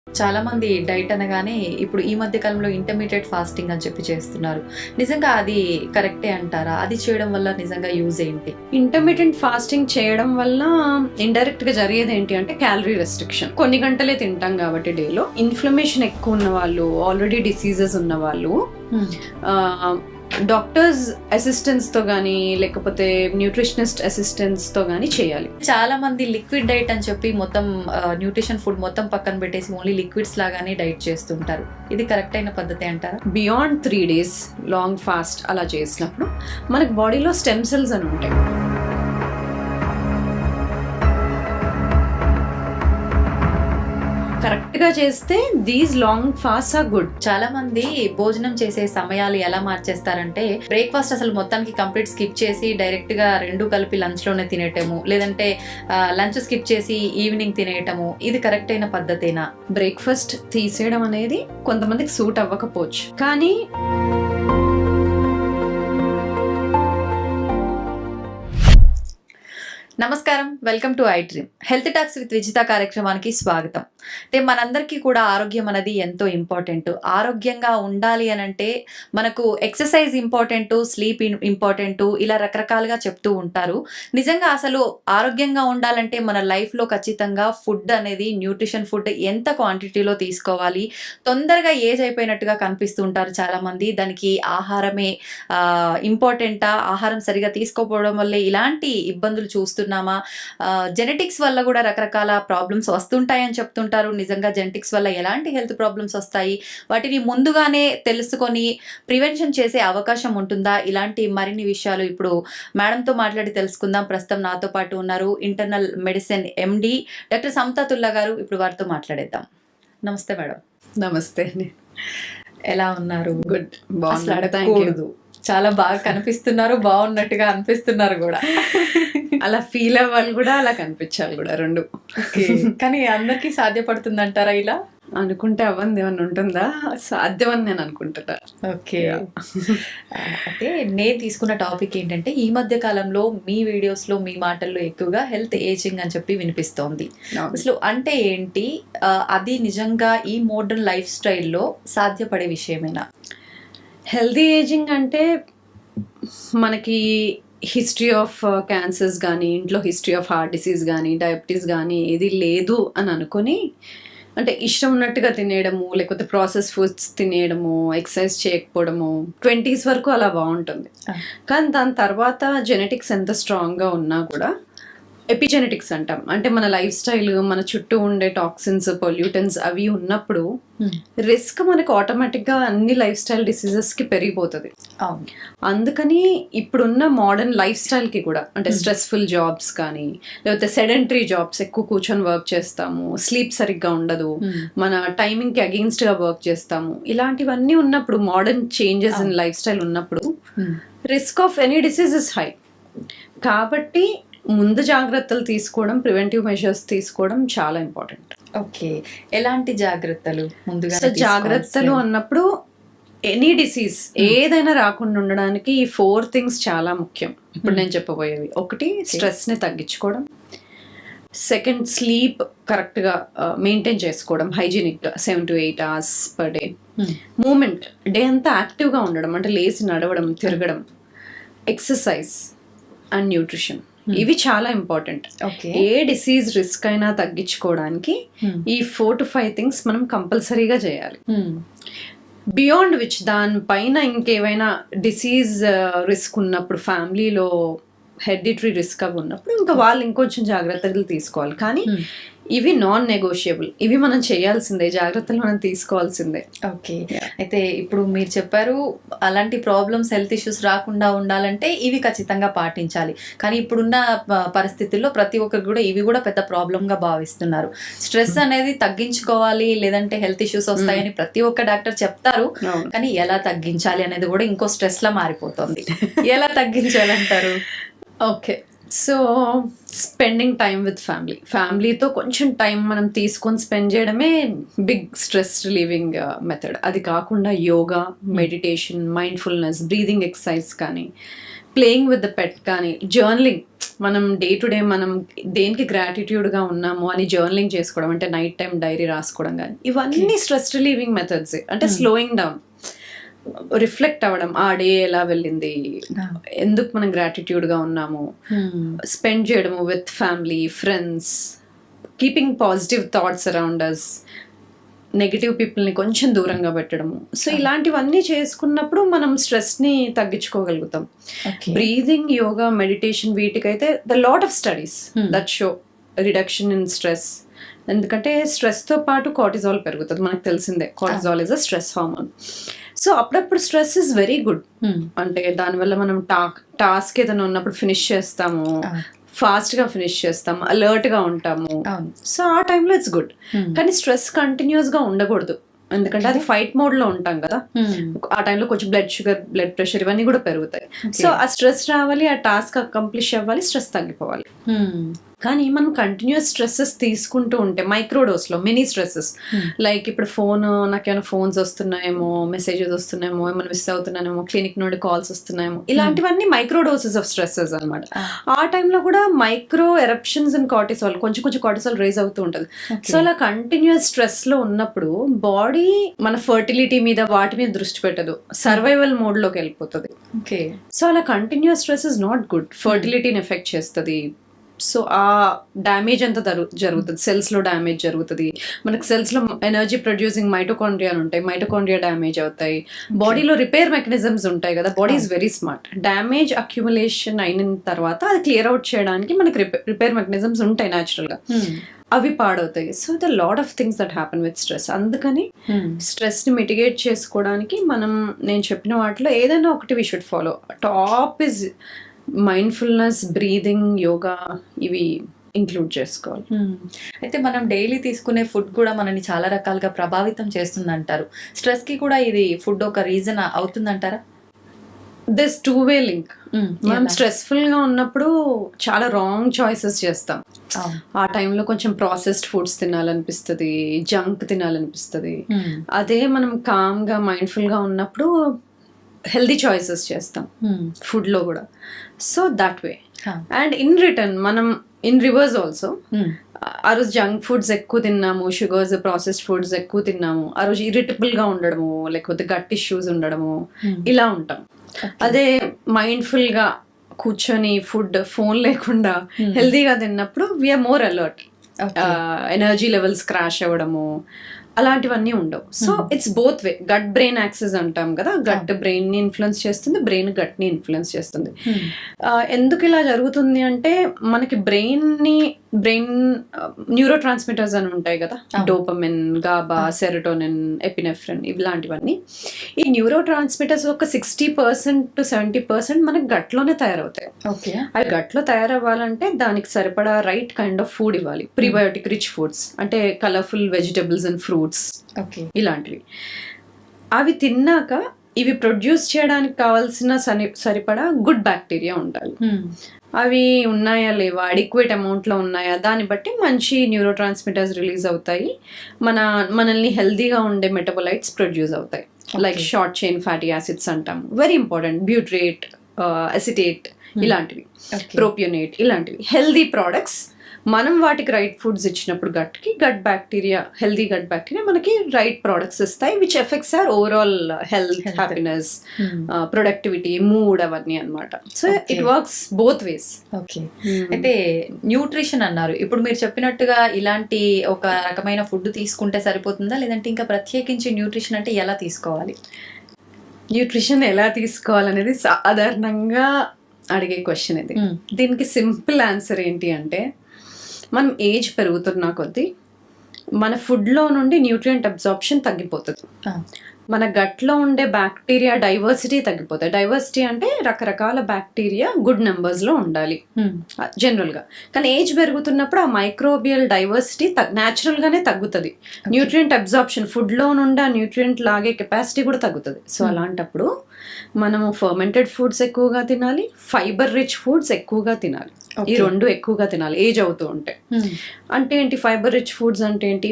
చాలా మంది డైట్ అనగానే ఇప్పుడు ఈ మధ్య కాలంలో ఇంటర్మీడియట్ ఫాస్టింగ్ అని చెప్పి చేస్తున్నారు. నిజంగా అది కరెక్టే అంటారా? అది చేయడం వల్ల నిజంగా యూజ్ ఏంటి? ఇంటర్మీడియట్ ఫాస్టింగ్ చేయడం వల్ల ఇండైరెక్ట్ గా జరిగేది ఏంటి అంటే క్యాలరీ రెస్ట్రిక్షన్. కొన్ని గంటలే తింటాం కాబట్టి డేలో ఇన్ఫ్లమేషన్ ఎక్కువ ఉన్న వాళ్ళు, ఆల్రెడీ డిసీజెస్ ఉన్న వాళ్ళు డాక్టర్స్ అసిస్టెన్స్ తో గానీ లేకపోతే న్యూట్రిషనిస్ట్ అసిస్టెన్స్ తో గానీ చేయాలి. చాలా మంది లిక్విడ్ డైట్ అని చెప్పి మొత్తం న్యూట్రిషన్ ఫుడ్ మొత్తం పక్కన పెట్టేసి ఓన్లీ లిక్విడ్స్ లాగానే డైట్ చేస్తుంటారు. ఇది కరెక్ట్ అయిన పద్ధతి అంటారా? బియాండ్ 3 days లాంగ్ ఫాస్ట్ అలా చేసినప్పుడు మనకి బాడీలో స్టెమ్ సెల్స్ అని ఉంటాయి. కరెక్ట్ గా చేస్తే these long fast are good. చాలా మంది భోజనం చేసే సమయాలు ఎలా మార్చేస్తారంటే బ్రేక్ఫాస్ట్ అసలు మొత్తానికి కంప్లీట్ స్కిప్ చేసి డైరెక్ట్ గా రెండు కలిపి లంచ్ లోనే తినేయటము, లేదంటే లంచ్ స్కిప్ చేసి ఈవినింగ్ తినేయటము. ఇది కరెక్ట్ అయిన పద్ధతేనా? బ్రేక్ఫాస్ట్ తీసేయడం అనేది కొంతమందికి సూట్ అవ్వకపోవచ్చు, కానీ నమస్కారం, welcome to I dream. Health talks with Vijitha కార్యక్రమానికి స్వాగతం. అంటే మనందరికీ కూడా ఆరోగ్యం అనేది ఎంతో ఇంపార్టెంట్. ఆరోగ్యంగా ఉండాలి అని అంటే మనకు ఎక్సర్సైజ్ ఇంపార్టెంట్, స్లీప్ ఇంపార్టెంట్, ఇలా రకరకాలుగా చెప్తూ ఉంటారు. నిజంగా అసలు ఆరోగ్యంగా ఉండాలంటే మన లైఫ్లో ఖచ్చితంగా ఫుడ్ అనేది, న్యూట్రిషన్ ఫుడ్ ఎంత క్వాంటిటీలో తీసుకోవాలి. తొందరగా ఏజ్ అయిపోయినట్టుగా కనిపిస్తూ ఉంటారు చాలామంది. దానికి ఆహారమే ఇంపార్టెంటా? ఆహారం సరిగా తీసుకోకపోవడం వల్లే ఇలాంటి ఇబ్బందులు చూస్తున్నామా? జెనెటిక్స్ వల్ల కూడా రకరకాల ప్రాబ్లమ్స్ వస్తుంటాయని చెప్తుంటారు. నిజంగా జెనెటిక్స్ వల్ల ఎలాంటి హెల్త్ ప్రాబ్లమ్స్ వస్తాయి, వాటిని ముందుగానే తెలుసుకొని ప్రివెన్షన్ చేసే అవకాశం ఉంటుందా? ఇలాంటి మరిన్ని విషయాలు ఇప్పుడు మేడంతో మాట్లాడి తెలుసుకుందాం. ప్రస్తుతం నాతో పాటు ఉన్నారు ఇంటర్నల్ మెడిసిన్ MD డాక్టర్ సమతాతుల్లా గారు. ఇప్పుడు వారితో మాట్లాడేద్దాం. నమస్తే మేడం. నమస్తే. ఎలా ఉన్నారు? గుడ్. బాగుండదు, చాలా బాగా కనిపిస్తున్నారు, బాగున్నట్టుగా అనిపిస్తున్నారు కూడా. అలా ఫీల్ అవ్వాలి కూడా, అలా కనిపించాలి కూడా, రెండు. కానీ అందరికీ సాధ్యపడుతుందంటారా ఇలా? అనుకుంటే అవ్వంది ఏమన్నా ఉంటుందా? సాధ్యమని నేను అనుకుంటున్నా. ఓకే. అయితే నేను తీసుకున్న టాపిక్ ఏంటంటే, ఈ మధ్య కాలంలో మీ వీడియోస్లో, మీ మాటల్లో ఎక్కువగా హెల్త్ ఏజింగ్ అని చెప్పి వినిపిస్తోంది. అసలు అంటే ఏంటి? అది నిజంగా ఈ మోడర్న్ లైఫ్ స్టైల్లో సాధ్యపడే విషయమేనా? హెల్తీ ఏజింగ్ అంటే మనకి హిస్టరీ ఆఫ్ క్యాన్సర్స్ కానీ, ఇంట్లో హిస్టరీ ఆఫ్ హార్ట్ డిసీజ్ కానీ, డయాబెటీస్ కానీ ఏది లేదు అని అనుకొని, అంటే ఇష్టం ఉన్నట్టుగా తినేయడము, లేకపోతే ప్రాసెస్ ఫుడ్స్ తినేయడము, ఎక్సర్సైజ్ చేయకపోవడము 20s వరకు అలా బాగుంటుంది. కానీ దాని తర్వాత జెనెటిక్స్ ఎంత స్ట్రాంగ్గా ఉన్నా కూడా ఎపిజెనెటిక్స్ అంటాం. అంటే మన లైఫ్ స్టైల్, మన చుట్టూ ఉండే టాక్సిన్స్, పొల్యూటెంట్స్ అవి ఉన్నప్పుడు రిస్క్ మనకు ఆటోమేటిక్గా అన్ని లైఫ్ స్టైల్ డిసీజెస్కి పెరిగిపోతుంది. అందుకని ఇప్పుడున్న మోడర్న్ లైఫ్ స్టైల్కి కూడా, అంటే స్ట్రెస్ఫుల్ జాబ్స్ కానీ, లేకపోతే సెడెంటరీ జాబ్స్, ఎక్కువ కూర్చొని వర్క్ చేస్తాము, స్లీప్ సరిగ్గా ఉండదు, మన టైమింగ్కి అగెయిన్స్ట్గా వర్క్ చేస్తాము, ఇలాంటివన్నీ ఉన్నప్పుడు, modern changes in life style ఉన్నప్పుడు risk of any disease is high. కాబట్టి ముందు జాగ్రత్తలు తీసుకోవడం, ప్రివెంటివ్ మెజర్స్ తీసుకోవడం చాలా ఇంపార్టెంట్. ఓకే. ఎలాంటి జాగ్రత్తలు ముందుగా? జాగ్రత్తలు అన్నప్పుడు ఎనీ డిసీజ్ ఏదైనా రాకుండా ఉండడానికి ఈ 4 things చాలా ముఖ్యం. ఇప్పుడు నేను చెప్పబోయేవి: 1, స్ట్రెస్ని తగ్గించుకోవడం. 2, స్లీప్ కరెక్ట్గా మెయింటైన్ చేసుకోవడం, హైజీనిక్గా 7 to 8 hours per day. Movement, day అంతా యాక్టివ్గా ఉండడం, అంటే లేచి నడవడం, తిరగడం. ఎక్సర్సైజ్ అండ్ న్యూట్రిషన్, ఇవి చాలా ఇంపార్టెంట్. ఏ డిసీజ్ రిస్క్ అయినా తగ్గించుకోవడానికి ఈ 4 to 5 things మనం కంపల్సరీగా చేయాలి. బియాండ్ విచ్, దానిపైన ఇంకేమైనా డిసీజ్ రిస్క్ ఉన్నప్పుడు, ఫ్యామిలీలో హెరిడిటరీ రిస్క్ అవి ఉన్నప్పుడు ఇంకా వాళ్ళు ఇంకొంచెం జాగ్రత్తలు తీసుకోవాలి. కానీ ఇవి నాన్ నెగోషియబుల్, ఇవి మనం చేయాల్సిందే, జాగ్రత్తలు మనం తీసుకోవాల్సిందే. ఓకే. అయితే ఇప్పుడు మీరు చెప్పారు, అలాంటి ప్రాబ్లమ్స్, హెల్త్ ఇష్యూస్ రాకుండా ఉండాలంటే ఇవి ఖచ్చితంగా పాటించాలి. కానీ ఇప్పుడున్న పరిస్థితుల్లో ప్రతి ఒక్కరు కూడా ఇవి కూడా పెద్ద ప్రాబ్లంగా భావిస్తున్నారు. స్ట్రెస్ అనేది తగ్గించుకోవాలి, లేదంటే హెల్త్ ఇష్యూస్ వస్తాయని ప్రతి ఒక్క డాక్టర్ చెప్తారు. కానీ ఎలా తగ్గించాలి అనేది కూడా ఇంకో స్ట్రెస్ లా మారిపోతుంది. ఎలా తగ్గించాలంటారు? Okay. So spending time with ఫ్యామిలీతో కొంచెం టైం మనం తీసుకొని స్పెండ్ చేయడమే బిగ్ స్ట్రెస్ రిలీవింగ్ మెథడ్. అది కాకుండా yoga, meditation, mindfulness, breathing exercise కానీ, ప్లేయింగ్ విత్ ద పెట్ కానీ, జర్నలింగ్, మనం డే టు డే మనం దేనికి గ్రాటిట్యూడ్గా ఉన్నాము అని జర్నలింగ్ చేసుకోవడం, అంటే నైట్ టైం డైరీ రాసుకోవడం కానీ, ఇవన్నీ స్ట్రెస్ రిలీవింగ్ మెథడ్స్. అంటే స్లోయింగ్ డౌన్, రిఫ్లెక్ట్ అవ్వడం, ఆ డే ఎలా వెళ్ళింది, ఎందుకు మనం గ్రాటిట్యూడ్గా ఉన్నాము, స్పెండ్ చేయడము with family, friends, keeping positive thoughts around us, negative పీపుల్ని కొంచెం దూరంగా పెట్టడము. సో ఇలాంటివన్నీ చేసుకున్నప్పుడు మనం స్ట్రెస్ని తగ్గించుకోగలుగుతాం. బ్రీదింగ్, యోగా, మెడిటేషన్, వీటికైతే the lot of studies that show reduction in stress. ఎందుకంటే స్ట్రెస్తో పాటు కార్టిజాల్ పెరుగుతుంది, మనకు తెలిసిందే. Cortisol is a stress hormone. So అప్పుడప్పుడు స్ట్రెస్ ఇస్ వెరీ గుడ్. అంటే దానివల్ల మనం టాస్క్ ఏదైనా ఉన్నప్పుడు ఫినిష్ చేస్తాము, ఫాస్ట్గా ఫినిష్ చేస్తాము, అలర్ట్గా ఉంటాము. సో ఆ టైంలో ఇట్స్ గుడ్. కానీ స్ట్రెస్ కంటిన్యూస్గా ఉండకూడదు, ఎందుకంటే అది ఫైట్ మోడ్లో ఉంటాం కదా. ఆ టైంలో కొంచెం బ్లడ్ షుగర్, బ్లడ్ ప్రెషర్ ఇవన్నీ కూడా పెరుగుతాయి. సో ఆ స్ట్రెస్ రావాలి, ఆ టాస్క్ అకంప్లిష్ అవ్వాలి, స్ట్రెస్ తగ్గిపోవాలి. కానీ మనం కంటిన్యూస్ స్ట్రెస్సెస్ తీసుకుంటూ ఉంటే, మైక్రో డోస్లో మినీ స్ట్రెస్సెస్, లైక్ ఇప్పుడు నాకేమైనా ఫోన్స్ వస్తున్నాయేమో, మెసేజెస్ వస్తున్నాయేమో, ఏమైనా మిస్ అవుతున్నానేమో, క్లినిక్ నుండి కాల్స్ వస్తున్నాయేమో, ఇలాంటివన్నీ మైక్రో డోసెస్ ఆఫ్ స్ట్రెస్సెస్ అనమాట. ఆ టైంలో కూడా మైక్రో ఎరప్షన్స్ ఇన్ కార్టిసాల్, కొంచెం కార్టిసాల్ రైజ్ అవుతూ ఉంటుంది. సో అలా కంటిన్యూస్ స్ట్రెస్లో ఉన్నప్పుడు బాడీ మన ఫర్టిలిటీ మీద, వాటి మీద దృష్టి పెట్టదు, సర్వైవల్ మోడ్లోకి వెళ్ళిపోతుంది. సో అలా continuous stress is not good, ఫర్టిలిటీని ఎఫెక్ట్ చేస్తుంది. సో ఆ డ్యామేజ్ అంతా జరుగుతుంది, సెల్స్లో డ్యామేజ్ జరుగుతుంది. మనకు సెల్స్లో ఎనర్జీ ప్రొడ్యూసింగ్ మైటోకాండ్రియాలు ఉంటాయి, మైటోకాండ్రియా డ్యామేజ్ అవుతాయి. బాడీలో రిపేర్ మెకానిజమ్స్ ఉంటాయి కదా, body is very smart. Damage accumulation అయిన తర్వాత అది క్లియర్ అవుట్ చేయడానికి మనకి రిపేర్ మెకానిజమ్స్ ఉంటాయి న్యాచురల్గా, అవి పాడవుతాయి. So the lot of things that happen with stress. అందుకని స్ట్రెస్ని మిటిగేట్ చేసుకోవడానికి నేను చెప్పిన వాటిలో ఏదైనా ఒకటి we should follow. Top is mindfulness, breathing, yoga, ఇవి ఇంక్లూడ్ చేసుకోవాలి. అయితే మనం డైలీ తీసుకునే ఫుడ్ కూడా మనని చాలా రకాలుగా ప్రభావితం చేస్తుంది అంటారు. స్ట్రెస్కి కూడా ఇది ఫుడ్ ఒక రీజన్ అవుతుందంటారా? This two way link. మనం స్ట్రెస్ఫుల్గా ఉన్నప్పుడు చాలా రాంగ్ చాయిసెస్ చేస్తాం. ఆ టైంలో కొంచెం ప్రాసెస్డ్ ఫుడ్స్ తినాలనిపిస్తుంది, జంక్ తినాలనిపిస్తుంది. అదే మనం కామ్గా, మైండ్ఫుల్గా ఉన్నప్పుడు హెల్దీ చాయిసెస్ చేస్తాం ఫుడ్లో కూడా. So that way. And in return మనం ఇన్ రివర్స్ ఆల్సో, ఆ రోజు జంక్ ఫుడ్స్ ఎక్కువ తిన్నాము, షుగర్స్, ప్రాసెస్డ్ ఫుడ్స్ ఎక్కువ తిన్నాము, ఆ రోజు ఇరిటబుల్గా ఉండడము, లేకపోతే గట్ ఇష్యూస్ ఉండడము, ఇలా ఉంటాం. అదే మైండ్ఫుల్గా కూర్చొని ఫోన్ లేకుండా హెల్దీగా తిన్నప్పుడు we're more alert, energy levels crash అవ్వడము అలాంటివన్నీ ఉండవు. So it's both way. Gut brain axis అంటాం కదా, గట్ బ్రెయిన్ ని ఇన్ఫ్లుయెన్స్ చేస్తుంది, బ్రెయిన్ గట్ ని ఇన్ఫ్లుయెన్స్ చేస్తుంది. ఎందుకు ఇలా జరుగుతుంది అంటే మనకి బ్రెయిన్ న్యూరో ట్రాన్స్మిటర్స్ అని ఉంటాయి కదా, డోపమిన్, గాబా, సెరోటోనిన్, ఎపినెఫ్రిన్, ఇలాంటివన్నీ. ఈ న్యూరో ట్రాన్స్మిటర్స్ ఒక 60% to 70% మనకి గట్లోనే తయారవుతాయి. అవి గట్లో తయారవ్వాలంటే దానికి సరిపడా రైట్ కైండ్ ఆఫ్ ఫుడ్ ఇవ్వాలి. ప్రీబయోటిక్ రిచ్ ఫుడ్స్ అంటే కలర్ఫుల్ వెజిటబుల్స్ అండ్ ఫ్రూట్స్, ఇలాంటివి. అవి తిన్నాక ఇవి ప్రొడ్యూస్ చేయడానికి కావాల్సిన సరిపడా గుడ్ బ్యాక్టీరియా ఉండాలి. అవి ఉన్నాయా లేవా, అడిక్వేట్ అమౌంట్లో ఉన్నాయా, దాన్ని బట్టి మంచి న్యూరో ట్రాన్స్మిటర్స్ రిలీజ్ అవుతాయి, మనల్ని హెల్దీగా ఉండే మెటబోలైట్స్ ప్రొడ్యూస్ అవుతాయి. Like short chain fatty acids అంటాం, వెరీ ఇంపార్టెంట్, బ్యూట్రేట్, అసిటేట్, ఇలాంటివి, ప్రోపియోనేట్, ఇలాంటివి హెల్దీ ప్రోడక్ట్స్. మనం వాటికి రైట్ ఫుడ్స్ ఇచ్చినప్పుడు gut bacteria, healthy gut bacteria మనకి రైట్ ప్రోడక్ట్స్ ఇస్తాయి, which effects are overall health, happiness, productivity, mood, అవన్నీ అనమాట. So it works both ways. అయితే న్యూట్రిషన్ అన్నారు, ఇప్పుడు మీరు చెప్పినట్టుగా ఇలాంటి ఒక రకమైన ఫుడ్ తీసుకుంటే సరిపోతుందా, లేదంటే ఇంకా ప్రత్యేకించి న్యూట్రిషన్ అంటే ఎలా తీసుకోవాలి? న్యూట్రిషన్ ఎలా తీసుకోవాలనేది సాధారణంగా అడిగే క్వశ్చన్ ఇది. దీనికి సింపుల్ ఆన్సర్ ఏంటి అంటే, మనం ఏజ్ పెరుగుతున్న కొద్దీ మన ఫుడ్లో నుండి న్యూట్రియంట్ అబ్జార్ప్షన్ తగ్గిపోతుంది. మన గట్లో ఉండే బ్యాక్టీరియా డైవర్సిటీ తగ్గిపోతాయి. డైవర్సిటీ అంటే రకరకాల బ్యాక్టీరియా గుడ్ నెంబర్స్లో ఉండాలి జనరల్గా. కానీ ఏజ్ పెరుగుతున్నప్పుడు ఆ మైక్రోబియల్ డైవర్సిటీ న్యాచురల్గానే తగ్గుతుంది. న్యూట్రియంట్ అబ్జార్ప్షన్, ఫుడ్లో నుండి ఆ న్యూట్రియంట్ లాగే కెపాసిటీ కూడా తగ్గుతుంది. సో అలాంటప్పుడు మనము ఫర్మెంటెడ్ ఫుడ్స్ ఎక్కువగా తినాలి, ఫైబర్ రిచ్ ఫుడ్స్ ఎక్కువగా తినాలి. ఈ రెండు ఎక్కువగా తినాలి ఏజ్ అవుతూ ఉంటే. అంటే ఏంటి ఫైబర్ రిచ్ ఫుడ్స్ అంటే ఏంటి?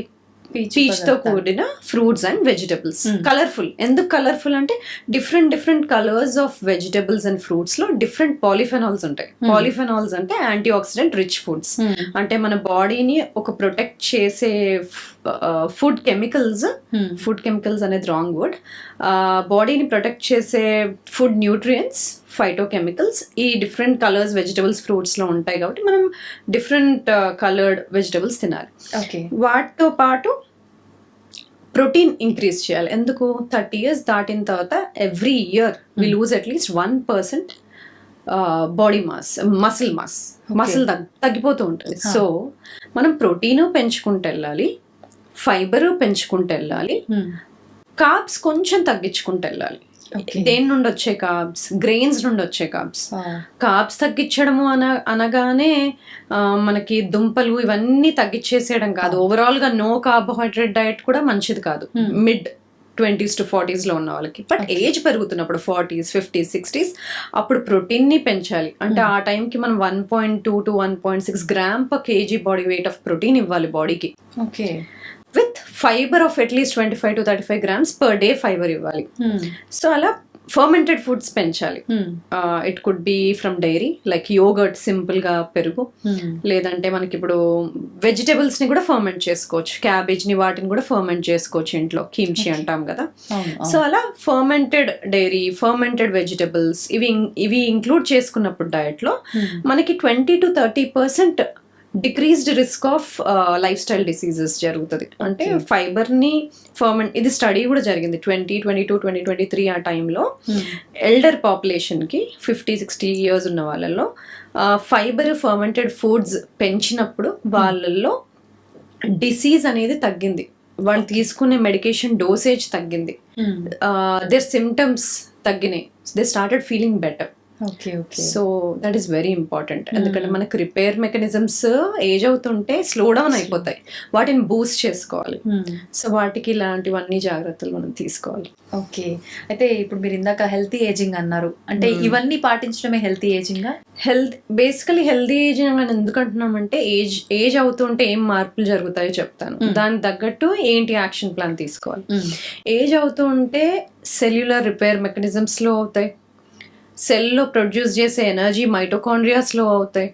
పీచ్ తో కూడిన ఫ్రూట్స్ అండ్ వెజిటబుల్స్. కలర్ఫుల్. ఎందుకు కలర్ఫుల్ అంటే different colours of vegetables and fruits లో డిఫరెంట్ పాలిఫెనాల్స్ ఉంటాయి. పాలిఫెనాల్స్ అంటే యాంటీ ఆక్సిడెంట్ రిచ్ ఫుడ్స్. అంటే మన బాడీని ఒక ప్రొటెక్ట్ చేసే ఫుడ్ కెమికల్స్ అనేది రాంగ్ వర్డ్. బాడీని ప్రొటెక్ట్ చేసే ఫుడ్ న్యూట్రియంట్స్, ఫైటోకెమికల్స్ ఈ డిఫరెంట్ కలర్స్ వెజిటబుల్స్ ఫ్రూట్స్ లో ఉంటాయి కాబట్టి మనం డిఫరెంట్ కలర్డ్ వెజిటబుల్స్ తినాలి. వాటితో పాటు ప్రోటీన్ ఇంక్రీజ్ చేయాలి. ఎందుకు? 30 years దాటిన తర్వాత every year we lose at least 1% body mass, muscle తగ్గిపోతూ ఉంటుంది. సో మనం ప్రోటీన్ పెంచుకుంటూ వెళ్ళాలి, ఫైబర్ పెంచుకుంటూ వెళ్ళాలి, కార్బ్స్ కొంచెం తగ్గించుకుంటూ వెళ్ళాలి. దేని నుండి వచ్చే కార్బ్స్? గ్రెయిన్స్ నుండి వచ్చే కార్బ్స్. కార్బ్స్ తగ్గించడము అనగానే మనకి దుంపలు ఇవన్నీ తగ్గించేసేయడం కాదు. ఓవరాల్ గా నో కార్బోహైడ్రేట్ డైట్ కూడా మంచిది కాదు మిడ్ 20s to 40s లో ఉన్న వాళ్ళకి. బట్ ఏజ్ పెరుగుతున్నప్పుడు 40s, 50s, 60s అప్పుడు ప్రోటీన్ ని పెంచాలి. అంటే ఆ టైంకి మనం 1.2 to 1.6 grams per kg body weight of protein ఇవ్వాలి బాడీకి. Okay. With fibre of at least 25 to 35 grams per day fibre ఇవ్వాలి. సో అలా ఫర్మెంటెడ్ ఫుడ్స్ పెంచాలి. It could be from dairy like yogurt, simple గా పెరుగు. లేదంటే మనకి ఇప్పుడు వెజిటబుల్స్ ని కూడా ఫర్మెంట్ చేసుకోవచ్చు. క్యాబేజ్ ని వాటిని కూడా ఫర్మెంట్ చేసుకోవచ్చు ఇంట్లో, కిమ్చి అంటాం కదా. సో అలా ఫర్మెంటెడ్ డైరీ, ఫర్మెంటెడ్ వెజిటబుల్స్ ఇవి ఇంక్లూడ్ చేసుకున్నప్పుడు డయట్ లో మనకి 20 to 30% decreased risk of life style diseases జరుగుతుంది. అంటే ఫైబర్ ని ఇది స్టడీ కూడా జరిగింది 2022, 2023 ఆ టైంలో ఎల్డర్ పాపులేషన్ కి 50-60 years ఉన్న వాళ్ళల్లో ఫైబర్ ఫర్మెంటెడ్ ఫుడ్స్ పెంచినప్పుడు వాళ్ళల్లో డిసీజ్ అనేది తగ్గింది. వాళ్ళు తీసుకునే మెడికేషన్ డోసేజ్ తగ్గింది. దేర్ సిమ్టమ్స్ తగ్గినాయి. They started feeling better. So that is very important. ఎందుకంటే మనకు రిపేర్ మెకానిజమ్స్ ఏజ్ అవుతుంటే స్లో డౌన్ అయిపోతాయి, వాటిని బూస్ట్ చేసుకోవాలి. సో వాటికి ఇలాంటివన్నీ జాగ్రత్తలు మనం తీసుకోవాలి. ఓకే. అయితే ఇప్పుడు మీరు ఇందాక హెల్తీ ఏజింగ్ అన్నారు, అంటే ఇవన్నీ పాటించడమే healthy ageing? Basically healthy ageing అని ఎందుకు అంటున్నామంటే ఏజ్ అవుతుంటే ఏం మార్పులు జరుగుతాయో చెప్తాను. దానికి తగ్గట్టు ఏంటి యాక్షన్ ప్లాన్ తీసుకోవాలి. ఏజ్ అవుతూ ఉంటే సెల్యులర్ రిపేర్ మెకానిజమ్స్ లో అవుతాయి. సెల్లో ప్రొడ్యూస్ చేసే ఎనర్జీ మైటోకాండ్రియాస్ లో అవుతాయి.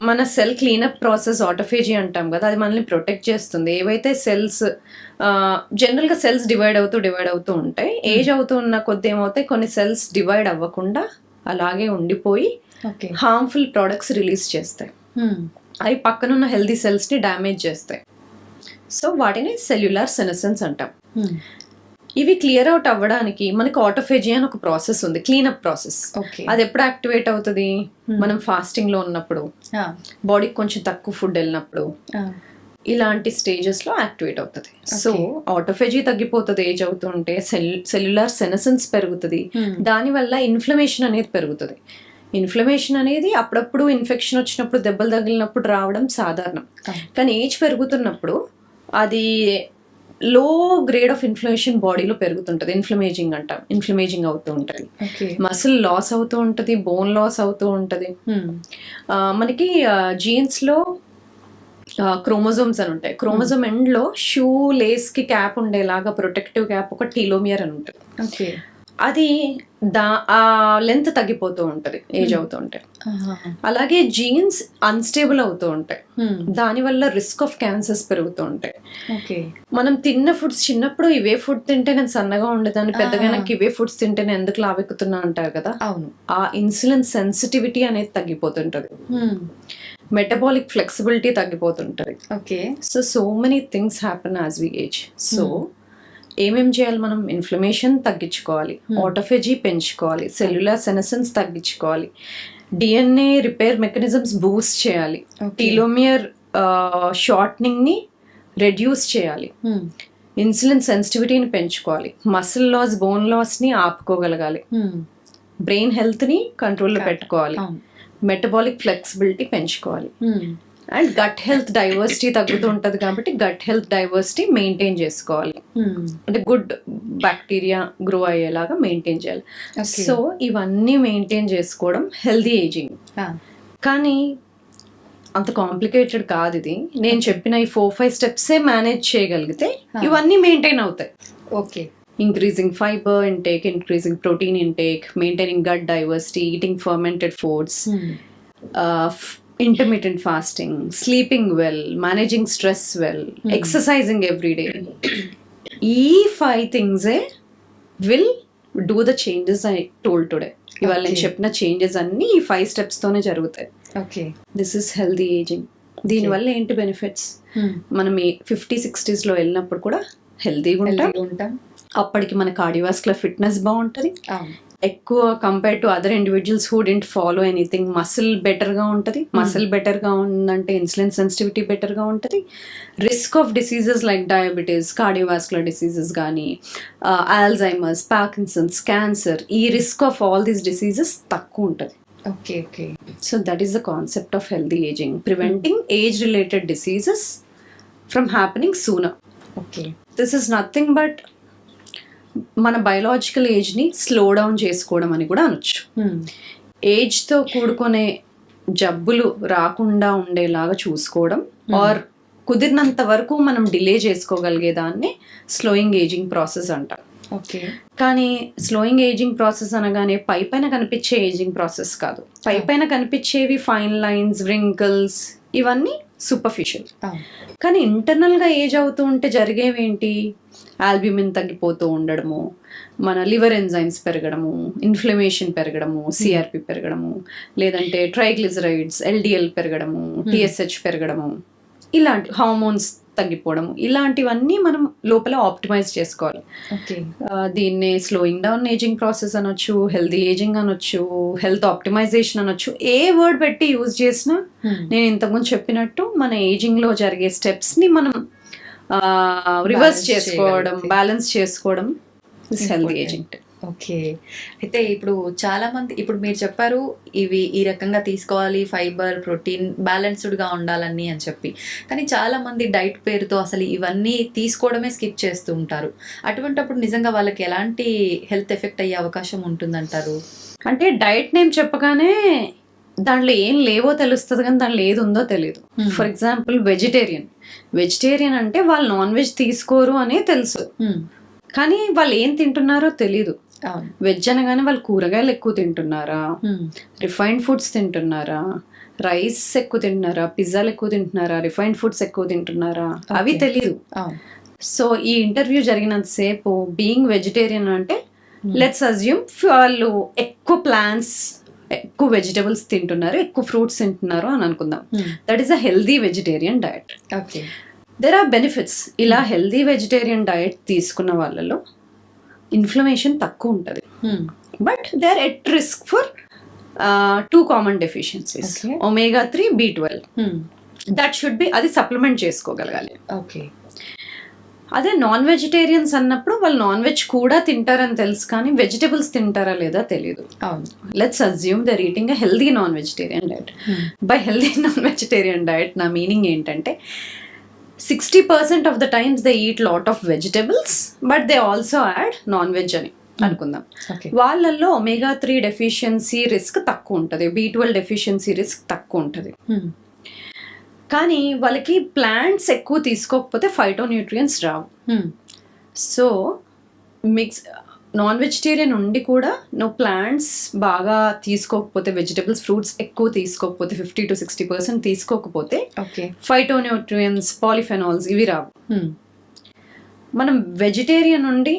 మన సెల్ క్లీనప్ ప్రాసెస్ ఆటోఫేజీ అంటాం కదా, అది మనల్ని ప్రొటెక్ట్ చేస్తుంది. ఏవైతే సెల్స్ జనరల్ గా సెల్స్ డివైడ్ అవుతూ ఉంటాయి. ఏజ్ అవుతూ ఉన్న కొద్ది ఏమవుతాయి, కొన్ని సెల్స్ డివైడ్ అవ్వకుండా అలాగే ఉండిపోయి హార్మ్ఫుల్ ప్రోడక్ట్స్ రిలీజ్ చేస్తాయి. అవి పక్కనున్న హెల్దీ సెల్స్ ని డ్యామేజ్ చేస్తాయి. సో వాటిని సెల్యులార్ సెనెసెన్స్ అంటాం. ఇవి క్లియర్ అవుట్ అవ్వడానికి మనకి ఆటోఫేజీ అని ఒక ప్రాసెస్ ఉంది, క్లీనప్ ప్రాసెస్. అది ఎప్పుడు యాక్టివేట్ అవుతుంది? మనం ఫాస్టింగ్ లో ఉన్నప్పుడు, బాడీకి కొంచెం తక్కువ ఫుడ్ వెళ్ళినప్పుడు, ఇలాంటి స్టేజెస్ లో యాక్టివేట్ అవుతుంది. సో ఆటోఫేజీ తగ్గిపోతుంది ఏజ్ అవుతుంటే, సెల్యులార్ సెనెసెన్స్ పెరుగుతుంది. దానివల్ల ఇన్ఫ్లమేషన్ అనేది పెరుగుతుంది. ఇన్ఫ్లమేషన్ అనేది అప్పుడప్పుడు ఇన్ఫెక్షన్ వచ్చినప్పుడు, దెబ్బలు తగిలినప్పుడు రావడం సాధారణం. కానీ ఏజ్ పెరుగుతున్నప్పుడు అది లో గ్రేడ్ ఆఫ్ ఇన్ఫ్లమేషన్ బాడీలో పెరుగుతుంటది. ఇన్ఫ్లమేజింగ్ అవుతూ ఉంటది. మసిల్ లాస్ అవుతూ ఉంటది, బోన్ లాస్ అవుతూ ఉంటది. మనకి జీన్స్ లో క్రోమోజోమ్స్ అని ఉంటాయి. క్రోమోజోమ్ ఎండ్ లో షూ లేస్ కి క్యాప్ ఉండేలాగా ప్రొటెక్టివ్ క్యాప్, ఒక టీలోమియర్ అని ఉంటుంది. అది ఆ లెంత్ తగ్గిపోతూ ఉంటది ఏజ్ అవుతూ ఉంటే. అలాగే జీన్స్ అన్స్టేబుల్ అవుతూ ఉంటాయి. దానివల్ల రిస్క్ ఆఫ్ క్యాన్సర్స్ పెరుగుతూ ఉంటాయి. మనం తిన్న ఫుడ్స్, చిన్నప్పుడు ఇవే ఫుడ్ తింటే నేను సన్నగా ఉండేదాన్ని, పెద్దగా నాకు ఇవే ఫుడ్స్ తింటే నేను ఎందుకు లావెక్కుతున్నా అంటారు కదా. ఆ ఇన్సులిన్ సెన్సిటివిటీ అనేది తగ్గిపోతుంటది. మెటబాలిక్ ఫ్లెక్సిబిలిటీ తగ్గిపోతుంటది. So many things happen as we age. సో ఏమేం చేయాలి మనం? ఇన్ఫ్లమేషన్ తగ్గించుకోవాలి, ఆటోఫేజీ పెంచుకోవాలి, సెల్యులార్ సెనెసెన్స్ తగ్గించుకోవాలి, డిఎన్ఏ రిపేర్ మెకానిజమ్స్ బూస్ట్ చేయాలి, టీలోమియర్ షార్ట్నింగ్ ని రెడ్యూస్ చేయాలి, ఇన్సులిన్ సెన్సిటివిటీని పెంచుకోవాలి, మసిల్ లాస్, బోన్ లాస్ ని ఆపుకోగలగాలి, బ్రెయిన్ హెల్త్ ని కంట్రోల్లో పెట్టుకోవాలి, మెటబాలిక్ ఫ్లెక్సిబిలిటీ పెంచుకోవాలి. అండ్ గట్ హెల్త్ డైవర్సిటీ తగ్గుతూ ఉంటది కాబట్టి గట్ హెల్త్ డైవర్సిటీ మెయింటైన్ చేసుకోవాలి. అంటే గుడ్ బ్యాక్టీరియా గ్రో అయ్యేలాగా మెయింటైన్ చేయాలి. సో ఇవన్నీ మెయింటైన్ చేసుకోవడం హెల్దీ ఏజింగ్. కానీ అంత కాంప్లికేటెడ్ కాదు ఇది. నేను చెప్పిన ఈ 4-5 స్టెప్సే మేనేజ్ చేయగలిగితే ఇవన్నీ మెయింటైన్ అవుతాయి. Okay. Increasing fibre intake, increasing protein intake, maintaining gut diversity, eating fermented foods, intermittent fasting, sleeping well, managing stress well, exercising every day. ఈ 5 things will do the changes I told today. ఇవాళ నేను చెప్పిన changes అన్ని ఈ 5 steps తోనే జరుగుతాయి. Okay. This is healthy ageing. దీనివల్ల ఏంటి బెనిఫిట్స్? మనం 50-60s లో వెళ్ళినప్పుడు కూడా హెల్దీగా ఉంటాం. అప్పటికి మన కార్డియోవాస్కులర్ ఫిట్నెస్ బాగుంటుంది. ఎక్కువ compare to other individuals who don't follow anything. Muscle బెటర్గా ఉంటుంది. మసిల్ బెటర్గా ఉందంటే ఇన్సులిన్ సెన్సిటివిటీ బెటర్గా ఉంటుంది. Risk of diseases like diabetes, cardiovascular diseases కానీ, ఆల్జైమర్స్, పార్కిన్సన్స్, క్యాన్సర్, ఈ risk of all these diseases తక్కువ ఉంటుంది. Okay. Okay. So that is the concept of healthy ageing, preventing age related diseases from happening sooner. Okay. This is nothing but మన biological ఏజ్ని slow down చేసుకోవడం అని కూడా అనొచ్చు. ఏజ్తో కూడుకునే జబ్బులు రాకుండా ఉండేలాగా చూసుకోవడం, ఆర్ కుదిరినంత వరకు మనం డిలే చేసుకోగలిగే దాన్ని స్లోయింగ్ ఏజింగ్ ప్రాసెస్ అంటాం. ఓకే. కానీ స్లోయింగ్ ఏజింగ్ ప్రాసెస్ అనగానే పైపైన కనిపించే ఏజింగ్ ప్రాసెస్ కాదు. పైపైన కనిపించేవి ఫైన్ లైన్స్, వ్రింకిల్స్, ఇవన్నీ సూపర్ఫిషియల్. కానీ ఇంటర్నల్గా ఏజ్ అవుతూ ఉంటే జరిగేవి ఏంటి? ఆల్బ్యూమిన్ తగ్గిపోతూ ఉండడము, మన లివర్ ఎంజైమ్స్ పెరగడము, ఇన్ఫ్లమేషన్ పెరగడము, సిఆర్పి పెరగడము, లేదంటే ట్రైగ్లిజరైడ్స్, ఎల్డిఎల్ పెరగడము, టిఎస్హెచ్ పెరగడము, ఇలాంటి హార్మోన్స్ తగ్గిపోవడము, ఇలాంటివన్నీ మనం లోపల ఆప్టిమైజ్ చేసుకోవాలి. దీన్నే స్లోయింగ్ డౌన్ ఏజింగ్ ప్రాసెస్ అనొచ్చు, హెల్దీ ఏజింగ్ అనొచ్చు, హెల్త్ ఆప్టిమైజేషన్ అనొచ్చు. ఏ వర్డ్ పెట్టి యూజ్ చేసినా నేను ఇంతకుముందు చెప్పినట్టు మన ఏజింగ్ లో జరిగే స్టెప్స్ ని మనం రివర్స్ చేసుకోవడం, బ్యాలెన్స్ చేసుకోవడం హెల్దీ ఏజింగ్. ఓకే. అయితే ఇప్పుడు చాలా మంది, ఇప్పుడు మీరు చెప్పారు ఇవి ఈ రకంగా తీసుకోవాలి, ఫైబర్, ప్రోటీన్ బ్యాలెన్స్డ్గా ఉండాలని అని చెప్పి. కానీ చాలా మంది డైట్ పేరుతో అసలు ఇవన్నీ తీసుకోవడమే స్కిప్ చేస్తూ ఉంటారు. అటువంటప్పుడు నిజంగా వాళ్ళకి ఎలాంటి హెల్త్ ఎఫెక్ట్ అయ్యే అవకాశం ఉంటుందంటారు? అంటే డైట్ నేమ్ చెప్పగానే దాంట్లో ఏం లేవో తెలుస్తుంది, కానీ దాంట్లో ఏది ఉందో తెలియదు. ఫర్ ఎగ్జాంపుల్ వెజిటేరియన్ అంటే వాళ్ళు నాన్ వెజ్ తీసుకోరు అనే తెలుసు, కానీ వాళ్ళు ఏం తింటున్నారో తెలీదు. వెజ్ అనగానే వాళ్ళు కూరగాయలు ఎక్కువ తింటున్నారా, రిఫైన్డ్ ఫుడ్స్ తింటున్నారా, రైస్ ఎక్కువ తింటున్నారా, పిజ్జాలు ఎక్కువ తింటున్నారా, రిఫైన్డ్ ఫుడ్స్ ఎక్కువ తింటున్నారా, అవి తెలీదు. సో ఈ ఇంటర్వ్యూ జరిగినంతసేపు బీయింగ్ వెజిటేరియన్ అంటే లెట్స్ అజ్యూమ్ వాళ్ళు ఎక్కువ ప్లాంట్స్, ఎక్కువ వెజిటబుల్స్ తింటున్నారు, ఎక్కువ ఫ్రూట్స్ తింటున్నారు అని అనుకుందాం. That is a healthy vegetarian diet. There are benefits. ఇలా హెల్దీ వెజిటేరియన్ డయట్ తీసుకున్న వాళ్ళలో ఇన్ఫ్లమేషన్ తక్కువ ఉంటుంది, but they are at risk for 2 common deficiencies, omega-3, B12. That should be, అది సప్లిమెంట్ చేసుకోగలగాలి. ఓకే. అదే నాన్ వెజిటేరియన్స్ అన్నప్పుడు వాళ్ళు నాన్ వెజ్ కూడా తింటారని తెలుసు, కానీ వెజిటబుల్స్ తింటారా లేదా తెలియదు. Let's assume they're eating a healthy non vegetarian diet. By healthy non vegetarian diet నా మీనింగ్ ఏంటంటే 60% of the times they eat lot of vegetables, but they also add non veg అని అనుకుందాం. వాళ్ళల్లో omega-3 డెఫిషియన్సీ రిస్క్ తక్కువ ఉంటుంది, B12 deficiency risk తక్కువ ఉంటుంది. కానీ వాళ్ళకి ప్లాంట్స్ ఎక్కువ తీసుకోకపోతే ఫైటోన్యూట్రియంట్స్ రావు. సో నాన్ వెజిటేరియన్ ఉండి కూడా నువ్వు ప్లాంట్స్ బాగా తీసుకోకపోతే, వెజిటబుల్స్, ఫ్రూట్స్ ఎక్కువ తీసుకోకపోతే, 50-60% తీసుకోకపోతే ఫైటోన్యూట్రియంట్స్, పాలిఫెనాల్స్ ఇవి రావు. మనం వెజిటేరియన్ ఉండి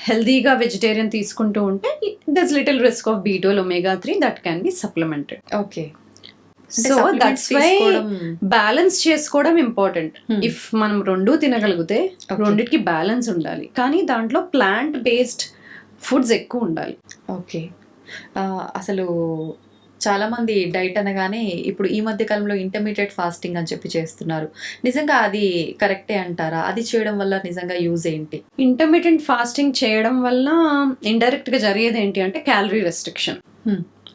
హెల్దీగా వెజిటేరియన్ తీసుకుంటూ ఉంటే there's little risk of B12, omega-3 that can be supplemented. Okay. So that's why balance చేసుకోవడం ఇంపార్టెంట్. ఇఫ్ మనం 2 తినగలిగితే రెండిటికి బ్యాలెన్స్ ఉండాలి, కానీ దాంట్లో ప్లాంట్ బేస్డ్ ఫుడ్స్ ఎక్కువ ఉండాలి. ఓకే. అసలు చాలా మంది డైట్ అనగానే ఇప్పుడు ఈ మధ్య కాలంలో ఇంటర్మీడియట్ ఫాస్టింగ్ అని చెప్పి చేస్తున్నారు. నిజంగా అది కరెక్టే అంటారా? అది చేయడం వల్ల నిజంగా యూజ్ ఏంటి? ఇంటర్మీడియట్ ఫాస్టింగ్ చేయడం వల్ల ఇండైరెక్ట్ గా జరిగేది ఏంటి అంటే క్యాలరీ రెస్ట్రిక్షన్.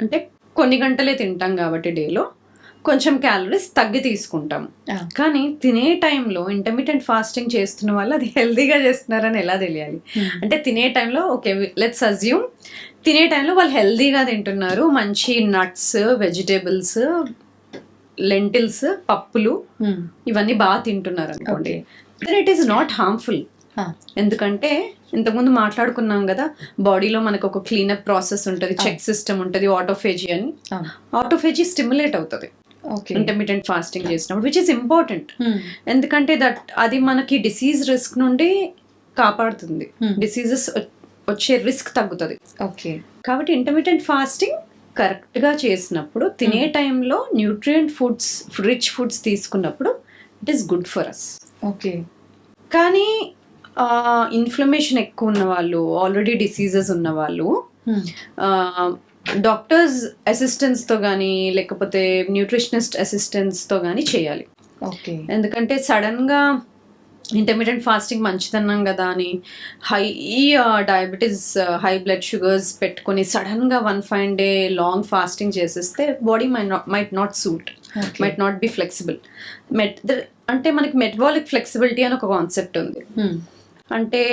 అంటే కొన్ని గంటలే తింటాం కాబట్టి డేలో కొంచెం క్యాలరీస్ తగ్గి తీసుకుంటాం. కానీ తినే టైంలో ఇంటర్మీడియట్ ఫాస్టింగ్ చేస్తున్న వాళ్ళు అది హెల్దీగా చేస్తున్నారని ఎలా తెలియాలి? అంటే తినే టైంలో ఓకే, లెట్స్ అజ్యూమ్ తినే టైంలో వాళ్ళు హెల్దీగా తింటున్నారు, మంచి నట్స్, వెజిటేబుల్స్, లెంటిల్స్, పప్పులు ఇవన్నీ బాగా తింటున్నారు అనుకోండి, then it is not harmful. ఎందుకంటే ఇంతకుముందు మాట్లాడుకున్నాం కదా, బాడీలో మనకు ఒక క్లీనప్ ప్రాసెస్ ఉంటుంది, చెక్ సిస్టమ్ ఉంటుంది, ఆటోఫేజీ అని. ఆటోఫేజీ స్టిమ్యులేట్ అవుతుంది ఇంటర్మీడియట్ ఫాస్టింగ్ చేసినప్పుడు, విచ్ ఇస్ ఇంపార్టెంట్. ఎందుకంటే అది మనకి డిసీజ్ రిస్క్ నుండి కాపాడుతుంది, డిసీజెస్ వచ్చే రిస్క్ తగ్గుతుంది. కాబట్టి ఇంటర్మీడియట్ ఫాస్టింగ్ కరెక్ట్ గా చేసినప్పుడు, తినే టైంలో న్యూట్రియంట్ ఫుడ్స్, రిచ్ ఫుడ్స్ తీసుకున్నప్పుడు it is good for us. కానీ ఇన్ఫ్లమేషన్ ఎక్కువ ఉన్న వాళ్ళు, ఆల్రెడీ డిసీజెస్ ఉన్న వాళ్ళు డాక్టర్స్ అసిస్టెన్స్తో కానీ లేకపోతే న్యూట్రిషనిస్ట్ అసిస్టెన్స్తో కానీ చేయాలి. ఎందుకంటే సడన్గా ఇంటర్మీడియట్ ఫాస్టింగ్ మంచిదన్నాం కదా అని high diabetes, high blood sugars పెట్టుకొని సడన్గా 1 fine day లాంగ్ ఫాస్టింగ్ చేసేస్తే body might not suit, might not be flexible. అంటే మనకి మెటబాలిక్ ఫ్లెక్సిబిలిటీ అని ఒక కాన్సెప్ట్ ఉంది. అంటే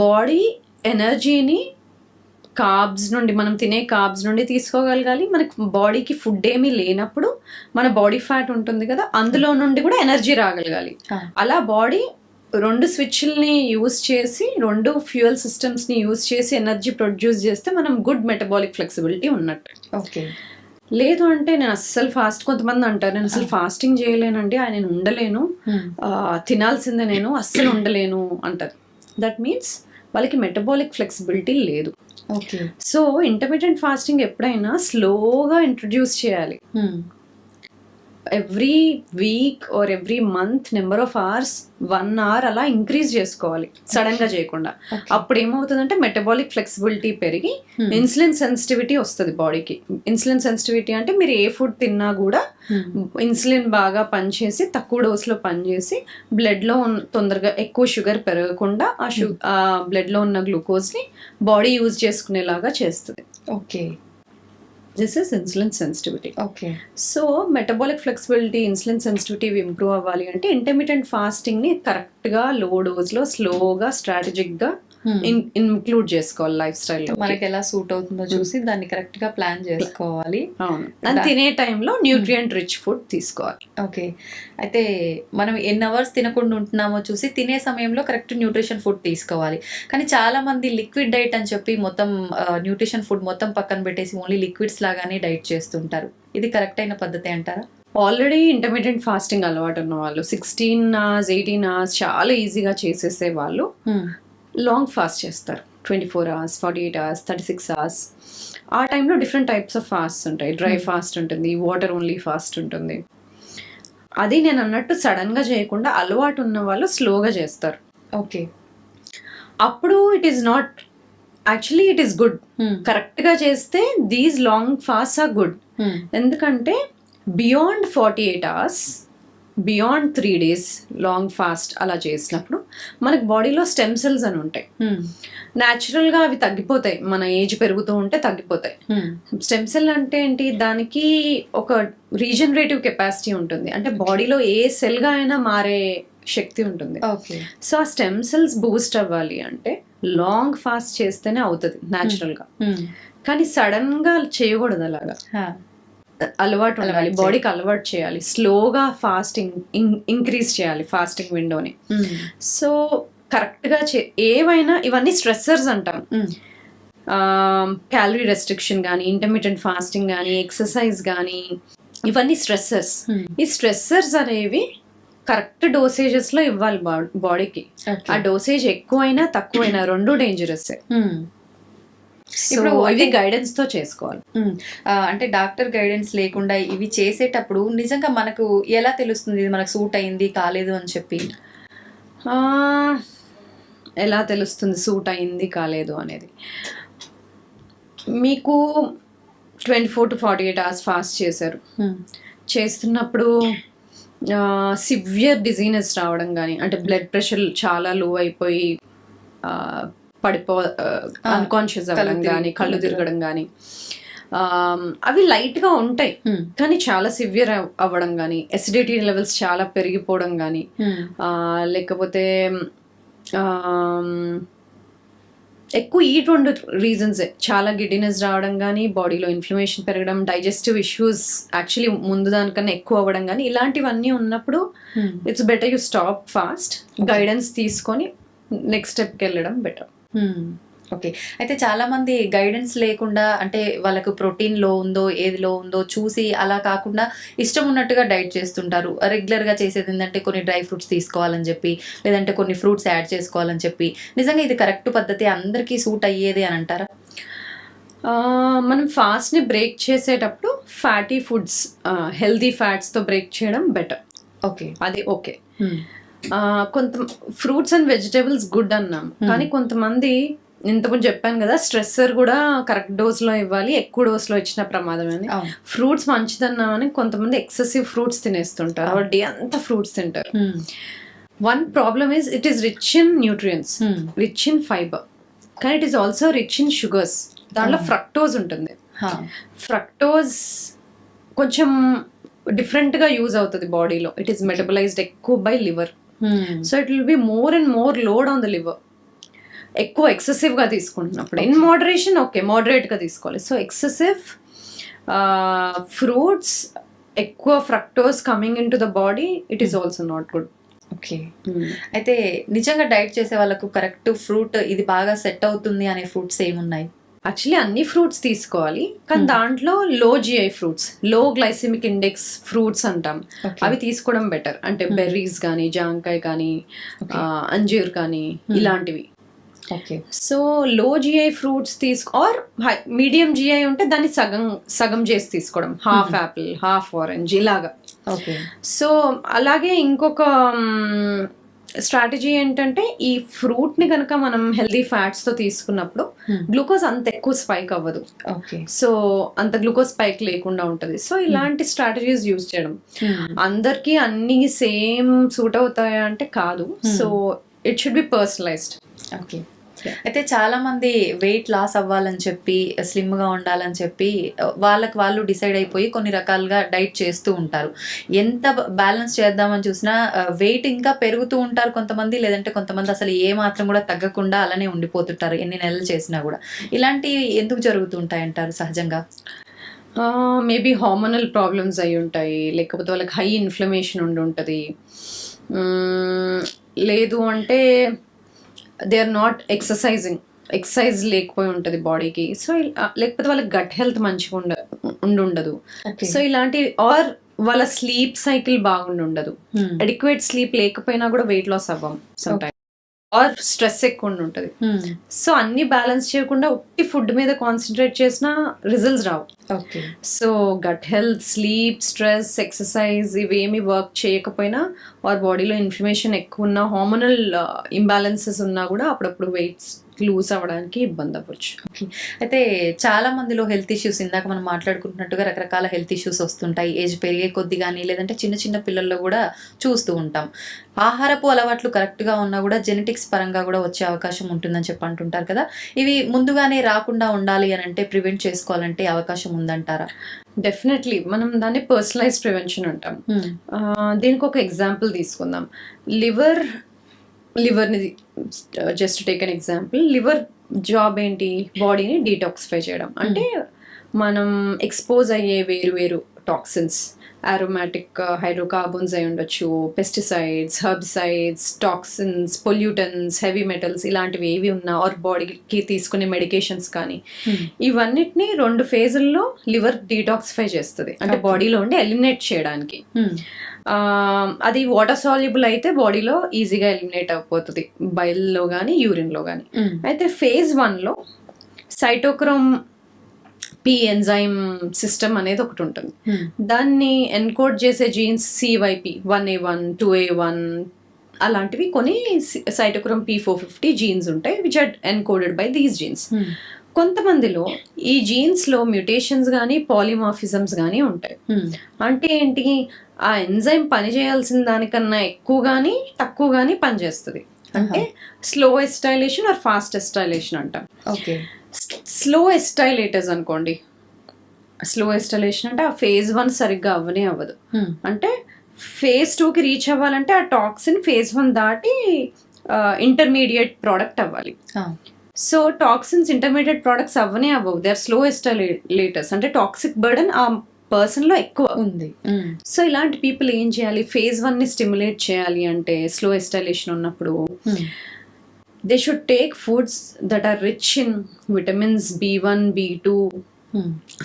బాడీ ఎనర్జీని కార్బ్స్ నుండి, మనం తినే కార్బ్స్ నుండి తీసుకోగలగాలి. మనకి బాడీకి ఫుడ్ ఏమీ లేనప్పుడు మన బాడీ ఫ్యాట్ ఉంటుంది కదా, అందులో నుండి కూడా ఎనర్జీ రాగలగాలి. అలా బాడీ 2 స్విచ్ల్ని యూజ్ చేసి, 2 ఫ్యూయల్ సిస్టమ్స్ని యూజ్ చేసి ఎనర్జీ ప్రొడ్యూస్ చేస్తే మనం గుడ్ మెటబాలిక్ ఫ్లెక్సిబిలిటీ ఉన్నట్టు. లేదు అంటే నేను అస్సలు కొంతమంది అంటారు నేను అసలు ఫాస్టింగ్ చేయలేనండి, నేను ఉండలేను, తినాల్సిందే, నేను అస్సలు ఉండలేను అంటారు. దట్ మీన్స్ వాళ్ళకి మెటబాలిక్ ఫ్లెక్సిబిలిటీ లేదు. సో ఇంటర్మీడియట్ ఫాస్టింగ్ ఎప్పుడైనా స్లోగా ఇంట్రడ్యూస్ చేయాలి. Every week or every month number of hours 1 hour అలా ఇంక్రీజ్ చేసుకోవాలి, సడన్ గా చేయకుండా. అప్పుడు ఏమవుతుందంటే మెటబాలిక్ ఫ్లెక్సిబిలిటీ పెరిగి ఇన్సులిన్ సెన్సిటివిటీ వస్తుంది బాడీకి. ఇన్సులిన్ సెన్సిటివిటీ అంటే మీరు ఏ ఫుడ్ తిన్నా కూడా ఇన్సులిన్ బాగా పనిచేసి, తక్కువ డోస్లో పనిచేసి బ్లడ్లో తొందరగా ఎక్కువ షుగర్ పెరగకుండా ఆ బ్లడ్లో ఉన్న గ్లూకోజ్ని బాడీ యూజ్ చేసుకునేలాగా చేస్తుంది. This is insulin sensitivity. So metabolic flexibility, insulin sensitivity improve అవ్వాలి అంటే ఇంటర్మీడియట్ ఫాస్టింగ్ని కరెక్ట్గా లో డోస్లో స్లోగా స్ట్రాటజిక్గా ఇన్క్లూడ్ చేసుకోవాలి లైఫ్ స్టైల్లో. మనకి ఎలా సూట్ అవుతుందో చూసి దాన్ని కరెక్ట్ గా ప్లాన్ చేసుకోవాలి. అవును, తినే టైంలో న్యూట్రియంట్ రిచ్ ఫుడ్ తీసుకోవాలి. అయితే మనం ఎన్ని అవర్స్ తినకుండా ఉంటున్నామో చూసి తినే సమయంలో కరెక్ట్ న్యూట్రిషన్ ఫుడ్ తీసుకోవాలి. కానీ చాలా మంది లిక్విడ్ డైట్ అని చెప్పి మొత్తం న్యూట్రిషన్ ఫుడ్ మొత్తం పక్కన పెట్టేసి ఓన్లీ లిక్విడ్స్ లాగానే డైట్ చేస్తుంటారు. ఇది కరెక్ట్ అయిన పద్ధతి అంటారా? ఆల్రెడీ ఇంటర్మీడియట్ ఫాస్టింగ్ అలవాటు ఉన్న వాళ్ళు 16 hours 18 hours చాలా ఈజీగా చేసేసే వాళ్ళు లాంగ్ ఫాస్ట్ చేస్తారు. 24 hours 48 hours 36 hours. ఆ టైంలో డిఫరెంట్ టైప్స్ ఆఫ్ ఫాస్ట్ ఉంటాయి. డ్రై ఫాస్ట్ ఉంటుంది, వాటర్ ఓన్లీ ఫాస్ట్ ఉంటుంది. అది నేను అన్నట్టు సడన్గా చేయకుండా అలవాటు ఉన్న వాళ్ళు స్లోగా చేస్తారు. అప్పుడు it is not, actually it is good. కరెక్ట్గా చేస్తే these long fast are good. ఎందుకంటే beyond 48 hours, beyond 3 days long fast అలా చేసినప్పుడు మనకి బాడీలో స్టెమ్ సెల్స్ అని ఉంటాయి. న్యాచురల్గా అవి తగ్గిపోతాయి, మన ఏజ్ పెరుగుతూ ఉంటే తగ్గిపోతాయి. స్టెమ్ సెల్ అంటే ఏంటి, దానికి ఒక రీజనరేటివ్ కెపాసిటీ ఉంటుంది. అంటే బాడీలో ఏ సెల్గా అయినా మారే శక్తి ఉంటుంది. సో ఆ స్టెమ్ సెల్స్ బూస్ట్ అవ్వాలి అంటే లాంగ్ ఫాస్ట్ చేస్తేనే అవుతుంది న్యాచురల్గా. కానీ సడన్గా చేయకూడదు అలాగా. అలవాటు ఉండాలి, బాడీకి అలవాటు చేయాలి, స్లోగా ఫాస్టింగ్ ఇంక్రీజ్ చేయాలి ఫాస్టింగ్ విండోని. సో కరెక్ట్గా ఏవైనా ఇవన్నీ స్ట్రెస్సర్స్ అంటాం. క్యాలరీ రెస్ట్రిక్షన్ కానీ, ఇంటర్మీడియట్ ఫాస్టింగ్ కానీ, ఎక్సర్సైజ్ కానీ, ఇవన్నీ స్ట్రెస్సర్స్. ఈ స్ట్రెస్సర్స్ అనేవి కరెక్ట్ డోసేజెస్లో ఇవ్వాలి బాడీకి. ఆ డోసేజ్ ఎక్కువైనా తక్కువైనా 2 డేంజరస్. ఇప్పుడు ఇది గైడెన్స్ తో చేసుకోవాలి. అంటే డాక్టర్ గైడెన్స్ లేకుండా ఇవి చేసేటప్పుడు నిజంగా మనకు ఎలా తెలుస్తుంది ఇది మనకు సూట్ అయింది కాలేదు అని చెప్పి? ఎలా తెలుస్తుంది సూట్ అయింది కాలేదు అనేది? మీకు 24 to 48 hours ఫాస్ట్ చేశారు, చేస్తున్నప్పుడు సివియర్ డిజీనెస్ రావడం కానీ, అంటే బ్లడ్ ప్రెషర్ చాలా లో అయిపోయి అన్కాన్షియస్ అవ్వడం కానీ, కళ్ళు తిరగడం కానీ, అవి లైట్గా ఉంటాయి. కానీ చాలా సివియర్ అవ్వడం కానీ, ఎసిడిటీ లెవెల్స్ చాలా పెరిగిపోవడం కానీ, లేకపోతే ఎక్కువ ఈ 2 రీజన్సే చాలా గిడ్డినెస్ రావడం కానీ, బాడీలో ఇన్ఫ్లమేషన్ పెరగడం, డైజెస్టివ్ ఇష్యూస్ యాక్చువల్లీ ముందు దానికన్నా ఎక్కువ అవ్వడం కానీ, ఇలాంటివన్నీ ఉన్నప్పుడు it's better you stop fast, guidance తీసుకొని నెక్స్ట్ స్టెప్కి వెళ్ళడం బెటర్. ఓకే. అయితే చాలా మంది గైడెన్స్ లేకుండా, అంటే వాళ్ళకు ప్రోటీన్ లో ఉందో ఏది లో ఉందో చూసి అలా కాకుండా ఇష్టం ఉన్నట్టుగా డైట్ చేస్తుంటారు. రెగ్యులర్గా చేసేది ఏంటంటే కొన్ని డ్రై ఫ్రూట్స్ తీసుకోవాలని చెప్పి, లేదంటే కొన్ని ఫ్రూట్స్ యాడ్ చేసుకోవాలని చెప్పి. నిజంగా ఇది కరెక్ట్ పద్ధతి, అందరికీ సూట్ అయ్యేది అని అంటారా? మనం ఫాస్ట్ని బ్రేక్ చేసేటప్పుడు ఫ్యాటీ ఫుడ్స్, హెల్దీ ఫ్యాట్స్తో బ్రేక్ చేయడం బెటర్. ఓకే. అది ఓకే. కొంత ఫ్రూట్స్ అండ్ వెజిటేబుల్స్ గుడ్ అన్నాం, కానీ కొంతమంది ఇంతకుముందు చెప్పాను కదా, స్ట్రెస్సర్ కూడా కరెక్ట్ డోస్లో ఇవ్వాలి, ఎక్కువ డోస్లో ఇచ్చిన ప్రమాదం అని. ఫ్రూట్స్ మంచిదన్నామని కొంతమంది ఎక్సెసివ్ ఫ్రూట్స్ తినేస్తుంటారు, డే అంతా ఫ్రూట్స్ తింటారు. One problem is it is rich in nutrients, rich in fibre, కానీ it is also rich in sugars. దాంట్లో ఫ్రక్టోజ్ ఉంటుంది. ఫ్రక్టోజ్ కొంచెం డిఫరెంట్గా యూజ్ అవుతుంది బాడీలో. ఇట్ ఈస్ మెటబలైజ్డ్ ఎక్కువ by liver, so it will be more and more load on the liver. ఎక్కువ ఎక్సెసివ్గా తీసుకుంటున్నప్పుడు ఇన్ మోడరేషన్ ఓకే, మోడరేట్గా తీసుకోవాలి. సో ఎక్సెసివ్ ఫ్రూట్స్, ఎక్కువ fructose coming in to the body, it is also not good. Okay. అయితే నిజంగా diet చేసే వాళ్ళకు కరెక్ట్ ఫ్రూట్ ఇది బాగా సెట్ అవుతుంది అనే ఫ్రూట్స్ ఏమున్నాయి? యాక్చువల్లీ అన్ని ఫ్రూట్స్ తీసుకోవాలి, కానీ దాంట్లో లో జిఐ ఫ్రూట్స్, లో గ్లైసెమిక్ ఇండెక్స్ ఫ్రూట్స్ అంటాం, అవి తీసుకోవడం బెటర్. అంటే బెర్రీస్ కానీ, జాంకాయ కానీ, అంజీర్ కానీ, ఇలాంటివి. ఓకే. సో లో GI fruits are medium GI ఉంటే దాన్ని సగం చేసి తీసుకోవడం, హాఫ్ యాపిల్, హాఫ్ ఆరెంజ్ ఇలాగా. ఓకే. సో అలాగే ఇంకొక స్ట్రాటజీ ఏంటంటే, ఈ ఫ్రూట్ ని కనుక మనం హెల్దీ ఫ్యాట్స్ తో తీసుకున్నప్పుడు గ్లూకోజ్ అంత ఎక్కువ స్పైక్ అవ్వదు. ఓకే. సో అంత గ్లూకోజ్ స్పైక్ లేకుండా ఉంటది. సో ఇలాంటి స్ట్రాటజీస్ యూజ్ చేయడం. అందరికీ అన్ని సేమ్ సూట్ అవుతాయా అంటే కాదు. So it should be personalised. Okay. అయితే చాలా మంది వెయిట్ లాస్ అవ్వాలని చెప్పి, స్లిమ్ గా ఉండాలని చెప్పి వాళ్ళకి వాళ్ళు డిసైడ్ అయిపోయి కొన్ని రకాలుగా డైట్ చేస్తూ ఉంటారు. ఎంత బ్యాలెన్స్ చేద్దామని చూసినా వెయిట్ ఇంకా పెరుగుతూ ఉంటారు కొంతమంది, లేదంటే కొంతమంది అసలు ఏ మాత్రం కూడా తగ్గకుండా అలానే ఉండిపోతుంటారు ఎన్ని నెలలు చేసినా కూడా. ఇలాంటివి ఎందుకు జరుగుతూ ఉంటాయంటారు సహజంగా? మేబీ హార్మోనల్ ప్రాబ్లమ్స్ అయి ఉంటాయి, లేకపోతే వాళ్ళకి హై ఇన్ఫ్లమేషన్ ఉండి ఉంటుంది, లేదు అంటే దే ఆర్ నాట్ ఎక్సర్సైజ్ లేకపోయి ఉంటుంది బాడీకి. సో లేకపోతే వాళ్ళకి గట్ హెల్త్ మంచిగా ఉండదు. సో ఇలాంటి, ఆర్ వాళ్ళ స్లీప్ సైకిల్ బాగుండదు, అడిక్వేట్ స్లీప్ లేకపోయినా కూడా వెయిట్ లాస్ అవ్వం సమ్ టైమ్, ఆర్ స్ట్రెస్ ఎక్కువ ఉంటుంది. సో అన్ని బ్యాలెన్స్ చేయకుండా ఉట్టి ఫుడ్ మీద కాన్సన్ట్రేట్ చేసినా రిజల్ట్స్ రావు. So gut health, sleep, stress, exercise ఇవేమి వర్క్ చేయకపోయినా, ఆర్ బాడీలో ఇన్ఫ్లమేషన్ ఎక్కువ ఉన్నా, హార్మోనల్ ఇంబ్యాలెన్సెస్ ఉన్నా కూడా అప్పుడప్పుడు వెయిట్స్ లూజ్ అవ్వడానికి ఇబ్బంది అవ్వచ్చు. ఓకే. అయితే చాలా మందిలో హెల్త్ ఇష్యూస్, ఇందాక మనం మాట్లాడుకుంటున్నట్టుగా రకరకాల హెల్త్ ఇష్యూస్ వస్తుంటాయి ఏజ్ పెరిగే కొద్ది, కానీ లేదంటే చిన్న చిన్న పిల్లల్లో కూడా చూస్తూ ఉంటాం. ఆహారపు అలవాట్లు కరెక్ట్గా ఉన్నా కూడా జెనెటిక్స్ పరంగా కూడా వచ్చే అవకాశం ఉంటుందని చెప్పి అంటుంటారు కదా. ఇవి ముందుగానే రాకుండా ఉండాలి అని అంటే, ప్రివెంట్ చేసుకోవాలంటే అవకాశం ఉందంటారా? డెఫినెట్లీ. మనం దాన్ని పర్సనలైజ్ ప్రివెన్షన్ అంటాం. దీనికి ఒక ఎగ్జాంపుల్ తీసుకుందాం. లివర్ని just take an example. Liver job ఏంటి? బాడీని డీటాక్సిఫై చేయడం. అంటే మనం ఎక్స్పోజ్ అయ్యే వేరు టాక్సిన్స్, aromatic hydrocarbons అయి ఉండొచ్చు, pesticides, herbicides, toxins, pollutants, heavy metals ఇలాంటివి ఏవి ఉన్నా, ఆర్ బాడీకి తీసుకునే మెడికేషన్స్ కానీ, ఇవన్నిటిని 2 ఫేజుల్లో లివర్ డీటాక్సిఫై చేస్తుంది. అంటే బాడీలో ఉండి ఎలిమినేట్ చేయడానికి. అది వాటర్ సాల్యుబుల్ అయితే బాడీలో ఈజీగా ఎలిమినేట్ అయిపోతుంది, బైల్లో కానీ యూరిన్లో కానీ. అయితే ఫేజ్ 1లో సైటోక్రోమ్ పి ఎంజైమ్ సిస్టమ్ అనేది ఒకటి ఉంటుంది. దాన్ని ఎన్కోడ్ చేసే జీన్స్ CYP 1A1, 2A1 అలాంటివి కొన్ని సైటోక్రోమ్ P450 జీన్స్ ఉంటాయి, which are encoded by these genes. కొంతమందిలో ఈ జీన్స్లో మ్యూటేషన్స్ కానీ పాలిమార్ఫిజమ్స్ కానీ ఉంటాయి. అంటే ఏంటి? ఆ ఎంజైమ్ పనిచేయాల్సిన దానికన్నా ఎక్కువ కానీ తక్కువ కానీ పనిచేస్తుంది. అంటే స్లో ఎస్టైలేషన్ ఆర్ ఫాస్ట్ ఎస్టైలేషన్ అంటాం. ఓకే. స్లో ఎస్టైలేటర్స్ అనుకోండి. స్లో ఎస్టైలేషన్ అంటే ఆ ఫేజ్ 1 సరిగ్గా అవ్వదు. అంటే ఫేజ్ 2కి రీచ్ అవ్వాలంటే ఆ టాక్సిన్ ఫేజ్ 1 దాటి ఇంటర్మీడియట్ ప్రోడక్ట్ అవ్వాలి. సో టాక్సిన్స్ ఇంటర్మీడియట్ ప్రొడక్ట్స్ అవ్వనే అవ్వవు, దే ఆర్ స్లో ఎస్టాలేటర్స్, అంటే టాక్సిక్ బర్డన్ ఆ పర్సన్ లో ఎక్కువ ఉంది. సో ఇలాంటి పీపుల్ ఏం చేయాలి, phase 1 ని స్టిమ్యులేట్ చేయాలి అంటే స్లో ఎస్టాలేషన్ ఉన్నప్పుడు they should take foods that are rich in vitamins B1, B2,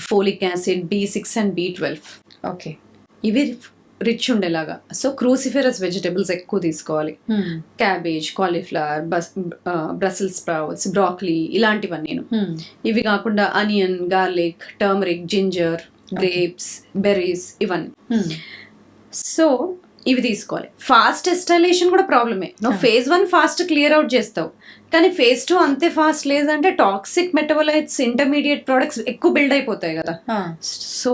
folic acid, B6 and B12. Okay. ఇవి రిచ్ ఉండేలాగా. సో క్రూసిఫెరస్ వెజిటబుల్స్ ఎక్కువ తీసుకోవాలి, cabbage, cauliflower, Brussels sprouts, broccoli, ఇలాంటివన్నీ. ఇవి కాకుండా onion, garlic, turmeric, ginger, grapes, berries, ఇవన్నీ. So ఇవి తీసుకోవాలి. ఫాస్ట్ ఎస్టాలేషన్ కూడా ప్రాబ్లమే. నువ్వు phase 1 ఫాస్ట్ క్లియర్ అవుట్ చేస్తావు, కానీ phase 2 అంతే ఫాస్ట్ లేదంటే టాక్సిక్ మెటబలైట్స్, ఇంటర్మీడియట్ ప్రొడక్ట్స్ ఎక్కువ బిల్డ్ అయిపోతాయి కదా. సో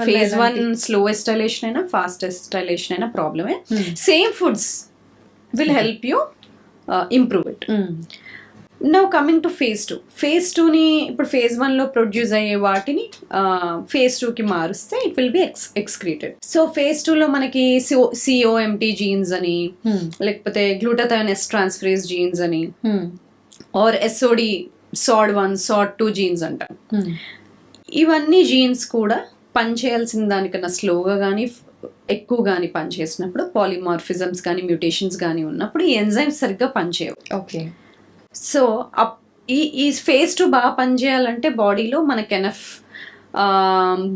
phase 1 స్లో ఎస్టాలేషన్ అయినా ఫాస్ట్ ఎస్టాలేషన్ అయినా ప్రాబ్లమే. Same foods will help you improve it. Now coming to phase 2. phase 2ని ఇప్పుడు phase 1లో ప్రొడ్యూస్ అయ్యే వాటిని phase 2కి మారుస్తే it will be excreted. So phase 2లో మనకి COMT జీన్స్ అని, లేకపోతే గ్లూటాథయోన్ ఎస్ ట్రాన్స్ఫరేజ్ జీన్స్ అని, or SOD SOD1 SOD2 genes అంటాం. ఇవన్నీ జీన్స్ కూడా పనిచేయాల్సిన దానికన్నా స్లోగా కానీ ఎక్కువ కానీ పనిచేసినప్పుడు, పాలిమార్ఫిజమ్స్ కానీ మ్యూటేషన్స్ కానీ ఉన్నప్పుడు ఈ ఎంజైమ్స్ సరిగ్గా పనిచేయవు. ఓకే. సో ఈ phase 2 బాగా పనిచేయాలంటే బాడీలో మనకి enough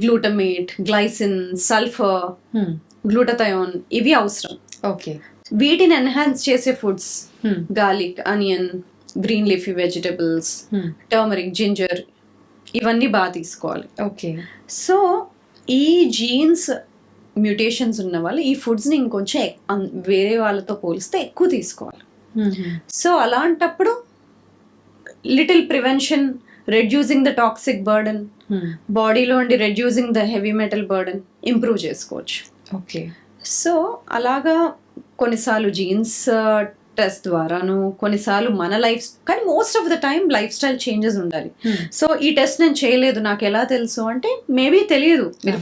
glutamate, glycine, sulphur, glutathione ఇవి అవసరం. ఓకే. వీటిని ఎన్హాన్స్ చేసే foods garlic, onion, green leafy vegetables, turmeric, ginger, ఇవన్నీ బాగా తీసుకోవాలి. ఓకే. సో ఈ జీన్స్ మ్యూటేషన్స్ ఉన్న వాళ్ళు ఈ ఫుడ్స్ని ఇంకొంచెం వేరే వాళ్ళతో పోలిస్తే ఎక్కువ తీసుకోవాలి. సో అలాంటప్పుడు little prevention, reducing the toxic burden, బాడీలో ఉండి reducing the heavy metal burden improve చేసుకోవచ్చు. ఓకే. సో అలాగా కొన్నిసార్లు జీన్స్ టెస్ట్ ద్వారాను, కొన్నిసార్లు మన లైఫ్, కానీ most of the time life style changes ఉండాలి. సో ఈ టెస్ట్ నేను చేయలేదు, నాకు ఎలా తెలుసు అంటే మేబీ తెలియదు, మీరు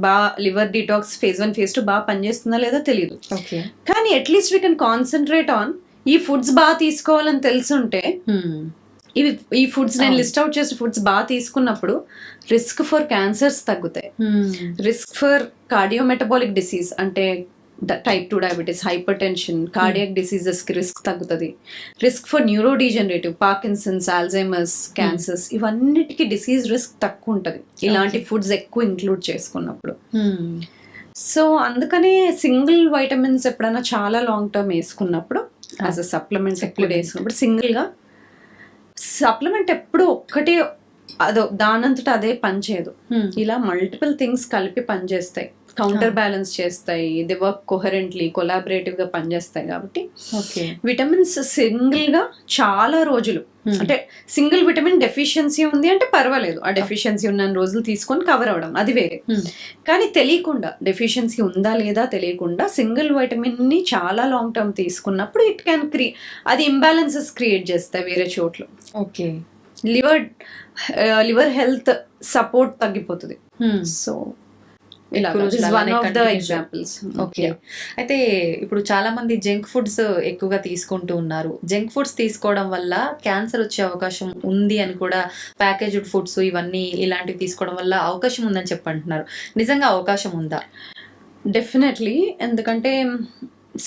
బాగా లివర్ డీటాక్స్ phase 1 phase 2 బాగా పనిచేస్తుందా లేదా తెలియదు. కానీ at least we can concentrate on ఈ ఫుడ్స్ బాగా తీసుకోవాలని తెలుసుంటే ఈ ఫుడ్స్ నేను లిస్ట్ అవుట్ చేసిన ఫుడ్స్ బాగా తీసుకున్నప్పుడు రిస్క్ ఫర్ క్యాన్సర్స్ తగ్గుతాయి, రిస్క్ ఫర్ కార్డియోమెటబాలిక్ డిసీజ్ అంటే type 2 diabetes, hypertension, cardiac డిసీజెస్కి రిస్క్ తగ్గుతుంది, risk for neurodegenerative, Parkinson's, Alzheimer's, cancers, ఇవన్నిటికీ డిసీజ్ రిస్క్ తక్కువ ఉంటుంది ఇలాంటి ఫుడ్స్ ఎక్కువ ఇంక్లూడ్ చేసుకున్నప్పుడు. సో అందుకనే సింగిల్ వైటమిన్స్ ఎప్పుడైనా చాలా లాంగ్ టర్మ్ వేసుకున్నప్పుడు యాజ్ అ సప్లిమెంట్స్ ఎక్కువ వేసుకున్నప్పుడు సింగిల్గా సప్లిమెంట్ ఎప్పుడు ఒక్కటే దానంతటా అదే పనిచేయదు, ఇలా మల్టిపుల్ థింగ్స్ కలిపి పనిచేస్తాయి, కౌంటర్ బ్యాలెన్స్ చేస్తాయి, ది వర్క్ కొహరెంట్లీ, కొలాబరేటివ్ గా పనిచేస్తాయి. కాబట్టి విటమిన్స్ సింగిల్ గా చాలా రోజులు, అంటే సింగిల్ విటమిన్ డెఫిషియన్సీ ఉంది అంటే పర్వాలేదు, ఆ డెఫిషియన్సీ ఉన్న రోజులు తీసుకొని కవర్ అవడం అది వేరే. కానీ తెలియకుండా, డెఫిషియన్సీ ఉందా లేదా తెలియకుండా సింగిల్ వైటమిన్ ని చాలా లాంగ్ టర్మ్ తీసుకున్నప్పుడు ఇట్ క్యాన్ అది ఇంబ్యాలెన్సెస్ క్రియేట్ చేస్తాయి వేరే చోట్ల. ఓకే. లివర్ హెల్త్ సపోర్ట్ తగ్గిపోతుంది. So okay. అయితే ఇప్పుడు చాలా మంది జంక్ ఫుడ్స్ ఎక్కువగా తీసుకుంటూ ఉన్నారు. జంక్ ఫుడ్స్ తీసుకోవడం వల్ల క్యాన్సర్ వచ్చే అవకాశం ఉంది అని కూడా, ప్యాకేజ్డ్ ఫుడ్స్ ఇవన్నీ ఇలాంటివి తీసుకోవడం వల్ల అవకాశం ఉందని చెప్పంటున్నారు. నిజంగా అవకాశం ఉందా? డెఫినెట్లీ. ఎందుకంటే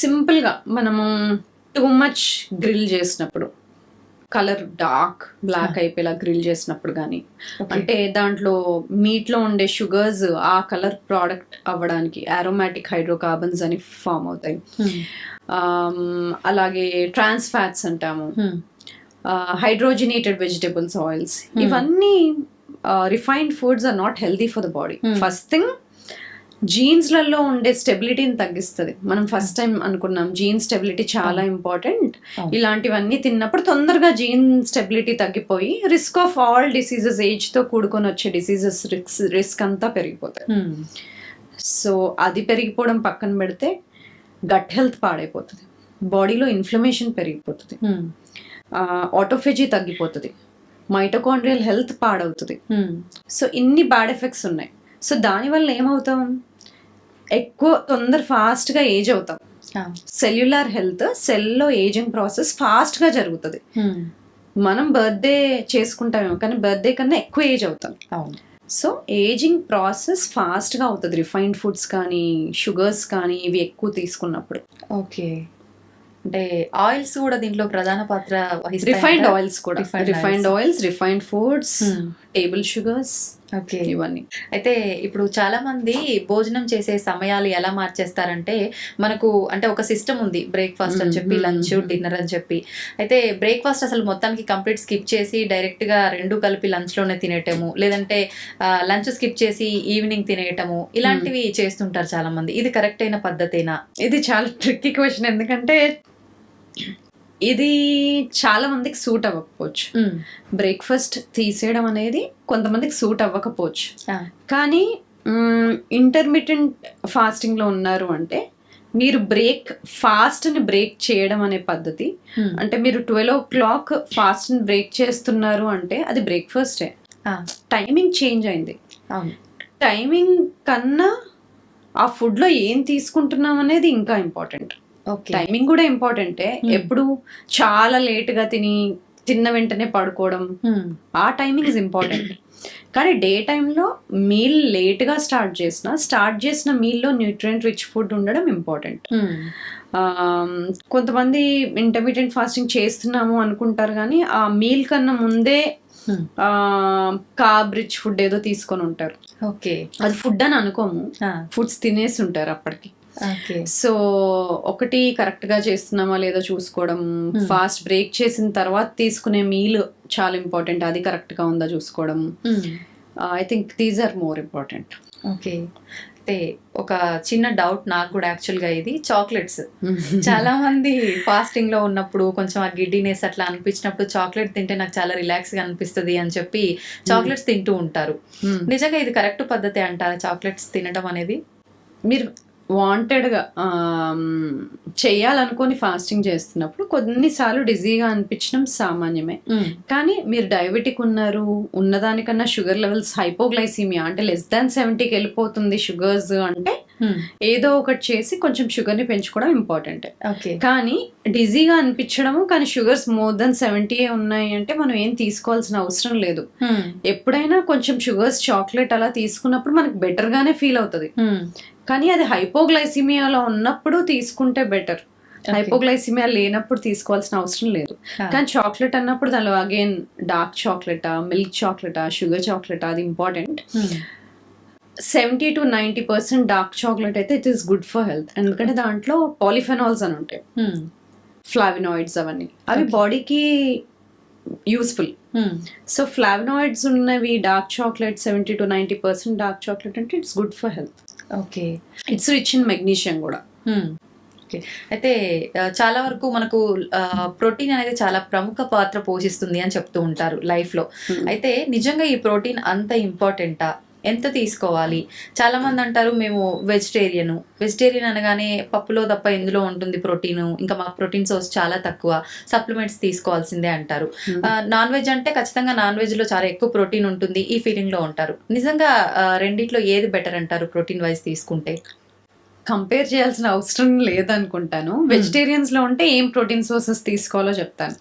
సింపుల్గా మనము టూ మచ్ గ్రిల్ చేసినప్పుడు, కలర్ డార్క్ బ్లాక్ అయిపోయేలా గ్రిల్ చేసినప్పుడు కానీ, అంటే దాంట్లో మీట్లో ఉండే షుగర్స్ ఆ కలర్ ప్రోడక్ట్ అవ్వడానికి అరోమాటిక్ హైడ్రోకార్బన్స్ అని ఫామ్ అవుతాయి. అలాగే ట్రాన్స్ ఫ్యాట్స్ అంటాము, హైడ్రోజనేటెడ్ వెజిటబుల్స్, ఆయిల్స్, ఇవన్నీ refined foods are not healthy for the body. First thing జీన్స్లలో ఉండే స్టెబిలిటీని తగ్గిస్తుంది. మనం ఫస్ట్ టైం అనుకున్నాం జీన్ స్టెబిలిటీ చాలా ఇంపార్టెంట్. ఇలాంటివన్నీ తిన్నప్పుడు తొందరగా జీన్ స్టెబిలిటీ తగ్గిపోయి రిస్క్ ఆఫ్ ఆల్ డిసీజెస్, ఏజ్తో కూడుకొని వచ్చే డిసీజెస్ రిస్క్ అంతా పెరిగిపోతాయి. సో అది పెరిగిపోవడం పక్కన పెడితే గట్ హెల్త్ పాడైపోతుంది, బాడీలో ఇన్ఫ్లమేషన్ పెరిగిపోతుంది, ఆటోఫేజీ తగ్గిపోతుంది, మైటోకాండ్రియల్ హెల్త్ పాడవుతుంది. సో ఇన్ని బ్యాడ్ ఎఫెక్ట్స్ ఉన్నాయి. సో దానివల్ల ఏమవుతాం, ఎక్కువ ఫాస్ట్గా ఏజ్ అవుతాం. సెల్యులార్ హెల్త్, సెల్లో ఏజింగ్ ప్రాసెస్ ఫాస్ట్గా జరుగుతుంది. మనం బర్త్డే చేసుకుంటామేమో కానీ బర్త్డే కన్నా ఎక్కువ ఏజ్ అవుతాం. అవును. సో ఏజింగ్ ప్రాసెస్ ఫాస్ట్గా అవుతుంది రిఫైన్డ్ ఫుడ్స్ కానీ షుగర్స్ కానీ ఇవి ఎక్కువ తీసుకున్నప్పుడు. ఓకే. అంటే ఆయిల్స్ కూడా దీంట్లో ప్రధాన పాత్ర వహిస్తాయి. రిఫైన్డ్ ఆయిల్స్ కూడా, Refined refined oils. Oils, refined foods, table sugars, okay. ఇవన్నీ. అయితే ఇప్పుడు చాలా మంది భోజనం చేసే సమయాలు ఎలా మార్చేస్తారంటే, మనకు అంటే ఒక సిస్టమ్ ఉంది, బ్రేక్ఫాస్ట్ అని చెప్పి, లంచ్, డిన్నర్ అని చెప్పి. అయితే బ్రేక్ఫాస్ట్ అసలు మొత్తానికి కంప్లీట్ స్కిప్ చేసి డైరెక్ట్ గా రెండు కలిపి లంచ్ లోనే తినేయటము, లేదంటే లంచ్ స్కిప్ చేసి ఈవినింగ్ తినేయటము, ఇలాంటివి చేస్తుంటారు చాలా మంది. ఇది కరెక్ట్ అయిన పద్ధతేనా? ఇది చాలా ట్రిక్కీ క్వశ్చన్, ఎందుకంటే ఇది చాలా మందికి సూట్ అవ్వకపోవచ్చు. బ్రేక్ఫాస్ట్ తీసేయడం అనేది కొంతమందికి సూట్ అవ్వకపోవచ్చు. కానీ ఇంటర్మిటెంట్ ఫాస్టింగ్లో ఉన్నారు అంటే మీరు ఫాస్ట్ని బ్రేక్ చేయడం అనే పద్ధతి, అంటే మీరు 12 o'clock ఫాస్ట్ని బ్రేక్ చేస్తున్నారు అంటే అది బ్రేక్ఫాస్టే. టైమింగ్ చేంజ్ అయింది. టైమింగ్ కన్నా ఆ ఫుడ్లో ఏం తీసుకుంటున్నాం అనేది ఇంకా ఇంపార్టెంట్. టైమింగ్ కూడా ఇంపార్టెంటే. ఎప్పుడు చాలా లేట్గా తిన్న వెంటనే పడుకోవడం, ఆ టైమింగ్ ఇస్ ఇంపార్టెంట్. కానీ డే టైంలో మీల్ లేట్గా స్టార్ట్ చేసిన మీల్లో న్యూట్రియంట్ రిచ్ ఫుడ్ ఉండడం ఇంపార్టెంట్. కొంతమంది ఇంటర్మీడియట్ ఫాస్టింగ్ చేస్తున్నాము అనుకుంటారు కానీ ఆ మీల్ కన్నా ముందే కార్బ్ రిచ్ ఫుడ్ ఏదో తీసుకొని ఉంటారు. ఓకే. అది ఫుడ్ అని అనుకోము, ఫుడ్స్ తినేసి ఉంటారు అప్పటికి. సో ఒకటి కరెక్ట్ గా చేస్తున్నామా లేదో చూసుకోవడం, ఫాస్ట్ బ్రేక్ చేసిన తర్వాత తీసుకునే మీల్ చాలా ఇంపార్టెంట్, అది కరెక్ట్ గా ఉందా చూసుకోవడం. I think these are more important. Okay. అయితే ఒక చిన్న డౌట్ నాకు కూడా, యాక్చువల్గా ఇది చాక్లెట్స్. చాలా మంది ఫాస్టింగ్ లో ఉన్నప్పుడు కొంచెం ఆ గిడ్డినెస్ అట్లా అనిపించినప్పుడు చాక్లెట్ తింటే నాకు చాలా రిలాక్స్ గా అనిపిస్తుంది అని చెప్పి చాక్లెట్స్ తింటూ ఉంటారు. నిజంగా ఇది కరెక్ట్ పద్ధతి అంటారా చాక్లెట్స్ తినడం అనేది? మీరు వాంటెడ్గా చేయాలనుకొని ఫాస్టింగ్ చేస్తున్నప్పుడు కొన్నిసార్లు డిజీగా అనిపించడం సామాన్యమే. కానీ మీరు డయాబెటిక్ ఉన్నదానికన్నా షుగర్ లెవెల్స్ హైపోగ్లైసీమియా అంటే less than 70కి వెళ్ళిపోతుంది షుగర్స్ అంటే ఏదో ఒకటి చేసి కొంచెం షుగర్ని పెంచుకోవడం ఇంపార్టెంట్. కానీ డిజీగా అనిపించడము కానీ షుగర్స్ more than 70 ఉన్నాయి అంటే మనం ఏం తీసుకోవాల్సిన అవసరం లేదు. ఎప్పుడైనా కొంచెం షుగర్స్ చాక్లెట్ అలా తీసుకున్నప్పుడు మనకు బెటర్గానే ఫీల్ అవుతుంది. కానీ అది హైపోగ్లైసిమియాలో ఉన్నప్పుడు తీసుకుంటే బెటర్, హైపోగ్లైసిమియా లేనప్పుడు తీసుకోవాల్సిన అవసరం లేదు. కానీ చాక్లెట్ అన్నప్పుడు దానిలో అగైన్ డార్క్ చాక్లెటా, మిల్క్ చాక్లెటా, షుగర్ చాక్లెటా, అది ఇంపార్టెంట్. 70 to 90% డార్క్ చాక్లెట్ అయితే it is good for health, ఎందుకంటే దాంట్లో పాలిఫెనాల్స్ అని ఉంటాయి, ఫ్లావినాయిడ్స్, అవన్నీ అవి బాడీకి యూస్ఫుల్. సో ఫ్లావినాయిడ్స్ ఉన్నవి dark chocolate 70 to 90% dark chocolate అంటే it's good for health. Okay. It's rich in magnesium కూడా. అయితే చాలా వరకు మనకు ప్రోటీన్ అనేది చాలా ప్రముఖ పాత్ర పోషిస్తుంది అని చెప్తూ ఉంటారు లైఫ్ లో. అయితే నిజంగా ఈ ప్రోటీన్ అంత ఇంపార్టెంటా? ఎంత తీసుకోవాలి? చాలా మంది అంటారు మేము వెజిటేరియన్ అనగానే పప్పులో తప్ప ఎందులో ఉంటుంది ప్రోటీన్, ఇంకా మాకు ప్రోటీన్ సోర్స్ చాలా తక్కువ, సప్లిమెంట్స్ తీసుకోవాల్సిందే అంటారు. నాన్ వెజ్ అంటే ఖచ్చితంగా నాన్ వెజ్ లో చాలా ఎక్కువ ప్రోటీన్ ఉంటుంది, ఈ ఫీలింగ్ లో ఉంటారు. నిజంగా రెండిట్లో ఏది బెటర్ అంటారు ప్రోటీన్ వైజ్ తీసుకుంటే? కంపేర్ చేయాల్సిన అవసరం లేదనుకుంటాను. వెజిటేరియన్స్ లో ఉంటే ఏం ప్రోటీన్ సోర్సెస్ తీసుకోవాలో చెప్తాను.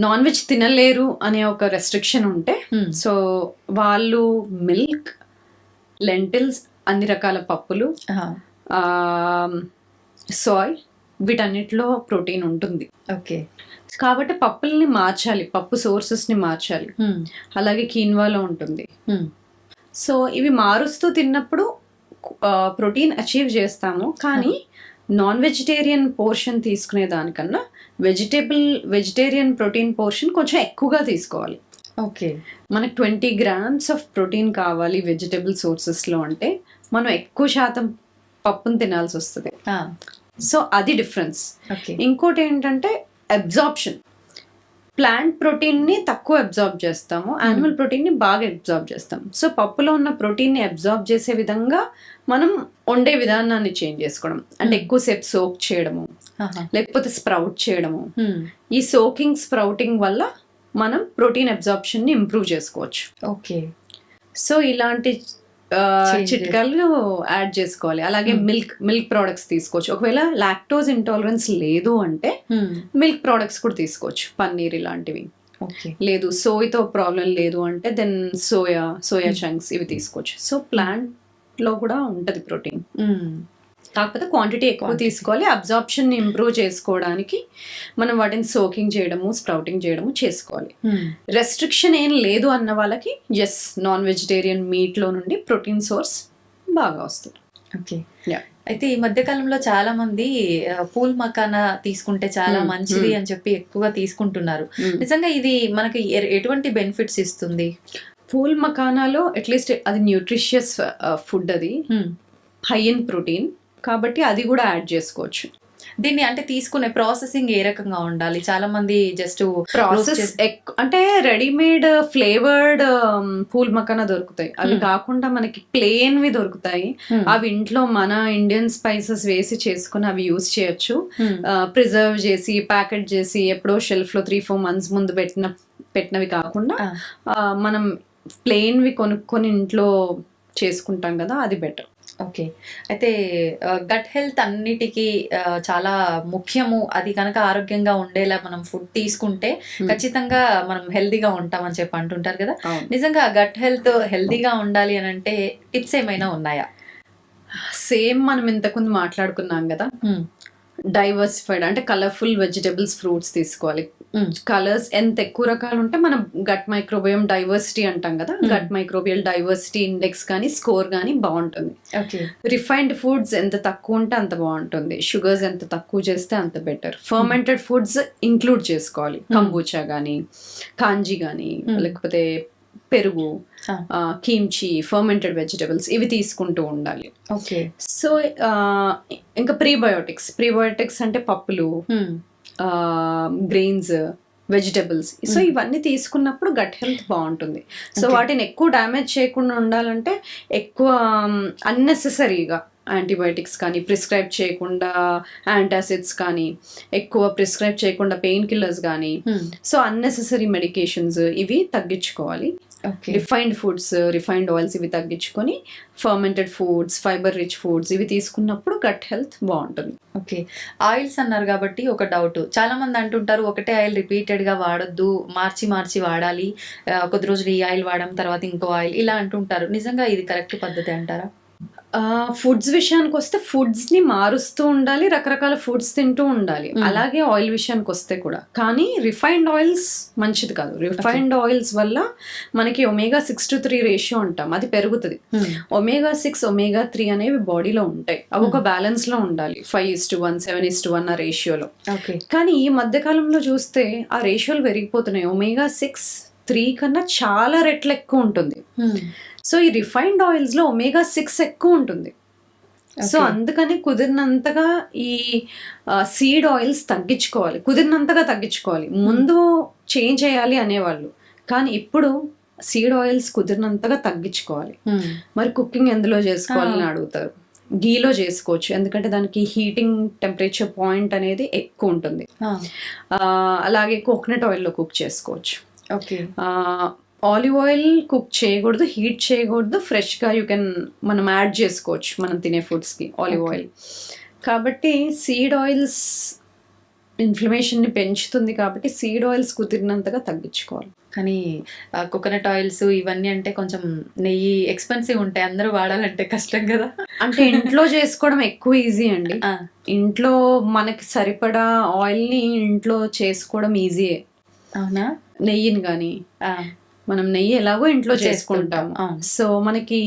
నాన్ వెజ్ తినలేరు అనే ఒక రెస్ట్రిక్షన్ ఉంటే సో వాళ్ళు మిల్క్, లెంటిల్స్, అన్ని రకాల పప్పులు, సోయ్, వీటన్నిటిలో ప్రోటీన్ ఉంటుంది. ఓకే. కాబట్టి పప్పుల్ని మార్చాలి, పప్పు సోర్సెస్ని మార్చాలి. అలాగే కీన్వాలో ఉంటుంది. సో ఇవి మారుస్తూ తిన్నప్పుడు ప్రోటీన్ అచీవ్ చేస్తాము. కానీ నాన్ వెజిటేరియన్ పోర్షన్ తీసుకునే దానికన్నా వెజిటేరియన్ ప్రోటీన్ పోర్షన్ కొంచెం ఎక్కువగా తీసుకోవాలి. ఓకే. మనకు 20 grams ఆఫ్ ప్రోటీన్ కావాలి వెజిటేబుల్ సోర్సెస్లో అంటే మనం ఎక్కువ శాతం పప్పును తినాల్సి వస్తుంది. సో అది డిఫరెన్స్. ఇంకోటి ఏంటంటే అబ్జార్ప్షన్. ప్లాంట్ ప్రోటీన్ని తక్కువ అబ్జార్బ్ చేస్తాము, యానిమల్ ప్రోటీన్ని బాగా అబ్జార్బ్ చేస్తాం. సో పప్పులో ఉన్న ప్రోటీన్ని అబ్జార్బ్ చేసే విధంగా మనం వండే విధానాన్ని చేంజ్ చేసుకోవడం, అంటే ఎక్కువసేపు సోక్ చేయడము, లేకపోతే స్ప్రౌట్ చేయడము. ఈ స్ప్రౌటింగ్ వల్ల మనం ప్రోటీన్ అబ్జార్ప్షన్ని ఇంప్రూవ్ చేసుకోవచ్చు. ఓకే. సో ఇలాంటి చిట్కాలు యాడ్ చేసుకోవాలి. అలాగే మిల్క్ ప్రోడక్ట్స్ తీసుకోవచ్చు. ఒకవేళ లాక్టోజ్ ఇంటాలరెన్స్ లేదు అంటే మిల్క్ ప్రోడక్ట్స్ కూడా తీసుకోవచ్చు, పన్నీర్ ఇలాంటివి. లేదు సోయ్తో ప్రాబ్లం లేదు అంటే దెన్ సోయా చంక్స్ ఇవి తీసుకోవచ్చు. సో ప్లాంట్ లో కూడా ఉంటది ప్రోటీన్, కాకపోతే క్వాంటిటీ ఎక్కువ తీసుకోవాలి. అబ్జార్ప్షన్ ఇంప్రూవ్ చేసుకోవడానికి మనం వాటిని సోకింగ్ చేయడము, స్ప్రౌటింగ్ చేయడము చేసుకోవాలి. రెస్ట్రిక్షన్ ఏం లేదు అన్న వాళ్ళకి నాన్ వెజిటేరియన్ మీట్ లో నుండి ప్రోటీన్ సోర్స్ బాగా వస్తుంది. ఓకే. అయితే ఈ మధ్య కాలంలో చాలా మంది పూల్ మకానా తీసుకుంటే చాలా మంచిది అని చెప్పి ఎక్కువగా తీసుకుంటున్నారు. నిజంగా ఇది మనకి ఎటువంటి బెనిఫిట్స్ ఇస్తుంది? పూల్ మకానాలో అట్లీస్ట్ అది న్యూట్రిషియస్ ఫుడ్, అది హై ఇన్ ప్రోటీన్, కాబట్టి అది కూడా యాడ్ చేసుకోవచ్చు. దీన్ని అంటే తీసుకునే ప్రాసెసింగ్ ఏ రకంగా ఉండాలి? చాలా మంది జస్ట్ ప్రాసెస్ అంటే రెడీమేడ్ ఫ్లేవర్డ్ పూల్ మకానా దొరుకుతాయి, అవి కాకుండా మనకి ప్లేన్ వి దొరుకుతాయి. అవి ఇంట్లో మన ఇండియన్ స్పైసెస్ వేసి చేసుకుని అవి యూజ్ చేయొచ్చు. ప్రిజర్వ్ చేసి ప్యాకెట్ చేసి ఎప్పుడో షెల్ఫ్ లో 3-4 months ముందు పెట్టినవి కాకుండా మనం ప్లేన్ వి కొనుక్కొని ఇంట్లో చేసుకుంటాం కదా, అది బెటర్. ఓకే. అయితే గట్ హెల్త్ అన్నిటికీ చాలా ముఖ్యము. అది కనుక ఆరోగ్యంగా ఉండేలా మనం ఫుడ్ తీసుకుంటే ఖచ్చితంగా మనం హెల్దీగా ఉంటామని చెప్పి అంటుంటారు కదా. నిజంగా గట్ హెల్దీగా ఉండాలి అని అంటే టిప్స్ ఏమైనా ఉన్నాయా? సేమ్ మనం ఇంతకుముందు మాట్లాడుకున్నాం కదా, డైవర్సిఫైడ్ అంటే కలర్ఫుల్ వెజిటబుల్స్, ఫ్రూట్స్ తీసుకోవాలి. కలర్స్ ఎంత ఎక్కువ రకాలు ఉంటే మనం గట్ మైక్రోబియం డైవర్సిటీ అంటాం కదా, గట్ మైక్రోబియల్ డైవర్సిటీ ఇండెక్స్ కానీ స్కోర్ కానీ బాగుంటుంది. రిఫైన్డ్ ఫుడ్స్ ఎంత తక్కువ ఉంటే అంత బాగుంటుంది, షుగర్స్ ఎంత తక్కువ చేస్తే అంత బెటర్. ఫర్మెంటెడ్ ఫుడ్స్ ఇంక్లూడ్ చేసుకోవాలి, కంబూచా కానీ కాంజీ కానీ లేకపోతే పెరుగు, కీమ్చి, ఫర్మెంటెడ్ వెజిటబుల్స్ ఇవి తీసుకుంటూ ఉండాలి. ఓకే. సో ఇంకా ప్రీబయోటిక్స్ అంటే పప్పులు, గ్రెయిన్స్, వెజిటబుల్స్. సో ఇవన్నీ తీసుకున్నప్పుడు గట్ హెల్త్ బాగుంటుంది. సో వాటిని ఎక్కువ డ్యామేజ్ చేయకుండా ఉండాలంటే ఎక్కువ అన్నెసెసరీగా యాంటీబయాటిక్స్ కానీ ప్రిస్క్రైబ్ చేయకుండా, యాంటాసిడ్స్ కానీ ఎక్కువ ప్రిస్క్రైబ్ చేయకుండా, పెయిన్ కిల్లర్స్ కానీ, సో అన్నెసెసరీ మెడికేషన్స్ ఇవి తగ్గించుకోవాలి. రిఫైన్డ్ ఫుడ్స్, రిఫైన్డ్ ఆయిల్స్ ఇవి తగ్గించుకొని fermented foods, fibre rich foods ఇవి తీసుకున్నప్పుడు గట్ హెల్త్ బాగుంటుంది. ఓకే. ఆయిల్స్ అన్నారు కాబట్టి ఒక డౌట్, చాలా మంది అంటుంటారు ఒకటే ఆయిల్ రిపీటెడ్ గా వాడొద్దు, మార్చి వాడాలి, కొద్ది రోజులు ఈ ఆయిల్ వాడడం తర్వాత ఇంకో ఆయిల్ ఇలా అంటుంటారు. నిజంగా ఇది కరెక్ట్ పద్ధతి అంటారా? ఫుడ్స్ విషయానికి వస్తే ఫుడ్స్ ని మారుస్తూ ఉండాలి, రకరకాల ఫుడ్స్ తింటూ ఉండాలి. అలాగే ఆయిల్ విషయానికి వస్తే కూడా, కానీ రిఫైన్డ్ ఆయిల్స్ మంచిది కాదు. రిఫైన్డ్ ఆయిల్స్ వల్ల మనకి omega-6:3 రేషియో అంటాం, అది పెరుగుతుంది. omega-6, omega-3 అనేవి బాడీలో ఉంటాయి, అవి ఒక బ్యాలెన్స్ లో ఉండాలి. 5:1, 7:1 ఆ రేషియోలో. కానీ ఈ మధ్య కాలంలో చూస్తే ఆ రేషియోలు పెరిగిపోతున్నాయి. omega-6-3 కన్నా చాలా రెట్లు ఎక్కువ ఉంటుంది. సో ఈ రిఫైన్డ్ ఆయిల్స్ లో omega-6 ఎక్కువ ఉంటుంది. సో అందుకని కుదిరినంతగా ఈ సీడ్ ఆయిల్స్ కుదిరినంతగా తగ్గించుకోవాలి. ముందు చేంజ్ చేయాలి అనేవాళ్ళు, కానీ ఇప్పుడు సీడ్ ఆయిల్స్ కుదిరినంతగా తగ్గించుకోవాలి. మరి కుకింగ్ ఎందులో చేసుకోవాలని అడుగుతారు. గీలో చేసుకోవచ్చు, ఎందుకంటే దానికి హీటింగ్ టెంపరేచర్ పాయింట్ అనేది ఎక్కువ ఉంటుంది. అలాగే కోకోనట్ ఆయిల్లో కుక్ చేసుకోవచ్చు. ఆలివ్ ఆయిల్ కుక్ చేయకూడదు, హీట్ చేయకూడదు, ఫ్రెష్గా మనం యాడ్ చేసుకోవచ్చు మనం తినే ఫుడ్స్కి ఆలివ్ ఆయిల్. కాబట్టి సీడ్ ఆయిల్స్ ఇన్ఫ్లమేషన్ని పెంచుతుంది, కాబట్టి సీడ్ ఆయిల్స్ కుదిరినంతగా తగ్గించుకోవాలి. కానీ కోకోనట్ ఆయిల్స్ ఇవన్నీ అంటే కొంచెం నెయ్యి ఎక్స్పెన్సివ్ ఉంటాయి, అందరూ వాడాలంటే కష్టం కదా. అంటే ఇంట్లో చేసుకోవడం ఎక్కువ ఈజీ అండి. ఇంట్లో మనకి సరిపడా ఆయిల్ని ఇంట్లో చేసుకోవడం ఈజీయే. అవునా? నెయ్యిని కానీ మనం నెయ్యి ఎలాగో ఇంట్లో చేసుకుంటాం, సో మనకి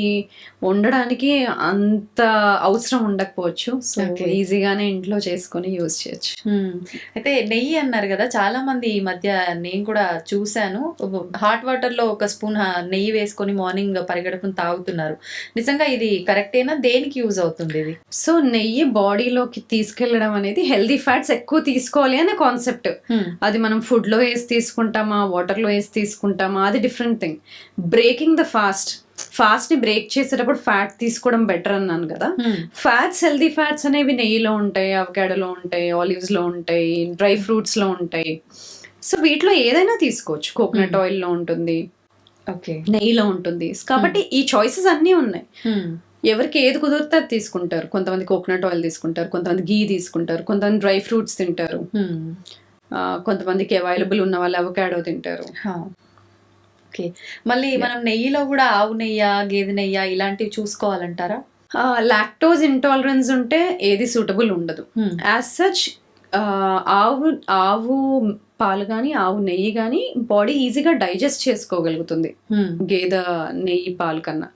వండడానికి అంత అవసరం ఉండకపోవచ్చు. సో ఈజీగానే ఇంట్లో చేసుకొని యూజ్ చేయొచ్చు. అయితే నెయ్యి అన్నారు కదా, చాలా మంది ఈ మధ్య నేను కూడా చూశాను, హాట్ వాటర్ లో 1 స్పూన్ నెయ్యి వేసుకొని మార్నింగ్ పరిగడుపుని తాగుతున్నారు. నిజంగా ఇది కరెక్టేనా? దేనికి యూజ్ అవుతుంది ఇది? సో నెయ్యి బాడీలోకి తీసుకెళ్లడం అనేది హెల్దీ ఫ్యాట్స్ ఎక్కువ తీసుకోవాలి అనే కాన్సెప్ట్. అది మనం ఫుడ్ లో వేసి తీసుకుంటామా, వాటర్ లో వేసి తీసుకుంటామా, అది different thing. Breaking the fast ని బ్రేక్ చేసేటప్పుడు ఫ్యాట్ తీసుకోవడం బెటర్ అన్నాను కదా. ఫ్యాట్స్, హెల్దీ ఫ్యాట్స్ అనేవి నెయ్యిలో ఉంటాయి, అవకాడోలో ఉంటాయి, ఆలివ్స్ లో ఉంటాయి, డ్రై ఫ్రూట్స్ లో ఉంటాయి. సో వీటిలో ఏదైనా తీసుకోవచ్చు. కోకోనట్ ఆయిల్ లో ఉంటుంది, ఓకే. నెయ్యిలో ఉంటుంది. కాబట్టి ఈ చాయిసెస్ అన్నీ ఉన్నాయి. ఎవరికి ఏది కుదిరితే అది తీసుకుంటారు. కొంతమంది కోకోనట్ ఆయిల్ తీసుకుంటారు, కొంతమంది గీ తీసుకుంటారు, కొంతమంది డ్రై ఫ్రూట్స్ తింటారు, కొంతమందికి అవైలబుల్ ఉన్న వాళ్ళు అవకాడో తింటారు. ఓకే. మళ్ళీ మనం నెయ్యిలో కూడా ఆవు నెయ్య, గేదె నెయ్య ఇలాంటివి చూసుకోవాలంటారా? లాక్టోజ్ ఇంటాలరెన్స్ ఉంటే ఏది సూటబుల్ ఉండదు. యాజ్ సచ్ ఆవు పాలు కానీ ఆవు నెయ్యి కానీ బాడీ ఈజీగా డైజెస్ట్ చేసుకోగలుగుతుంది గేదె నెయ్యి పాలు కన్నా.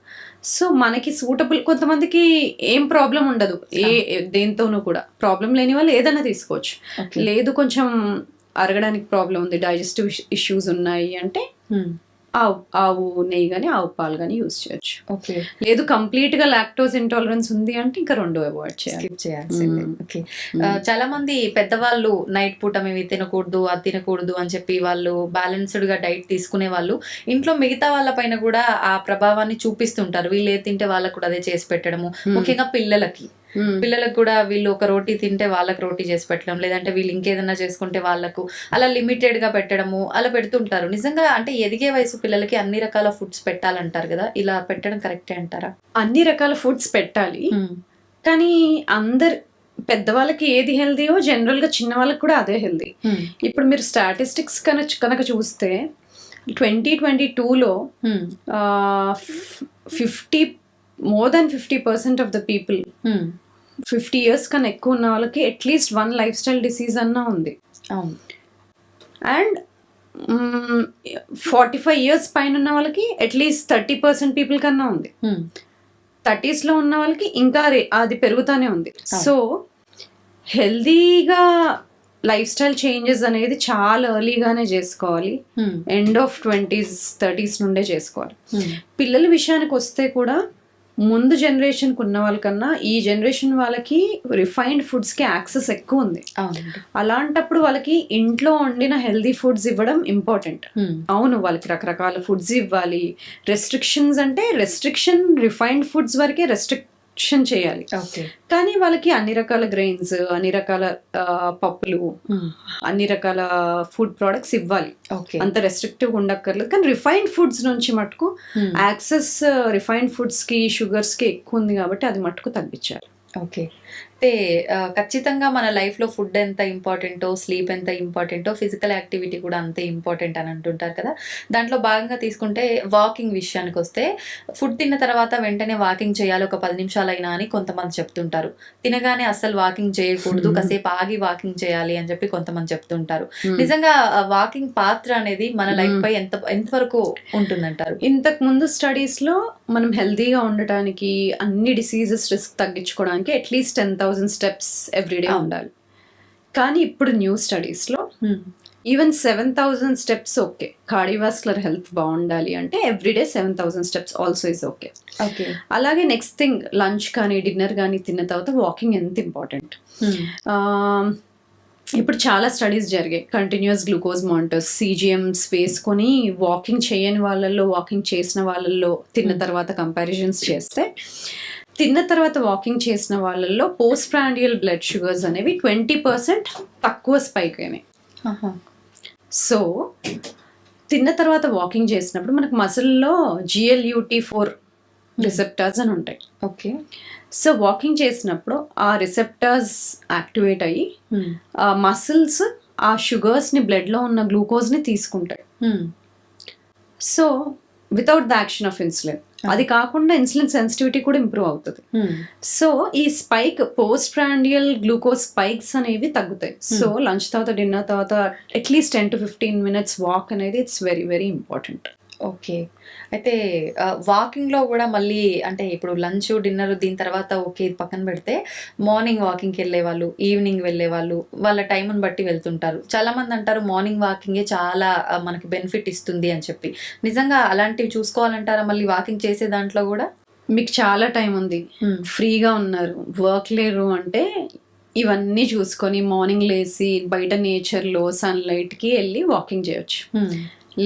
సో మనకి సూటబుల్, కొంతమందికి ఏం ప్రాబ్లం ఉండదు దేంతోనూ కూడా. ప్రాబ్లం లేని వాళ్ళు ఏదైనా తీసుకోవచ్చు. లేదు కొంచెం అరగడానికి ప్రాబ్లం ఉంది, డైజెస్టివ్ ఇష్యూస్ ఉన్నాయి అంటే ఆవు నెయ్యి కానీ ఆవు పాలు కానీ యూజ్ చేయొచ్చు. ఓకే. లేదు కంప్లీట్ గా లాక్టోజ్ ఇంటాలరెన్స్ ఉంది అంటే ఇంకా రెండు అవాయిడ్ చేయాలి. ఓకే. చాలా మంది పెద్దవాళ్ళు నైట్ పూట మేము తినకూడదు, అది తినకూడదు అని చెప్పి వాళ్ళు బ్యాలెన్స్డ్ గా డైట్ తీసుకునే వాళ్ళు ఇంట్లో మిగతా వాళ్ళ పైన కూడా ఆ ప్రభావాన్ని చూపిస్తుంటారు. వీళ్ళు ఏది తింటే వాళ్ళకు కూడా అదే చేసి పెట్టడము, ముఖ్యంగా పిల్లలకు కూడా వీళ్ళు ఒక రోటీ తింటే వాళ్ళకి రోటీ చేసి పెట్టడం, లేదంటే వీళ్ళు ఇంకేదన్నా చేసుకుంటే వాళ్ళకు అలా లిమిటెడ్ గా పెట్టడము అలా పెడుతుంటారు. నిజంగా అంటే ఎదిగే వయసు పిల్లలకి అన్ని రకాల ఫుడ్స్ పెట్టాలంటారు కదా, ఇలా పెట్టడం కరెక్టే అంటారా? అన్ని రకాల ఫుడ్స్ పెట్టాలి, కానీ పెద్దవాళ్ళకి ఏది హెల్దీయో జనరల్ గా చిన్న వాళ్ళకి కూడా అదే హెల్దీ. ఇప్పుడు మీరు స్టాటిస్టిక్స్ కనుక చూస్తే 2022లో more than 50% of the people 50 years కన్నా ఎక్కువ ఉన్న వాళ్ళకి అట్లీస్ట్ 1 లైఫ్ స్టైల్ డిసీజ్ అన్నా ఉంది. అండ్ 45 years పైన ఉన్న వాళ్ళకి అట్లీస్ట్ 30% పీపుల్ కన్నా ఉంది. 30s లో ఉన్న వాళ్ళకి ఇంకా అది పెరుగుతానే ఉంది. సో హెల్దీగా లైఫ్ స్టైల్ చేంజెస్ అనేది చాలా ఎర్లీగానే చేసుకోవాలి. ఎండ్ ఆఫ్ 20s 30s నుండే చేసుకోవాలి. పిల్లల విషయానికి వస్తే కూడా ముందు జనరేషన్ కు ఉన్న వాళ్ళకన్నా ఈ జనరేషన్ వాళ్ళకి రిఫైన్డ్ ఫుడ్స్ కి యాక్సెస్ ఎక్కువ ఉంది. అలాంటప్పుడు వాళ్ళకి ఇంట్లో వండిన హెల్దీ ఫుడ్స్ ఇవ్వడం ఇంపార్టెంట్. అవును, వాళ్ళకి రకరకాల ఫుడ్స్ ఇవ్వాలి. రెస్ట్రిక్షన్స్ అంటే రెస్ట్రిక్షన్ రిఫైన్డ్ ఫుడ్స్ వరకే రెస్ట్రిక్షన్ చేయాలి. కానీ వాళ్ళకి అన్ని రకాల గ్రెయిన్స్, అన్ని రకాల పప్పులు, అన్ని రకాల ఫుడ్ ప్రొడక్ట్స్ ఇవ్వాలి. అంత రెస్ట్రిక్టివ్ ఉండక్కర్లేదు. కానీ రిఫైన్డ్ ఫుడ్స్ నుంచి మటుకు యాక్సెస్ రిఫైన్డ్ ఫుడ్స్ కి షుగర్స్ కి ఎక్కువ ఉంది కాబట్టి అది మటుకు తగ్గించాలి. ఓకే. అయితే ఖచ్చితంగా మన లైఫ్లో ఫుడ్ ఎంత ఇంపార్టెంటో, స్లీప్ ఎంత ఇంపార్టెంటో, ఫిజికల్ యాక్టివిటీ కూడా అంతే ఇంపార్టెంట్ అని అంటుంటారు కదా. దాంట్లో భాగంగా తీసుకుంటే వాకింగ్ విషయానికి వస్తే ఫుడ్ తిన్న తర్వాత వెంటనే వాకింగ్ చేయాలి ఒక 10 నిమిషాలైనా అని కొంతమంది చెప్తుంటారు. తినగానే అస్సలు వాకింగ్ చేయకూడదు, కాసేపు ఆగి వాకింగ్ చేయాలి అని చెప్పి కొంతమంది చెప్తుంటారు. నిజంగా వాకింగ్ పాత్ర అనేది మన లైఫ్ పై ఎంతవరకు ఉంటుందంటారు? ఇంతకు ముందు స్టడీస్ లో మనం హెల్దీగా ఉండటానికి, అన్ని డిసీజెస్ రిస్క్ తగ్గించుకోవడానికి అట్లీస్ట్ 10,000 స్టెప్స్ ఎవ్రీడే ఉండాలి. కానీ ఇప్పుడు న్యూ స్టడీస్ లో even 7,000 steps okay. Cardiovascular health బాగుండాలి అంటే everyday 7,000 steps also is okay. అలాగే నెక్స్ట్ థింగ్, లంచ్ కానీ డిన్నర్ కానీ తిన్న తర్వాత వాకింగ్ ఎంత ఇంపార్టెంట్. ఇప్పుడు చాలా స్టడీస్ జరిగాయి. కంటిన్యూస్ గ్లూకోజ్ మానిటర్స్, CGMs వేసుకొని వాకింగ్ చేయని వాళ్ళల్లో, వాకింగ్ చేసిన వాళ్ళల్లో తిన్న తర్వాత కంపారిజన్స్ చేస్తే తిన్న తర్వాత వాకింగ్ చేసిన వాళ్ళల్లో పోస్ట్ ప్రాండియల్ బ్లడ్ షుగర్స్ అనేవి 20% తక్కువ స్పైక్ అయినాయి. సో తిన్న తర్వాత వాకింగ్ చేసినప్పుడు మనకు మసిల్లో GLUT4 రిసెప్టర్స్ అని ఉంటాయి. ఓకే. సో వాకింగ్ చేసినప్పుడు ఆ రిసెప్టర్స్ యాక్టివేట్ అయ్యి ఆ మసిల్స్ ఆ షుగర్స్ ని బ్లడ్ లో ఉన్న గ్లూకోజ్ ని తీసుకుంటాయి. So without the action of insulin. అది కాకుండా ఇన్సులిన్ సెన్సిటివిటీ కూడా ఇంప్రూవ్ అవుతుంది. సో ఈ spike, post prandial glucose spikes అనేవి తగ్గుతాయి. సో లంచ్ తర్వాత, డిన్నర్ తర్వాత అట్లీస్ట్ 10 to 15 minutes వాక్ అనేది it's very very important. Okay. అయితే వాకింగ్లో కూడా మళ్ళీ అంటే ఇప్పుడు లంచ్ డిన్నర్ దీని తర్వాత ఓకే ఇది పక్కన పెడితే మార్నింగ్ వాకింగ్కి వెళ్ళే వాళ్ళు, ఈవినింగ్ వెళ్ళే వాళ్ళు వాళ్ళ టైంని బట్టి వెళ్తుంటారు. చాలామంది అంటారు మార్నింగ్ వాకింగే చాలా మనకి బెనిఫిట్ ఇస్తుంది అని చెప్పి. నిజంగా అలాంటివి చూసుకోవాలంటారా మళ్ళీ వాకింగ్ చేసే దాంట్లో కూడా? మీకు చాలా టైం ఉంది, ఫ్రీగా ఉన్నారు, వర్క్ లేరు అంటే ఇవన్నీ చూసుకొని మార్నింగ్ లేసి బయట నేచర్లో సన్లైట్కి వెళ్ళి వాకింగ్ చేయొచ్చు.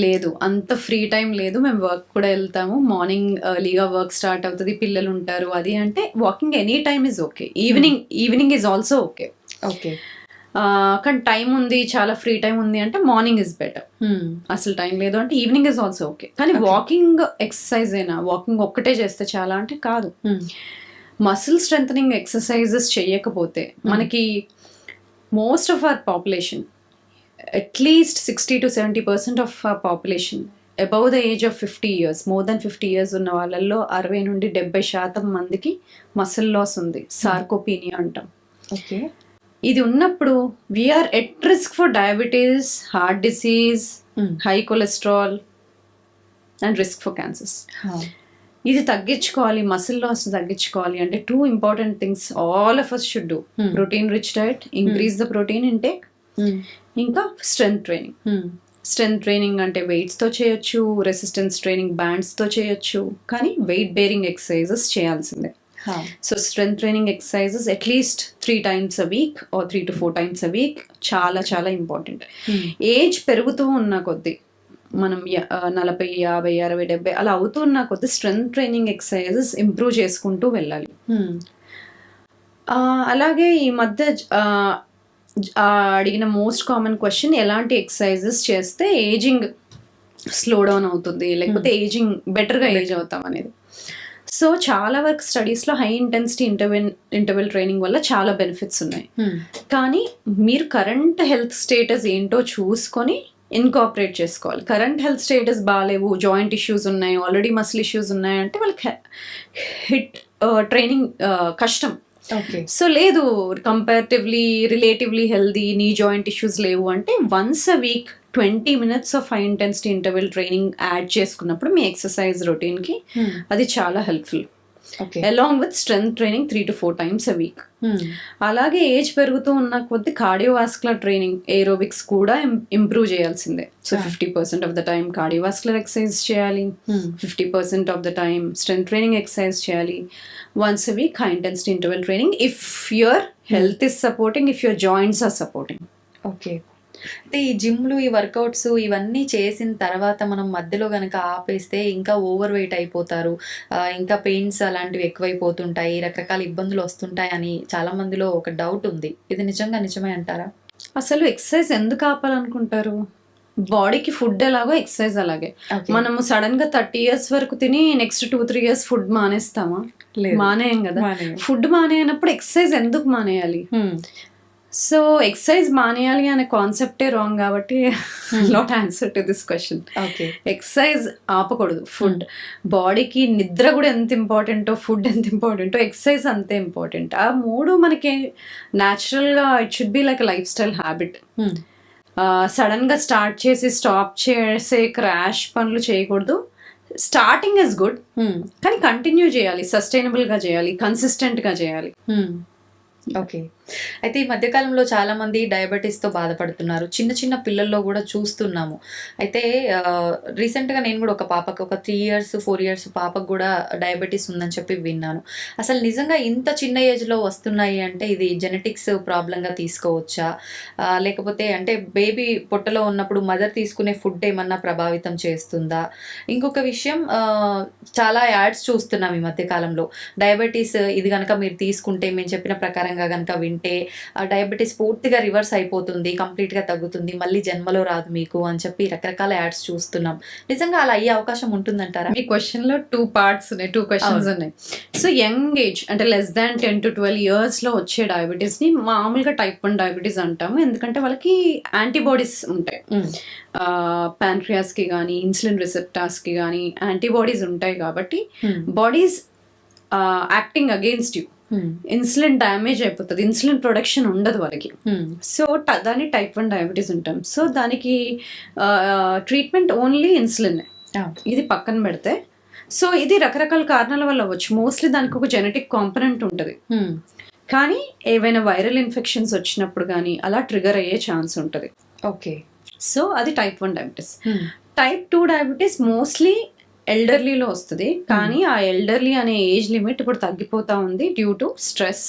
లేదు అంత ఫ్రీ టైం లేదు, మేము వర్క్ కూడా వెళ్తాము, మార్నింగ్ ఎర్లీగా వర్క్ స్టార్ట్ అవుతుంది, పిల్లలు ఉంటారు, అది అంటే walking any time is okay. Evening is also okay. Okay. కానీ టైం ఉంది, చాలా ఫ్రీ టైం ఉంది అంటే మార్నింగ్ ఇస్ బెటర్. అసలు టైం లేదు అంటే ఈవినింగ్ ఇస్ ఆల్సో ఓకే. కానీ వాకింగ్ ఎక్సర్సైజ్ అయినా, వాకింగ్ ఒక్కటే చేస్తే చాలా అంటే కాదు. మసిల్ స్ట్రెంథనింగ్ ఎక్సర్సైజెస్ చేయకపోతే మనకి most of our population, at least 60-70% of our population above the age of 50 years, more then 50 years ఉన్న వాళ్ళల్లో 60-70% మందికి మసిల్ లాస్ ఉంది, సార్కోపీనియా అంటాం. ఓకే. ఇది ఉన్నప్పుడు we're at risk for diabetes, heart disease, high cholesterol and risk for cancers. ఇది తగ్గించుకోవాలి, muscle loss తగ్గించుకోవాలి అంటే 2 important things all of us should do. Protein rich diet, increase the protein intake, ఇంకా strength training. Strength training అంటే వెయిట్స్తో చేయొచ్చు, resistance training బ్యాండ్స్తో చేయొచ్చు, కానీ weight bearing exercises చేయాల్సిందే. So strength training exercises at least 3 times a week or 3 to 4 times a week చాలా చాలా important. Age పెరుగుతూ ఉన్న కొద్దీ, మనం 40, 50, 60, 70 అలా అవుతున్న కొద్దీ స్ట్రెంగ్త్ ట్రైనింగ్ ఎక్సర్సైజెస్ ఇంప్రూవ్ చేసుకుంటూ వెళ్ళాలి. అలాగే ఈ మధ్య అడిగిన మోస్ట్ కామన్ క్వశ్చన్, ఎలాంటి ఎక్సర్సైజెస్ చేస్తే ఏజింగ్ స్లో డౌన్ అవుతుంది, లేకపోతే ఏజింగ్ బెటర్గా ఏజ్ అవుతాం అనేది. సో చాలా వరకు స్టడీస్లో హై ఇంటెన్సిటీ ఇంటర్వెల్ ట్రైనింగ్ వల్ల చాలా బెనిఫిట్స్ ఉన్నాయి. కానీ మీరు కరెంట్ హెల్త్ స్టేటస్ ఏంటో చూసుకొని ఇన్కాపరేట్ చేసుకోవాలి. కరెంట్ హెల్త్ స్టేటస్ బాగాలేవు, జాయింట్ ఇష్యూస్ ఉన్నాయి, ఆల్రెడీ మసిల్ ఇష్యూస్ ఉన్నాయి అంటే వాళ్ళకి హిట్ ట్రైనింగ్ కష్టం. సో లేదు, comparatively relatively healthy, knee joint issues లేవు అంటే once a week 20 minutes of high intensity interval training add చేసుకున్నప్పుడు మీ ఎక్సర్సైజ్ రొటీన్కి అది చాలా helpful. Along with strength training 3 to 4 times a week. అలాగే ఏజ్ పెరుగుతూ ఉన్న కొద్ది కార్డియోవాస్కులర్ ట్రైనింగ్, ఏరోబిక్స్ కూడా ఇంప్రూవ్ చేయాల్సిందే. So 50% of the time cardiovascular exercise చేయాలి, 50% of the time strength training exercise చేయాలి. Once a week high intensity interval training if your health is supporting, if your joints are supporting. Okay. అయితే ఈ జిమ్లు, ఈ workouts ఇవన్నీ చేసిన తర్వాత మనం మధ్యలో కనుక ఆపేస్తే ఇంకా ఓవర్ వెయిట్ అయిపోతారు, ఇంకా పెయిన్స్ అలాంటివి ఎక్కువైపోతుంటాయి, రకరకాల ఇబ్బందులు వస్తుంటాయి అని చాలా మందిలో ఒక డౌట్ ఉంది. ఇది నిజమే అంటారా? అసలు ఎక్సర్సైజ్ ఎందుకు ఆపాలనుకుంటారు? బాడీకి ఫుడ్ ఎలాగో ఎక్సర్సైజ్ అలాగే. మనము సడన్ గా 30 years వరకు తిని నెక్స్ట్ 2-3 years ఫుడ్ మానేస్తామా? మానేయం కదా. ఫుడ్ మానేయనప్పుడు ఎక్సర్సైజ్ ఎందుకు మానేయాలి? సో ఎక్సర్సైజ్ మానేయాలి అనే కాన్సెప్టే రాంగ్ కాబట్టి not answer to this question. Exercise ఆపకూడదు. ఫుడ్, బాడీకి నిద్ర కూడా ఎంత ఇంపార్టెంటో, ఫుడ్ ఎంత ఇంపార్టెంటో, ఎక్సర్సైజ్ అంతే ఇంపార్టెంట్. ఆ మూడు మనకి న్యాచురల్గా it should be like life style habit. Sudden గా స్టార్ట్ చేసి స్టాప్ చేసే క్రాష్ పనులు చేయకూడదు. స్టార్టింగ్ ఇస్ గుడ్, కానీ కంటిన్యూ చేయాలి, సస్టైనబుల్ గా చేయాలి, కన్సిస్టెంట్ గా చేయాలి. ఓకే. అయితే ఈ మధ్యకాలంలో చాలా మంది డయాబెటీస్తో బాధపడుతున్నారు. చిన్న చిన్న పిల్లల్లో కూడా చూస్తున్నాము. అయితే రీసెంట్గా నేను కూడా ఒక పాపకు, ఒక 3 years 4 years పాపకు కూడా డయాబెటీస్ ఉందని చెప్పి విన్నాను. అసలు నిజంగా ఇంత చిన్న ఏజ్లో వస్తున్నాయి అంటే ఇది జెనెటిక్స్ ప్రాబ్లంగా తీసుకోవచ్చా, లేకపోతే అంటే బేబీ పొట్టలో ఉన్నప్పుడు మదర్ తీసుకునే ఫుడ్ ఏమన్నా ప్రభావితం చేస్తుందా? ఇంకొక విషయం, చాలా యాడ్స్ చూస్తున్నాం ఈ మధ్యకాలంలో, డయాబెటీస్ ఇది కనుక మీరు తీసుకుంటే, మేము చెప్పిన ప్రకారంగా కనుక వింటే డయాబెటీస్ పూర్తిగా రివర్స్ అయిపోతుంది, కంప్లీట్గా తగ్గుతుంది, మళ్ళీ జన్మలో రాదు మీకు అని చెప్పి రకరకాల యాడ్స్ చూస్తున్నాం. నిజంగా అలా అయ్యే అవకాశం ఉంటుందంటారా? ఈ క్వశ్చన్ లో 2 parts ఉన్నాయి, 2 questions ఉన్నాయి. సో యంగ్ ఏజ్ అంటే less than 10 to 12 years లో వచ్చే డయాబెటీస్ ని మామూలుగా type 1 డయాబెటీస్ అంటాము. ఎందుకంటే వాళ్ళకి యాంటీబాడీస్ ఉంటాయి, ప్యాంక్రియాస్ కి కానీ ఇన్సులిన్ రిసెప్టార్స్ కి కానీ యాంటీబాడీస్ ఉంటాయి. కాబట్టి bodies acting against you, insulin damage అయిపోతుంది, ఇన్సులిన్ ప్రొడక్షన్ ఉండదు వాళ్ళకి. సో దాన్ని type 1 డయాబెటీస్ ఉంటాం. సో దానికి ట్రీట్మెంట్ ఓన్లీ ఇన్సులిన్. ఇది పక్కన పెడితే, సో ఇది రకరకాల కారణాల వల్ల అవ్వచ్చు. మోస్ట్లీ దానికి ఒక జెనెటిక్ కాంపనెంట్ ఉంటుంది, కానీ ఏవైనా వైరల్ ఇన్ఫెక్షన్స్ వచ్చినప్పుడు కానీ అలా ట్రిగర్ అయ్యే ఛాన్స్ ఉంటుంది. ఓకే. సో అది type 1 diabetes. type 2 diabetes mostly ఎల్డర్లీలో వస్తుంది, కానీ ఆ ఎల్డర్లీ అనే ఏజ్ లిమిట్ ఇప్పుడు తగ్గిపోతా ఉంది due to stress,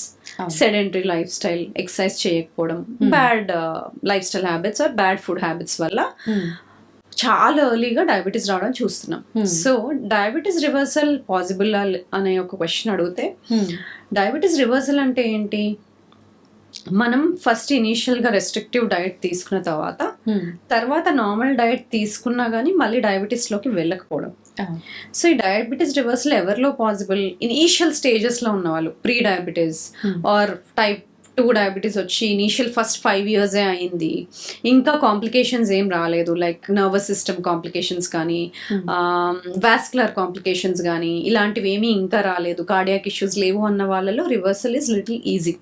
sedentary life style, exercise చేయకపోవడం, bad life style habits or bad food habits వల్ల చాలా ఎర్లీగా డయాబెటీస్ రావడం చూస్తున్నాం. సో డయాబెటీస్ రివర్సల్ పాసిబుల్ అనే ఒక క్వశ్చన్ అడిగితే, డయాబెటీస్ రివర్సల్ అంటే ఏంటి? మనం ఫస్ట్ ఇనీషియల్గా రెస్ట్రిక్టివ్ డైట్ తీసుకున్న తర్వాత నార్మల్ డైట్ తీసుకున్నా కానీ మళ్ళీ డయాబెటీస్లోకి వెళ్ళకపోవడం. సో ఈ డయాబెటీస్ రివర్సల్ ఎవరిలో పాసిబుల్? ఇనీషియల్ స్టేజెస్లో ఉన్న వాళ్ళు, pre diabetes or type 2 diabetes వచ్చి ఇనీషియల్ ఫస్ట్ 5 years అయింది, ఇంకా కాంప్లికేషన్స్ ఏం రాలేదు, లైక్ నర్వస్ సిస్టమ్ కాంప్లికేషన్స్ కానీ వాస్కులర్ కాంప్లికేషన్స్ కానీ ఇలాంటివి ఏమీ ఇంకా రాలేదు, కార్డియాక్ ఇష్యూస్ లేవు అన్న వాళ్ళలో reversal is little easy.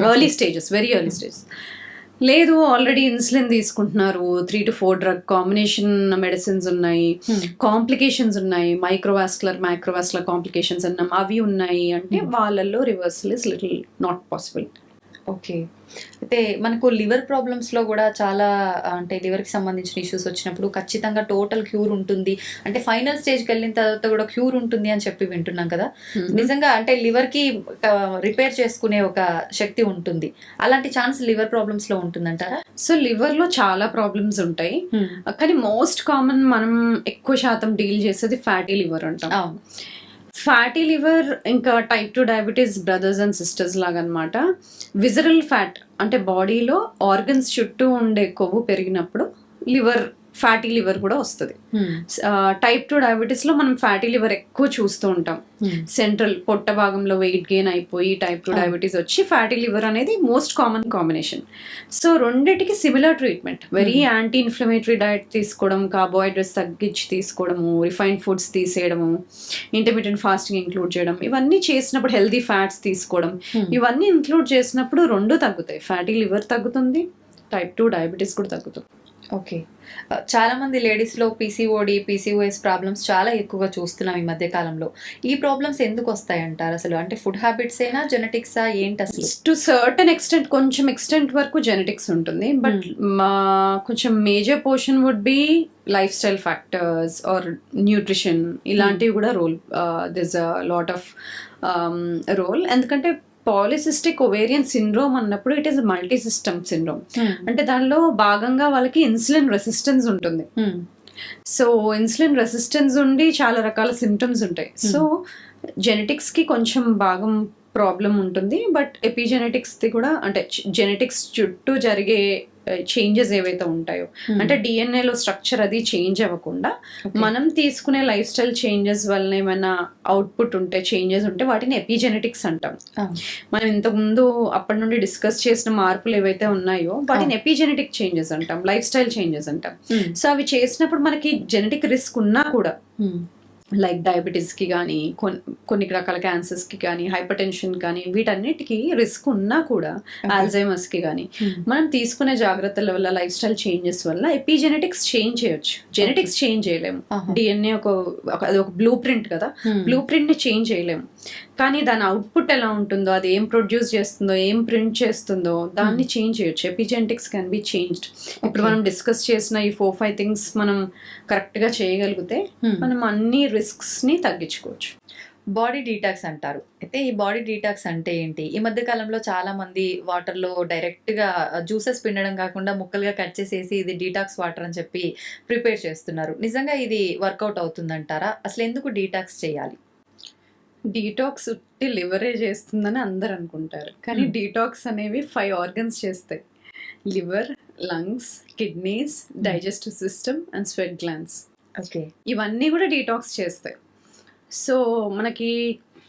Early stages, very early stages. లేదు, ఆల్రెడీ ఇన్సులిన్ తీసుకుంటున్నారు, 3 to 4 డ్రగ్ కాంబినేషన్ మెడిసిన్స్ ఉన్నాయి, కాంప్లికేషన్స్ ఉన్నాయి, మైక్రోవాస్కులర్ కాంప్లికేషన్స్ అన్నాం, అవి ఉన్నాయి అంటే వాళ్ళల్లో reversal is little not possible. Okay. అయితే మనకు లివర్ ప్రాబ్లమ్స్లో కూడా చాలా అంటే లివర్కి సంబంధించిన ఇష్యూస్ వచ్చినప్పుడు ఖచ్చితంగా టోటల్ క్యూర్ ఉంటుంది, అంటే ఫైనల్ స్టేజ్కి వెళ్ళిన తర్వాత కూడా క్యూర్ ఉంటుంది అని చెప్పి వింటున్నాం కదా. నిజంగా అంటే లివర్కి రిపేర్ చేసుకునే ఒక శక్తి ఉంటుంది, అలాంటి ఛాన్స్ లివర్ ప్రాబ్లమ్స్లో ఉంటుందంటారా? సో లివర్లో చాలా ప్రాబ్లమ్స్ ఉంటాయి, కానీ మోస్ట్ కామన్ మనం ఎక్కువ శాతం డీల్ చేసేది ఫ్యాటీ లివర్ అంటాం. ఫ్యాటీ లివర్ ఇంకా type 2 diabetes brothers and sisters లాగా అనమాట. విజరల్ ఫ్యాట్ అంటే బాడీలో ఆర్గన్స్ చుట్టూ ఉండే కొవ్వు పెరిగినప్పుడు ఫ్యాటీ లివర్ కూడా వస్తుంది. టైప్ 2 డయాబెటీస్లో మనం ఫ్యాటీ లివర్ ఎక్కువ చూస్తూ ఉంటాం. సెంట్రల్ పొట్ట భాగంలో వెయిట్ గెయిన్ అయిపోయి టైప్ 2 డయాబెటీస్ వచ్చి ఫ్యాటీ లివర్ అనేది మోస్ట్ కామన్ కాంబినేషన్. సో రెండిటికి similar treatment, very anti inflammatory diet తీసుకోవడం, కార్బోహైడ్రేట్స్ తగ్గించి తీసుకోవడము, రిఫైన్డ్ ఫుడ్స్ తీసేయడము, ఇంటర్మీడియట్ ఫాస్టింగ్ ఇంక్లూడ్ చేయడం, ఇవన్నీ చేసినప్పుడు హెల్దీ ఫ్యాట్స్ తీసుకోవడం, ఇవన్నీ ఇంక్లూడ్ చేసినప్పుడు రెండు తగ్గుతాయి. ఫ్యాటీ లివర్ తగ్గుతుంది, టైప్ 2 డయాబెటీస్ కూడా తగ్గుతుంది. ఓకే. చాలా మంది లేడీస్లో PCOS ప్రాబ్లమ్స్ చాలా ఎక్కువగా చూస్తున్నాం ఈ మధ్య కాలంలో. ఈ ప్రాబ్లమ్స్ ఎందుకు వస్తాయంటారు అసలు? అంటే ఫుడ్ హ్యాబిట్స్ అయినా జెనెటిక్సా ఏంటి అసలు? టు సర్టన్ ఎక్స్టెంట్, కొంచెం ఎక్స్టెంట్ వరకు జెనెటిక్స్ ఉంటుంది, బట్ కొంచెం major portion would be life style factors or nutrition, ఇలాంటివి కూడా this a lot of role. ఎందుకంటే పాలిసిస్టిక్ ఒవేరియన్ సిండ్రోమ్ అన్నప్పుడు it is multi system syndrome, అంటే దానిలో భాగంగా వాళ్ళకి ఇన్సులిన్ రెసిస్టెన్స్ ఉంటుంది. సో ఇన్సులిన్ రెసిస్టెన్స్ ఉండి చాలా రకాల సిమ్టమ్స్ ఉంటాయి. సో జెనెటిక్స్కి కొంచెం భాగం ప్రాబ్లం ఉంటుంది, బట్ ఎపిజెనెటిక్స్ది కూడా, అంటే జెనెటిక్స్ చుట్టూ జరిగే చేంజెస్ ఏవైతే ఉంటాయో, అంటే డిఎన్ఏలో స్ట్రక్చర్ అది చేంజ్ అవ్వకుండా మనం తీసుకునే లైఫ్ స్టైల్ చేంజెస్ వల్ల ఏమైనా అవుట్పుట్ ఉంటే, చేంజెస్ ఉంటే వాటిని ఎపిజెనెటిక్స్ అంటాం. మనం ఇంతకుముందు అప్పటి నుండి డిస్కస్ చేసిన మార్పులు ఏవైతే ఉన్నాయో వాటిని ఎపిజెనెటిక్ చేంజెస్ అంటాం, లైఫ్ స్టైల్ చేంజెస్ అంటాం. సో అవి చేసినప్పుడు మనకి జెనెటిక్ రిస్క్ ఉన్నా కూడా, లైక్ డయాబెటీస్కి కానీ, కొన్ని రకాల క్యాన్సర్స్కి కానీ, హైపర్ టెన్షన్ కానీ, వీటన్నిటికీ రిస్క్ ఉన్నా కూడా, ఆల్జైమర్స్కి కానీ, మనం తీసుకునే జాగ్రత్తల వల్ల, లైఫ్ స్టైల్ చేంజెస్ వల్ల ఎపిజెనెటిక్స్ చేంజ్ చేయొచ్చు. జెనెటిక్స్ చేంజ్ చేయలేము, డిఎన్ఏ అది ఒక బ్లూ ప్రింట్ కదా, బ్లూ ప్రింట్ని చేంజ్ చేయలేము, కానీ దాని అవుట్పుట్ ఎలా ఉంటుందో, అది ఏం ప్రొడ్యూస్ చేస్తుందో, ఏం ప్రింట్ చేస్తుందో దాన్ని చేంజ్ చేయొచ్చు. Epigenetics can be changed. ఇప్పుడు మనం డిస్కస్ చేసిన ఈ 4-5 థింగ్స్ మనం కరెక్ట్గా చేయగలిగితే మనం అన్ని రిస్క్స్ని తగ్గించుకోవచ్చు. బాడీ డీటాక్స్ అంటారు. అయితే ఈ బాడీ డీటాక్స్ అంటే ఏంటి? ఈ మధ్య కాలంలో చాలా మంది వాటర్లో డైరెక్ట్గా జ్యూసెస్ పిండడం కాకుండా ముక్కలుగా కట్ చేసేసి ఇది డీటాక్స్ వాటర్ అని చెప్పి ప్రిపేర్ చేస్తున్నారు. నిజంగా ఇది వర్కౌట్ అవుతుందంటారా? అసలు ఎందుకు డీటాక్స్ చేయాలి? డీటాక్స్ ఉట్టి లివరే చేస్తుందని అందరు అనుకుంటారు, కానీ డీటాక్స్ అనేవి 5 ఆర్గన్స్ చేస్తాయి: liver, lungs, kidneys, digestive system and sweat glands. Okay, ఇవన్నీ కూడా డీటాక్స్ చేస్తాయి. సో మనకి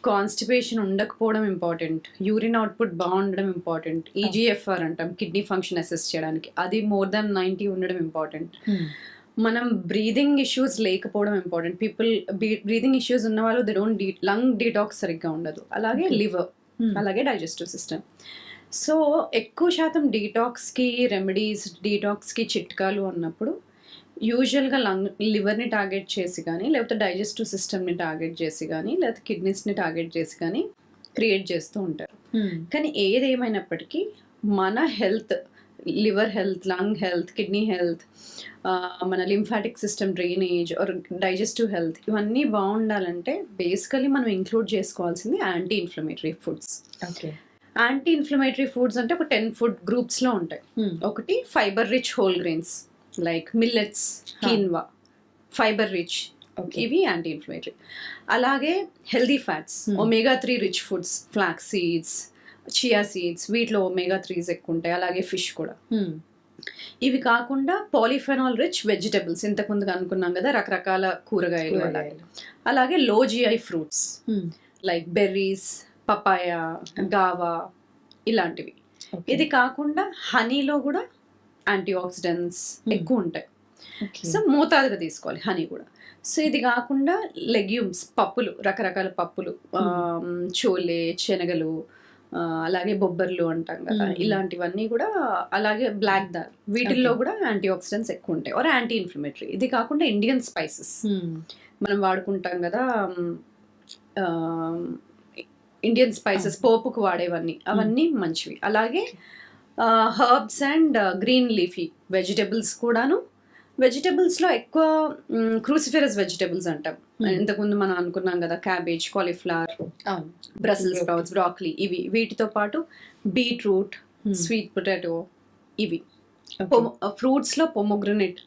కాన్స్టిపేషన్ ఉండకపోవడం ఇంపార్టెంట్, యూరిన్ అవుట్పుట్ బాగుండడం ఇంపార్టెంట్, EGFR అంటాం కిడ్నీ ఫంక్షన్ అసెస్ చేయడానికి, అది మోర్ దాన్ 90 ఉండడం ఇంపార్టెంట్. మనం బ్రీదింగ్ ఇష్యూస్ లేకపోవడం ఇంపార్టెంట్. పీపుల్ బ్రీదింగ్ ఇష్యూస్ ఉన్న వాళ్ళు దే డోంట్ లంగ్ డీటాక్స్ సరిగ్గా ఉండదు, అలాగే లివర్, అలాగే డైజెస్టివ్ సిస్టమ్. సో ఎక్కువ శాతం డీటాక్స్కి రెమెడీస్, డీటాక్స్కి చిట్కాలు అన్నప్పుడు యూజువల్గా లివర్ని టార్గెట్ చేసి కానీ, లేకపోతే డైజెస్టివ్ సిస్టమ్ని టార్గెట్ చేసి కానీ, లేకపోతే కిడ్నీస్ని టార్గెట్ చేసి కానీ క్రియేట్ చేస్తూ ఉంటారు. కానీ ఏదేమైనప్పటికీ మన health, liver health, lung health, kidney health, మన lymphatic system drainage or digestive health, ఇవన్నీ బాగుండాలంటే బేసికలీ మనం ఇంక్లూడ్ చేసుకోవాల్సింది anti inflammatory foods. Okay, anti inflammatory foods అంటే ఒక 10 ఫుడ్ గ్రూప్స్లో ఉంటాయి. ఒకటి fibre rich whole grains like millets, quinoa, fibre rich, ఇవి యాంటీ ఇన్ఫ్లమేటరీ. అలాగే healthy fats, omega-3 rich foods, flax seeds, chia seeds, వీటిలో ఒమేగా 3s ఎక్కువ ఉంటాయి, అలాగే ఫిష్ కూడా. ఇవి కాకుండా పాలిఫెనాల్ రిచ్ వెజిటబుల్స్, ఇంతకుముందుగా అనుకున్నాం కదా రకరకాల కూరగాయలు, అలాగే low GI fruits like berries, papaya, guava ఇలాంటివి. ఇది కాకుండా హనీలో కూడా యాంటీ ఆక్సిడెంట్స్ ఎక్కువ ఉంటాయి. సో మోతాదుగా తీసుకోవాలి హనీ కూడా. సో ఇది కాకుండా లెగ్యూమ్స్, పప్పులు, రకరకాల పప్పులు, చోలే, శనగలు, అలాగే బొబ్బర్లు అంటాం కదా, ఇలాంటివన్నీ కూడా, అలాగే బ్లాక్ దాల్, వీటిల్లో కూడా యాంటీ ఆక్సిడెంట్స్ ఎక్కువ ఉంటాయి ఆర్ యాంటీ ఇన్ఫ్లమేటరీ. ఇది కాకుండా ఇండియన్ స్పైసెస్ మనం వాడుకుంటాం కదా, ఇండియన్ స్పైసెస్ పోపుకు వాడేవన్నీ, అవన్నీ మంచివి. అలాగే herbs and green leafy vegetables కూడాను. వెజిటబుల్స్లో ఎక్కువ క్రూసిఫెరస్ వెజిటబుల్స్ అంటాం. ఇంతకుముందు మనం అనుకున్నాం కదా cabbage, cauliflower, Brussels sprouts, broccoli, ఇవి. వీటితో పాటు బీట్రూట్, స్వీట్ పొటాటో, ఇవి. ఫ్రూట్స్లో pomegranate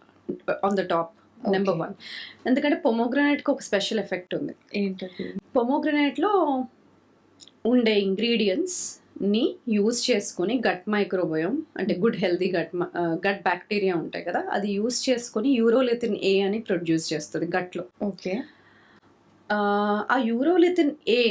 on the top, number 1. ఎందుకంటే పొమోగ్రనేట్కి ఒక స్పెషల్ ఎఫెక్ట్ ఉంది. ఏంటది? పొమోగ్రనేట్లో ఉండే ఇంగ్రీడియంట్స్ ని యూజ్ చేసుకొని గట్ మైక్రోబయోమ్, అంటే గుడ్ హెల్దీ గట్ బ్యాక్టీరియా ఉంటాయి కదా, అది యూజ్ చేసుకొని యూరోలిథిన్ ఏ అని ప్రొడ్యూస్ చేస్తుంది గట్లో. ఓకే. ఆ యూరోలిథిన్ ఏ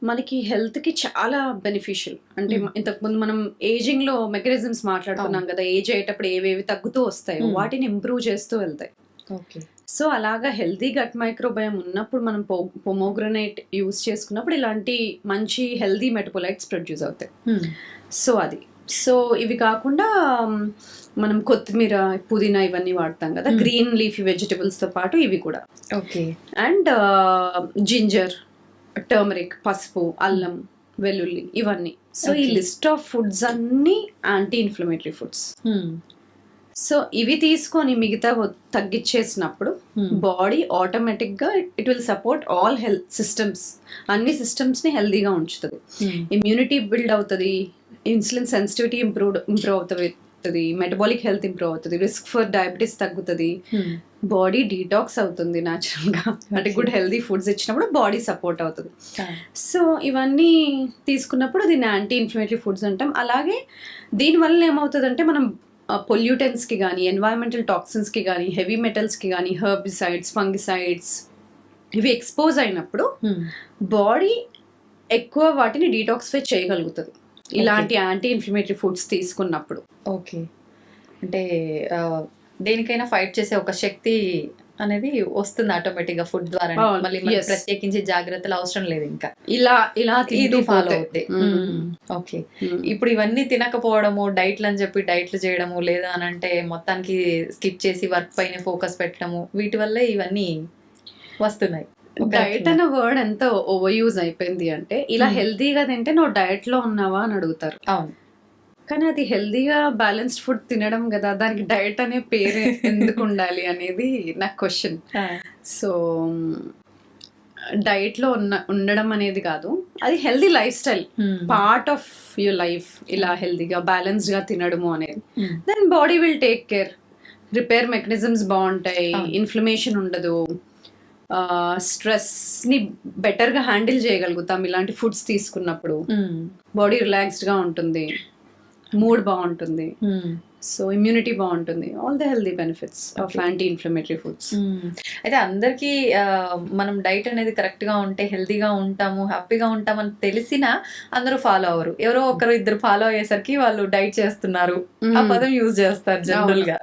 మనకి హెల్త్కి చాలా బెనిఫిషియల్. అంటే ఇంతకుముందు మనం ఏజింగ్లో మెకానిజమ్స్ మాట్లాడుకున్నాం కదా, ఏజ్ అయ్యేటప్పుడు ఏవేవి తగ్గుతూ వస్తాయో వాటిని ఇంప్రూవ్ చేస్తూ వెళ్తాయి. ఓకే. సో అలాగా హెల్దీ గట్ మైక్రోబయోమ్ ఉన్నప్పుడు మనం పొమోగ్రనేట్ యూజ్ చేసుకున్నప్పుడు ఇలాంటి మంచి హెల్దీ మెటబోలైట్స్ ప్రొడ్యూస్ అవుతాయి. సో అది. సో ఇవి కాకుండా మనం కొత్తిమీర, పుదీనా ఇవన్నీ వాడతాం కదా, గ్రీన్ లీఫీ వెజిటబుల్స్తో పాటు ఇవి కూడా. ఓకే. అండ్ జింజర్, టర్మరిక్, పసుపు, అల్లం, వెల్లుల్లి, ఇవన్నీ. సో ఈ లిస్ట్ ఆఫ్ ఫుడ్స్ అన్నీ యాంటీ ఇన్ఫ్లమేటరీ ఫుడ్స్. సో ఇవి తీసుకొని మిగతా తగ్గించేసినప్పుడు బాడీ ఆటోమేటిక్గా it will support all health systems, అన్ని సిస్టమ్స్ని హెల్దీగా ఉంచుతుంది. ఇమ్యూనిటీ బిల్డ్ అవుతుంది, ఇన్సులిన్ సెన్సిటివిటీ ఇంప్రూవ్ అవుతుంది, మెటబాలిక్ హెల్త్ ఇంప్రూవ్ అవుతుంది, రిస్క్ ఫర్ డయాబెటీస్ తగ్గుతుంది, బాడీ డీటాక్స్ అవుతుంది న్యాచురల్గా. అంటే గుడ్ హెల్దీ ఫుడ్స్ ఇచ్చినప్పుడు బాడీ సపోర్ట్ అవుతుంది. సో ఇవన్నీ తీసుకున్నప్పుడు దీన్ని యాంటీ ఇన్ఫ్లమేటరీ ఫుడ్స్ అంటాం. అలాగే దీనివల్ల ఏమవుతుందంటే మనం పొల్యూటెంట్స్కి కానీ, ఎన్వైరన్మెంటల్ టాక్సిన్స్కి కానీ, హెవీ మెటల్స్కి కానీ, హెర్బిసైడ్స్, ఫంగిసైడ్స్ ఇవి ఎక్స్పోజ్ అయినప్పుడు బాడీ ఎక్కువ వాటిని డీటాక్సిఫై చేయగలుగుతుంది ఇలాంటి యాంటీ ఇన్ఫ్లమేటరీ ఫుడ్స్ తీసుకున్నప్పుడు. ఓకే. అంటే దేనికైనా ఫైట్ చేసే ఒక శక్తి అనేది వస్తుంది ఆటోమేటిక్ గా ఫుడ్ ద్వారా. మళ్ళీ ప్రత్యేకించి జాగ్రత్తలు అవసరం లేదు, ఇంకా ఇలా ఇది ఫాలో అవుతాయి. ఓకే. ఇప్పుడు ఇవన్నీ తినకపోవడము, డైట్లు అని చెప్పి డైట్లు చేయడము, లేదా అని అంటే మొత్తానికి స్కిప్ చేసి వర్క్ పైన ఫోకస్ పెట్టడము, వీటి వల్లే ఇవన్నీ వస్తున్నాయి. డైట్ అనే వర్డ్ ఎంత ఓవర్ యూజ్ అయిపోయింది అంటే, ఇలా హెల్దీగా తింటే నువ్వు డైట్ లో ఉన్నావా అని అడుగుతారు. అవును. కానీ అది హెల్దీగా బ్యాలెన్స్డ్ ఫుడ్ తినడం కదా, దానికి డైట్ అనే పేరు ఎందుకు ఉండాలి అనేది నాకు క్వశ్చన్. సో డైట్ లో ఉండడం అనేది కాదు, అది healthy life style, part of your life. ఇలా హెల్దీగా బ్యాలెన్స్డ్ గా తినడము అనేది, then body will take care, repair mechanisms బాగుంటాయి, ఇన్ఫ్లమేషన్ ఉండదు, స్ట్రెస్ ని బెటర్ గా హ్యాండిల్ చేయగలుగుతాం ఇలాంటి ఫుడ్స్ తీసుకున్నప్పుడు. బాడీ రిలాక్స్డ్ గా ఉంటుంది, మూడ్ బాగుంటుంది, సో ఇమ్యూనిటీ బాగుంటుంది, all the healthy benefits of anti inflammatory foods. అయితే అందరికీ మనం డైట్ అనేది కరెక్ట్ గా ఉంటే హెల్దీగా ఉంటాము, హ్యాపీగా ఉంటామని తెలిసినా అందరూ ఫాలో అవ్వరు. ఎవరో ఒకరు ఇద్దరు ఫాలో అయ్యేసరికి వాళ్ళు డైట్ చేస్తున్నారు ఆ పదం యూజ్ చేస్తారు జనరల్ గా.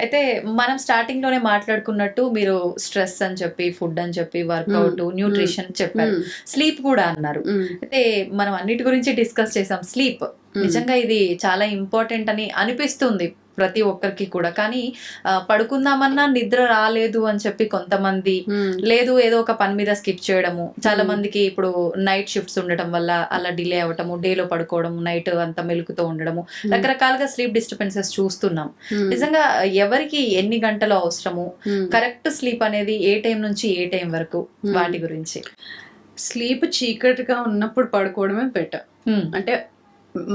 అయితే మనం స్టార్టింగ్ లోనే మాట్లాడుకున్నట్టు మీరు స్ట్రెస్ అని చెప్పి, ఫుడ్ అని చెప్పి, వర్కౌట్, న్యూట్రిషన్ చెప్పారు, స్లీప్ కూడా అన్నారు. అయితే మనం అన్నిటి గురించి డిస్కస్ చేసాం. స్లీప్ నిజంగా ఇది చాలా ఇంపార్టెంట్ అని అనిపిస్తుంది ప్రతి ఒక్కరికి కూడా. కానీ పడుకుందామన్నా నిద్ర రాలేదు అని చెప్పి కొంతమంది, లేదు ఏదో ఒక పని మీద స్కిప్ చేయడము. చాలా మందికి ఇప్పుడు నైట్ షిఫ్ట్స్ ఉండటం వల్ల అలా డిలే అవ్వటము, డేలో పడుకోవడము, నైట్ అంతా మెలుకుతూ ఉండడము, రకరకాలుగా స్లీప్ డిస్టర్బెన్సెస్ చూస్తున్నాం. నిజంగా ఎవరికి ఎన్ని గంటలు అవసరము, కరెక్ట్ స్లీప్ అనేది ఏ టైం నుంచి ఏ టైం వరకు, వాటి గురించి. స్లీప్ చీకటిగా ఉన్నప్పుడు పడుకోవడమే బెటర్. అంటే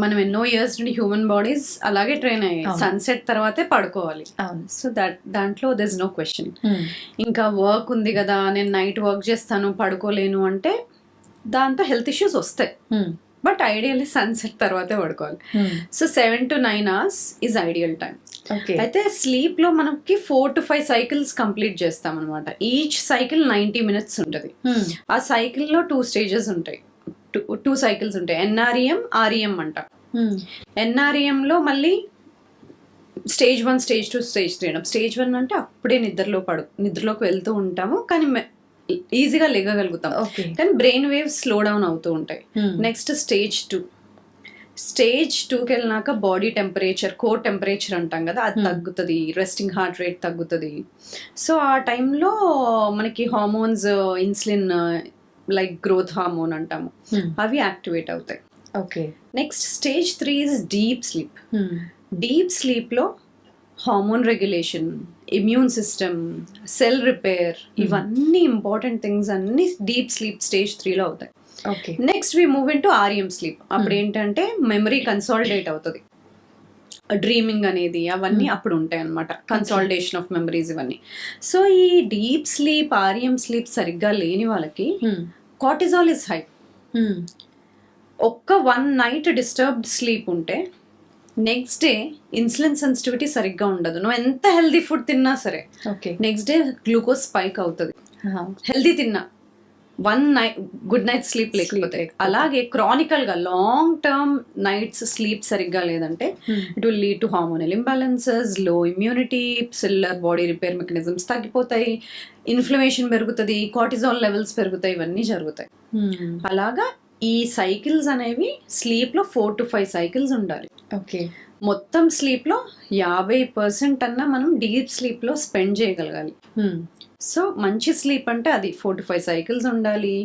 మనం ఎన్నో ఇయర్స్ నుండి హ్యూమన్ బాడీస్ అలాగే ట్రైన్ అయ్యాయి, సన్సెట్ తర్వాతే పడుకోవాలి. సో దాంట్లో దెర్ ఇస్ నో క్వశ్చన్. ఇంకా వర్క్ ఉంది కదా, నేను నైట్ వర్క్ చేస్తాను, పడుకోలేను అంటే దాంతో హెల్త్ ఇష్యూస్ వస్తాయి. బట్ ఐడియల్లీ సన్సెట్ తర్వాతే పడుకోవాలి. So 7 to 9 hours is ideal time. Okay. అయితే స్లీప్ లో మనకి 4 to 5 సైకిల్స్ కంప్లీట్ చేస్తాం అనమాట. ఈచ్ సైకిల్ 90 minutes ఉంటుంది. ఆ సైకిల్ లో 2 stages ఉంటాయి, 2 cycles ఉంటాయి. NREM, REM అంట. NREM లో మళ్ళీ స్టేజ్ 1, స్టేజ్ 2, స్టేజ్ 3 అంటాం. స్టేజ్ 1 అంటే అప్పుడే నిద్రలోకి వెళ్తూ ఉంటాము, కానీ ఈజీగా లేగగలుగుతాం, కానీ బ్రెయిన్ వేవ్స్ స్లో డౌన్ అవుతూ ఉంటాయి. Next stage 2. స్టేజ్ 2కి వెళ్ళినాక బాడీ టెంపరేచర్, కోర్ టెంపరేచర్ అంటాం కదా, అది తగ్గుతుంది, రెస్టింగ్ హార్ట్ రేట్ తగ్గుతుంది. సో ఆ టైంలో మనకి hormones, insulin, like growth hormone అంటాము, అవి యాక్టివేట్ అవుతాయి. Okay. Next stage 3 is deep sleep. Deep స్లీప్లో hormone regulation, immune system, cell repair, ఇవన్నీ ఇంపార్టెంట్ థింగ్స్ అన్ని డీప్ స్లీప్ స్టేజ్ 3లో అవుతాయి. Okay. Next we move into REM sleep. అప్పుడు ఏంటంటే మెమరీ కన్సాలిడేట్ అవుతుంది, డ్రీమింగ్ అనేది అవన్నీ అప్పుడు ఉంటాయి అనమాట, కన్సాలిడేషన్ ఆఫ్ మెమరీస్ ఇవన్నీ. సో ఈ డీప్ స్లీప్, REM స్లీప్ సరిగ్గా లేని వాళ్ళకి కార్టిజాల్ ఇస్ హై. ఒక్క 1 night డిస్టర్బ్డ్ స్లీప్ ఉంటే నెక్స్ట్ డే ఇన్సులిన్ సెన్సిటివిటీ సరిగ్గా ఉండదు. నువ్వు ఎంత హెల్దీ ఫుడ్ తిన్నా సరే నెక్స్ట్ డే గ్లూకోజ్ స్పైక్ అవుతుంది, హెల్దీ తిన్నా, 1 night గుడ్ నైట్ స్లీప్ లేకపోతే. అలాగే క్రానికల్ గా లాంగ్ టర్మ్ నైట్స్ స్లీప్ సరిగ్గా లేదంటే it will lead to hormonal imbalances, low immunity, cellular body repair mechanisms తగ్గిపోతాయి, ఇన్ఫ్లమేషన్ పెరుగుతుంది, కార్టిజాల్ లెవెల్స్ పెరుగుతాయి, ఇవన్నీ జరుగుతాయి. అలాగా ఈ సైకిల్స్ అనేవి స్లీప్ లో 4 to 5 cycles ఉండాలి. ఓకే. మొత్తం స్లీప్ లో 50% అన్నా మనం డీప్ స్లీప్ లో స్పెండ్ చేయగలగాలి. సో మంచి స్లీప్ అంటే అది 4 to 5 cycles ఉండాలి.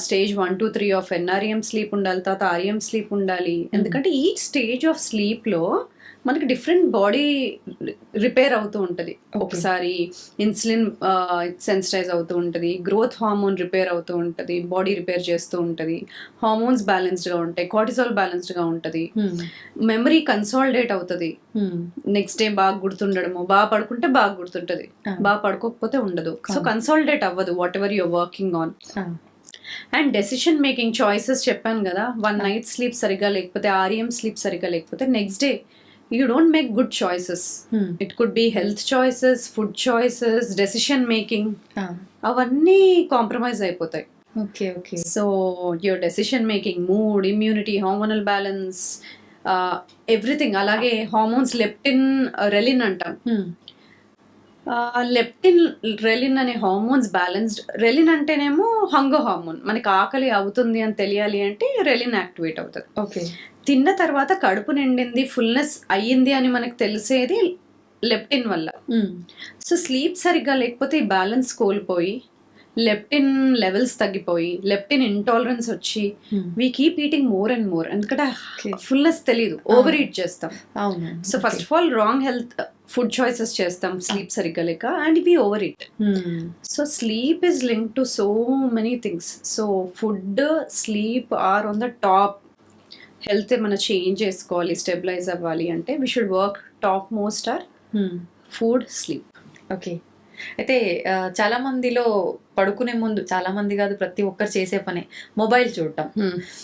Stage 1 to 3 of NREM sleep ఉండాలి, తర్వాత REM స్లీప్ ఉండాలి. ఎందుకంటే ఈ స్టేజ్ ఆఫ్ స్లీప్ లో మనకి డిఫరెంట్ బాడీ రిపేర్ అవుతూ ఉంటుంది. ఒకసారి ఇన్సులిన్ సెన్సిటైజ్ అవుతూ ఉంటుంది, గ్రోత్ హార్మోన్ రిపేర్ అవుతూ ఉంటుంది, బాడీ రిపేర్ చేస్తూ ఉంటుంది, హార్మోన్స్ బ్యాలెన్స్డ్ గా ఉంటాయి, కార్టిజాల్ బ్యాలెన్స్డ్ గా ఉంటుంది, మెమరీ కన్సాలిడేట్ అవుతుంది, నెక్స్ట్ డే బాగా గుర్తుండడము, బాగా పడుకుంటే బాగా గుర్తుంటది, బాగా పడుకోకపోతే ఉండదు. సో కన్సాలిడేట్ అవ్వదు whatever your working on. And decision making, choices చెప్పాను కదా, 1 night స్లీప్ సరిగ్గా లేకపోతే, REM స్లీప్ సరిగ్గా లేకపోతే next day you don't make good choices. It could be health choices, food choices, decision making, avanni compromise అయిపోతాయి. Okay. Okay. So your decision making, mood, immunity, hormonal balance, everything. అలాగే hormones, leptin, రెలిన్ అంటాం. Leptin, రెలిన్ అనే hormones balanced. రెలిన్ అంటేనేమో hunger hormone, మనకి ఆకలి అవుతుంది అని తెలియాలి అంటే రెలిన్ యాక్టివేట్ అవుతుంది. ఓకే. తిన్న తర్వాత కడుపు నిండింది, ఫుల్నెస్ అయ్యింది అని మనకు తెలిసేది లెప్టిన్ వల్ల. సో స్లీప్ సరిగ్గా లేకపోతే ఈ బ్యాలెన్స్ కోల్పోయి లెప్టిన్ లెవెల్స్ తగ్గిపోయి లెప్టిన్ ఇంటాలరెన్స్ వచ్చి we keep eating more and more. ఎందుకంటే ఫుల్నెస్ తెలియదు, ఓవర్ ఈట్ చేస్తాం. So first of all wrong health food choices చేస్తాం స్లీప్ సరిగ్గా లేక, and we overeat. So sleep is link to so many things. So food, sleep are on the top. Health ఏమైనా change చేసుకోవాలి, stabilise అవ్వాలి అంటే we should work topmost are food, sleep. Okay. అయితే చాలా మందిలో పడుకునే ముందు, చాలా మంది కాదు ప్రతి ఒక్కరు చేసే పనే మొబైల్ చూడటం.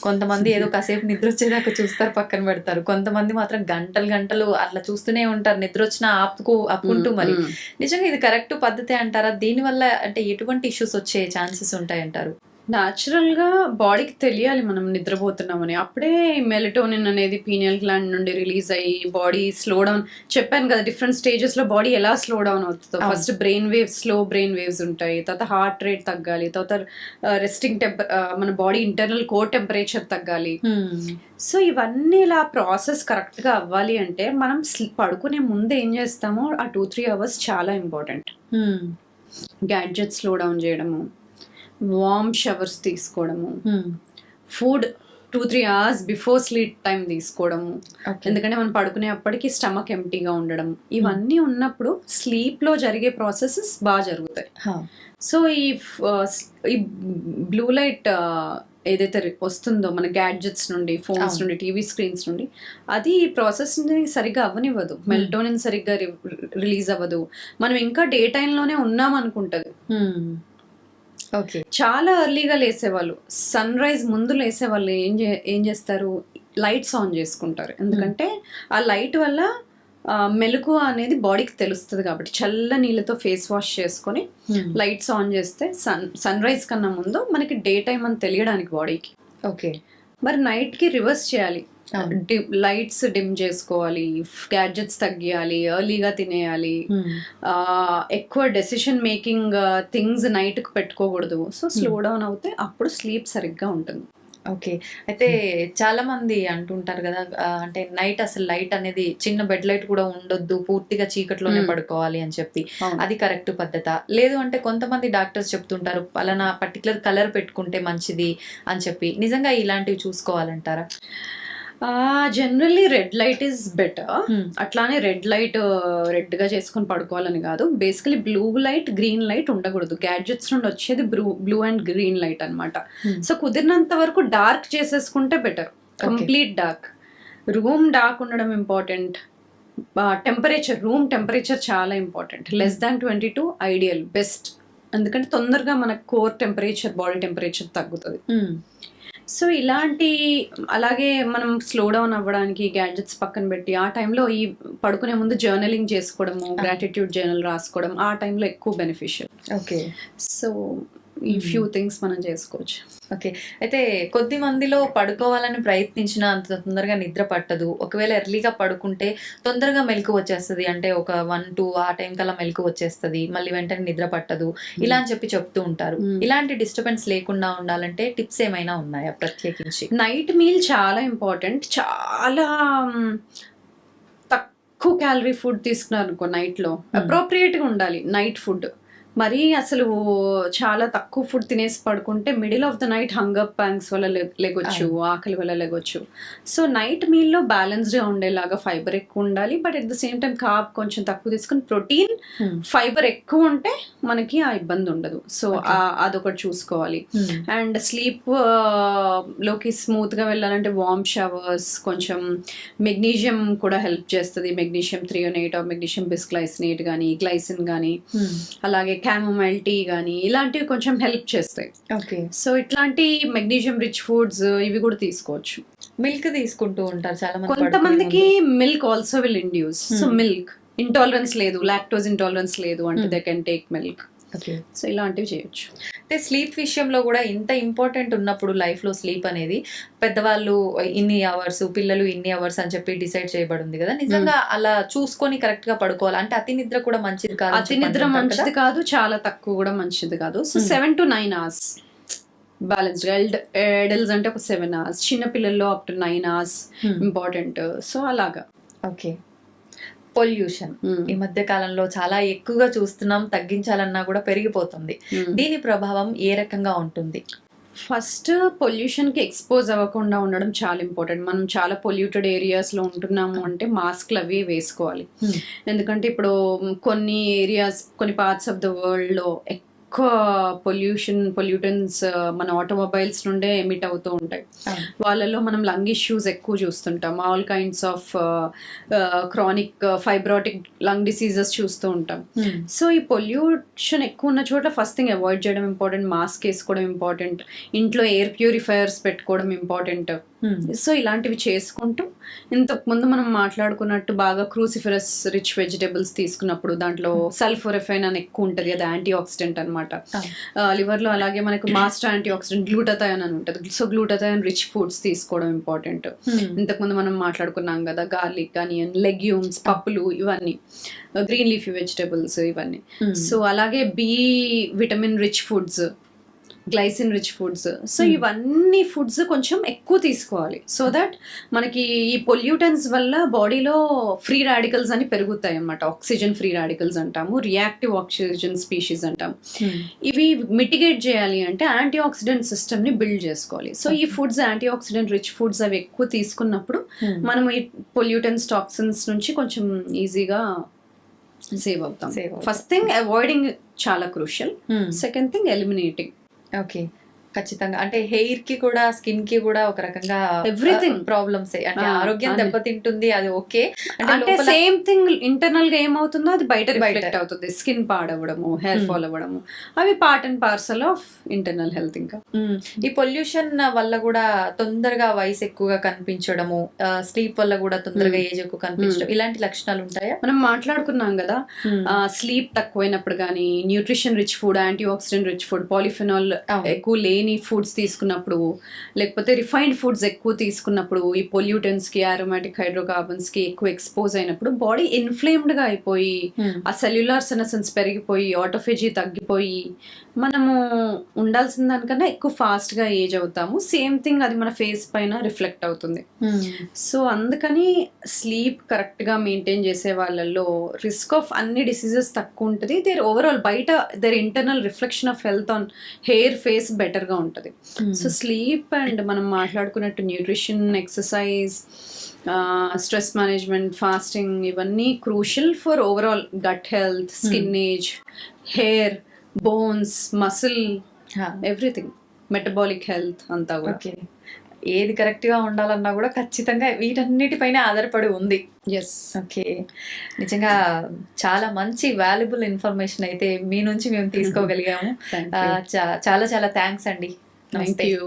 కొంతమంది ఏదో కాసేపు నిద్ర వచ్చేదాకా చూస్తారు, పక్కన పెడతారు. కొంతమంది మాత్రం గంటలు గంటలు అట్లా చూస్తూనే ఉంటారు, నిద్ర వచ్చినా ఆపుకుంటూ. మరి నిజంగా ఇది కరెక్ట్ పద్ధతి అంటారా? దీనివల్ల అంటే ఎటువంటి ఇష్యూస్ వచ్చే ఛాన్సెస్ ఉంటాయి అంటారు? న్యాచురల్గా బాడీకి తెలియాలి మనం నిద్రపోతున్నామని. అప్పుడే మెలటోనిన్ అనేది పీనియల్ గ్లాండ్ నుండి రిలీజ్ అయ్యి బాడీ స్లో డౌన్. చెప్పాను కదా డిఫరెంట్ స్టేజెస్లో బాడీ ఎలా స్లో డౌన్ అవుతుందో. First brain waves, slow brain waves ఉంటాయి, తర్వాత హార్ట్ రేట్ తగ్గాలి, తర్వాత రెస్టింగ్ మన బాడీ ఇంటర్నల్ కోర్ టెంపరేచర్ తగ్గాలి. సో ఇవన్నీ ఇలా ప్రాసెస్ కరెక్ట్గా అవ్వాలి అంటే మనం పడుకునే ముందు ఏం చేస్తామో ఆ 2-3 hours చాలా ఇంపార్టెంట్. గ్యాడ్జెట్స్ స్లో డౌన్ చేయడము, వార్మ్ షవర్స్ తీసుకోవడము, food 2-3 hours before sleep time తీసుకోవడము. ఎందుకంటే మనం పడుకునే అప్పటికి స్టమక్ ఎంటీగా ఉండడం, ఇవన్నీ ఉన్నప్పుడు స్లీప్లో జరిగే ప్రాసెసెస్ బాగా జరుగుతాయి. సో ఈ బ్లూ లైట్ ఏదైతే వస్తుందో మన గ్యాడ్జెట్స్ నుండి, ఫోన్స్ నుండి, టీవీ స్క్రీన్స్ నుండి, అది ఈ ప్రాసెస్ని సరిగ్గా అవ్వనివ్వదు. మెల్టోనిన్ సరిగ్గా రిలీజ్ అవ్వదు. మనం ఇంకా డే టైంలోనే ఉన్నాం అనుకుంటుంది. ఓకే. చాలా ఎర్లీగా లేసేవాళ్ళు, సన్ రైజ్ ముందు లేసేవాళ్ళు ఏం చేస్తారు, లైట్స్ ఆన్ చేసుకుంటారు. ఎందుకంటే ఆ లైట్ వల్ల మెలకువ అనేది బాడీకి తెలుస్తుంది కాబట్టి చల్ల నీళ్ళతో ఫేస్ వాష్ చేసుకొని లైట్స్ ఆన్ చేస్తే సన్ రైజ్ కన్నా ముందు మనకి డే టైం అని తెలియడానికి బాడీకి. ఓకే. మరి నైట్కి రివర్స్ చేయాలి, లైట్స్ డిమ్ చేసుకోవాలి, గ్యాడ్జెట్స్ తగ్గియాలి, ఎర్లీగా తినేయాలి, ఎక్కువ డెసిషన్ మేకింగ్ థింగ్స్ నైట్కి పెట్టుకోకూడదు. సో స్లో డౌన్ అవుతే అప్పుడు స్లీప్ సరిగ్గా ఉంటుంది. ఓకే. అయితే చాలా మంది అంటుంటారు కదా, అంటే నైట్ అసలు లైట్ అనేది చిన్న బెడ్ లైట్ కూడా ఉండొద్దు, పూర్తిగా చీకట్లోనే పడుకోవాలి అని చెప్పి, అది కరెక్ట్ పద్ధత? లేదు అంటే కొంతమంది డాక్టర్స్ చెప్తుంటారు పలానా పర్టికులర్ కలర్ పెట్టుకుంటే మంచిది అని చెప్పి, నిజంగా ఇలాంటివి చూసుకోవాలంటారా? Generally red light is better. అట్లానే రెడ్ లైట్ రెడ్గా చేసుకొని పడుకోవాలని కాదు, basically blue light green light ఉండకూడదు. గ్యాడ్జెట్స్ నుండి వచ్చేది బ్లూ అండ్ గ్రీన్ లైట్ అనమాట. సో కుదిరినంత వరకు డార్క్ చేసేసుకుంటే better, complete dark. Room dark ఉండడం ఇంపార్టెంట్. రూమ్ టెంపరేచర్ చాలా important. Less than 22 ideal, best. ఎందుకంటే తొందరగా మన కోర్ టెంపరేచర్, బాడీ టెంపరేచర్ తగ్గుతుంది. సో ఇలాంటి, అలాగే మనం స్లో డౌన్ అవ్వడానికి గ్యాడ్జెట్స్ పక్కన పెట్టి ఆ టైంలో ఈ పడుకునే ముందు జర్నలింగ్ చేసుకోవడము, గ్రాటిట్యూడ్ జర్నల్ రాసుకోవడం ఆ టైంలో ఎక్కువ బెనిఫిషియల్. ఓకే. సో ఈ ఫ్యూ థింగ్స్ మనం చేసుకోవచ్చు. ఓకే. అయితే కొద్ది మందిలో పడుకోవాలని ప్రయత్నించిన అంత తొందరగా నిద్ర పట్టదు. ఒకవేళ ఎర్లీగా పడుకుంటే తొందరగా మెలకు వచ్చేస్తుంది, అంటే ఒక 1-2 ఆ టైం కల్లా మెలకు వచ్చేస్తుంది, మళ్ళీ వెంటనే నిద్ర పట్టదు, ఇలా అని చెప్పి చెప్తూ ఉంటారు. ఇలాంటి డిస్టర్బెన్స్ లేకుండా ఉండాలంటే టిప్స్ ఏమైనా ఉన్నాయా ప్రత్యేకించి? నైట్ మీల్ చాలా ఇంపార్టెంట్. చాలా తక్కువ క్యాలరీ ఫుడ్ తీసుకున్నారు అనుకో నైట్లో, అప్రోప్రియేట్గా ఉండాలి నైట్ ఫుడ్. మరీ అసలు చాలా తక్కువ ఫుడ్ తినేసి పడుకుంటే middle of the night hunger pangs వల్ల లెగొచ్చు, ఆకలి వల్ల లెగొచ్చు. సో నైట్ మీల్లో బ్యాలెన్స్డ్గా ఉండేలాగా ఫైబర్ ఎక్కువ ఉండాలి, but at the same time carb కొంచెం తక్కువ తీసుకుని ప్రోటీన్ ఫైబర్ ఎక్కువ ఉంటే మనకి ఆ ఇబ్బంది ఉండదు. సో అదొకటి చూసుకోవాలి. అండ్ స్లీప్ లోకి స్మూత్గా వెళ్ళాలంటే వార్మ్ షవర్స్, కొంచెం మెగ్నీషియం కూడా హెల్ప్ చేస్తుంది. మెగ్నీషియం థ్రియోనేట్, మెగ్నీషియం బిస్గ్లైసినేట్ కానీ, గ్లైసిన్ కానీ, అలాగే క్యామోమైల్ టీ కానీ, ఇలాంటివి కొంచెం హెల్ప్ చేస్తాయి. ఓకే. సో ఇట్లాంటి మెగ్నీషియం రిచ్ ఫుడ్స్ ఇవి కూడా తీసుకోవచ్చు. మిల్క్ తీసుకుంటూ ఉంటారు చాలా మంది. కొంతమందికి milk also will induce. So milk intolerance లేదు, లాక్టోజ్ ఇంటాలరెన్స్ లేదు అంటే they can take milk. Okay. So ఇలాంటివి చేయొచ్చు. అంటే స్లీప్ విషయంలో కూడా ఇంత ఇంపార్టెంట్ ఉన్నప్పుడు లైఫ్లో స్లీప్ అనేది, పెద్దవాళ్ళు ఇన్ని అవర్స్, పిల్లలు ఇన్ని అవర్స్ అని చెప్పి డిసైడ్ చేయబడింది కదా, నిజంగా అలా చూసుకొని కరెక్ట్ గా పడుకోవాలి అంటే అతి నిద్ర కూడా మంచిది కాదు. అతి నిద్ర మంచిది కాదు, చాలా తక్కువ కూడా మంచిది కాదు. So 7 to 9 hours balanced. Adults అంటే ఒక 7 hours, చిన్న పిల్లల్లో up to 9 hours important. So అలాగా. ఓకే. పొల్యూషన్ ఈ మధ్య కాలంలో చాలా ఎక్కువగా చూస్తున్నాం, తగ్గించాలన్నా కూడా పెరిగిపోతుంది. దీని ప్రభావం ఏ రకంగా ఉంటుంది? ఫస్ట్ పొల్యూషన్కి ఎక్స్పోజ్ అవ్వకుండా ఉండడం చాలా ఇంపార్టెంట్. మనం చాలా పొల్యూటెడ్ ఏరియాస్లో ఉంటున్నాము అంటే మాస్క్లు అవి వేసుకోవాలి. ఎందుకంటే ఇప్పుడు కొన్ని ఏరియాస్, కొన్ని పార్ట్స్ ఆఫ్ ద వరల్డ్లో ఎక్కువ పొల్యూటెన్స్ మన ఆటోమొబైల్స్ నుండే ఎమిట్ అవుతూ ఉంటాయి. వాళ్ళలో మనం లంగ్ ఇష్యూస్ ఎక్కువ చూస్తుంటాం, all kinds of chronic fibrotic lung diseases చూస్తూ ఉంటాం. సో ఈ పొల్యూషన్ ఎక్కువ ఉన్న చోట్ల ఫస్ట్ థింగ్ అవాయిడ్ చేయడం ఇంపార్టెంట్, మాస్క్ వేసుకోవడం ఇంపార్టెంట్, ఇంట్లో ఎయిర్ ప్యూరిఫైయర్స్ పెట్టుకోవడం ఇంపార్టెంట్. సో ఇలాంటివి చేసుకుంటూ, ఇంతకు ముందు మనం మాట్లాడుకున్నట్టు బాగా క్రూసిఫరస్ రిచ్ వెజిటేబుల్స్ తీసుకున్నప్పుడు దాంట్లో సల్ఫోరెఫైన్ అని ఎక్కువ ఉంటుంది, అది యాంటీ ఆక్సిడెంట్ అనమాట లివర్లో. అలాగే మనకు మాస్టర్ యాంటీ ఆక్సిడెంట్ గ్లూటాథయోన్ అని ఉంటుంది. సో గ్లూటాథయోన్ రిచ్ ఫుడ్స్ తీసుకోవడం ఇంపార్టెంట్. ఇంతకుముందు మనం మాట్లాడుకున్నాం కదా, గార్లిక్, ఆనియన్, లెగ్యూమ్స్, పప్పులు, ఇవన్నీ గ్రీన్ లీఫీ వెజిటేబుల్స్ ఇవన్నీ. సో అలాగే B vitamin rich foods, glycine rich foods. So ఇవన్నీ ఫుడ్స్ కొంచెం ఎక్కువ తీసుకోవాలి. సో దట్ మనకి ఈ పొల్యూటెన్స్ వల్ల బాడీలో ఫ్రీ రాడికల్స్ అని పెరుగుతాయి అన్నమాట. ఆక్సిజన్ ఫ్రీ రాడికల్స్ అంటాము, రియాక్టివ్ ఆక్సిజన్ స్పీషీస్ అంటాము. ఇవి మిటిగేట్ చేయాలి అంటే యాంటీ ఆక్సిడెంట్ సిస్టమ్ని బిల్డ్ చేసుకోవాలి. సో ఈ foods anti oxidant rich foods అవి ఎక్కువ తీసుకున్నప్పుడు మనం ఈ పొల్యూటెన్స్ టాక్సిన్స్ నుంచి కొంచెం ఈజీగా సేవ్ అవుతాం. ఫస్ట్ థింగ్ అవాయిడింగ్ చాలా crucial. Second thing eliminating. Okay. ఖచ్చితంగా. అంటే హెయిర్ కి కూడా, స్కిన్ కి కూడా ఒక రకంగా Everything. ప్రాబ్లమ్స్ అంటే ఆరోగ్యం అని. దెబ్బతింటుంది, అది ఓకే. అంటే అంటే లోపల సేమ్ థింగ్ ఇంటర్నల్ గా ఏమవుతుందో అది బయట బయట. రిఫ్లెక్ట్ అవుతుంది. స్కిన్ పాడవడము, హెయిర్ ఫాల్ అవ్వడము, అవి part and parcel of internal health. ఇంకా ఈ పొల్యూషన్ వల్ల కూడా తొందరగా వయసు ఎక్కువగా కనిపించడము, స్లీప్ వల్ల కూడా తొందరగా ఏజ్ ఎక్కువ కనిపించడం, ఇలాంటి లక్షణాలు ఉంటాయా? మనం మాట్లాడుకున్నాం కదా, స్లీప్ తక్కువైనప్పుడు కానీ, nutrition rich food, anti oxidant rich food, polyphenol అవును. ఎక్కువ లేని ఫుడ్స్ తీసుకున్నప్పుడు, లేకపోతే రిఫైన్డ్ ఫుడ్స్ ఎక్కువ తీసుకున్నప్పుడు, ఈ పొల్యూటెంట్స్ కి, అరోమాటిక్ హైడ్రోకార్బన్స్ కి ఎక్కువ ఎక్స్పోజ్ అయినప్పుడు బాడీ ఇన్ఫ్లేమ్డ్ గా అయిపోయి, ఆ సెల్యులార్ సెనసెన్స్ పెరిగిపోయి, ఆటోఫేజీ తగ్గిపోయి, మనము ఉండాల్సిన దానికన్నా ఎక్కువ ఫాస్ట్ గా ఏజ్ అవుతాము. సేమ్ థింగ్ అది మన ఫేస్ పైన రిఫ్లెక్ట్ అవుతుంది. సో అందుకని స్లీప్ కరెక్ట్ గా మెయింటైన్ చేసే వాళ్ళల్లో రిస్క్ ఆఫ్ అన్ని డిసీజెస్ తక్కువ ఉంటుంది. దేర్ ఓవరాల్ బయట their internal reflection of health on hair, face better గా ఉంటుంది. సో స్లీప్ అండ్ మనం మాట్లాడుకున్నట్టు nutrition, exercise, stress management, fasting, ఇవన్నీ crucial for overall gut health, skin age, hair, bones, muscle, everything, metabolic health అంతా కూడా. Okay. ఏది correct గా ఉండాలన్నా కూడా ఖచ్చితంగా వీటన్నిటిపైన ఆధారపడి ఉంది. ఎస్. ఓకే. నిజంగా చాలా మంచి వాల్యుబుల్ ఇన్ఫర్మేషన్ అయితే మీ నుంచి మేము తీసుకోగలిగాము. చాలా చాలా థ్యాంక్స్ అండి. థ్యాంక్ నమస్తే. యూ.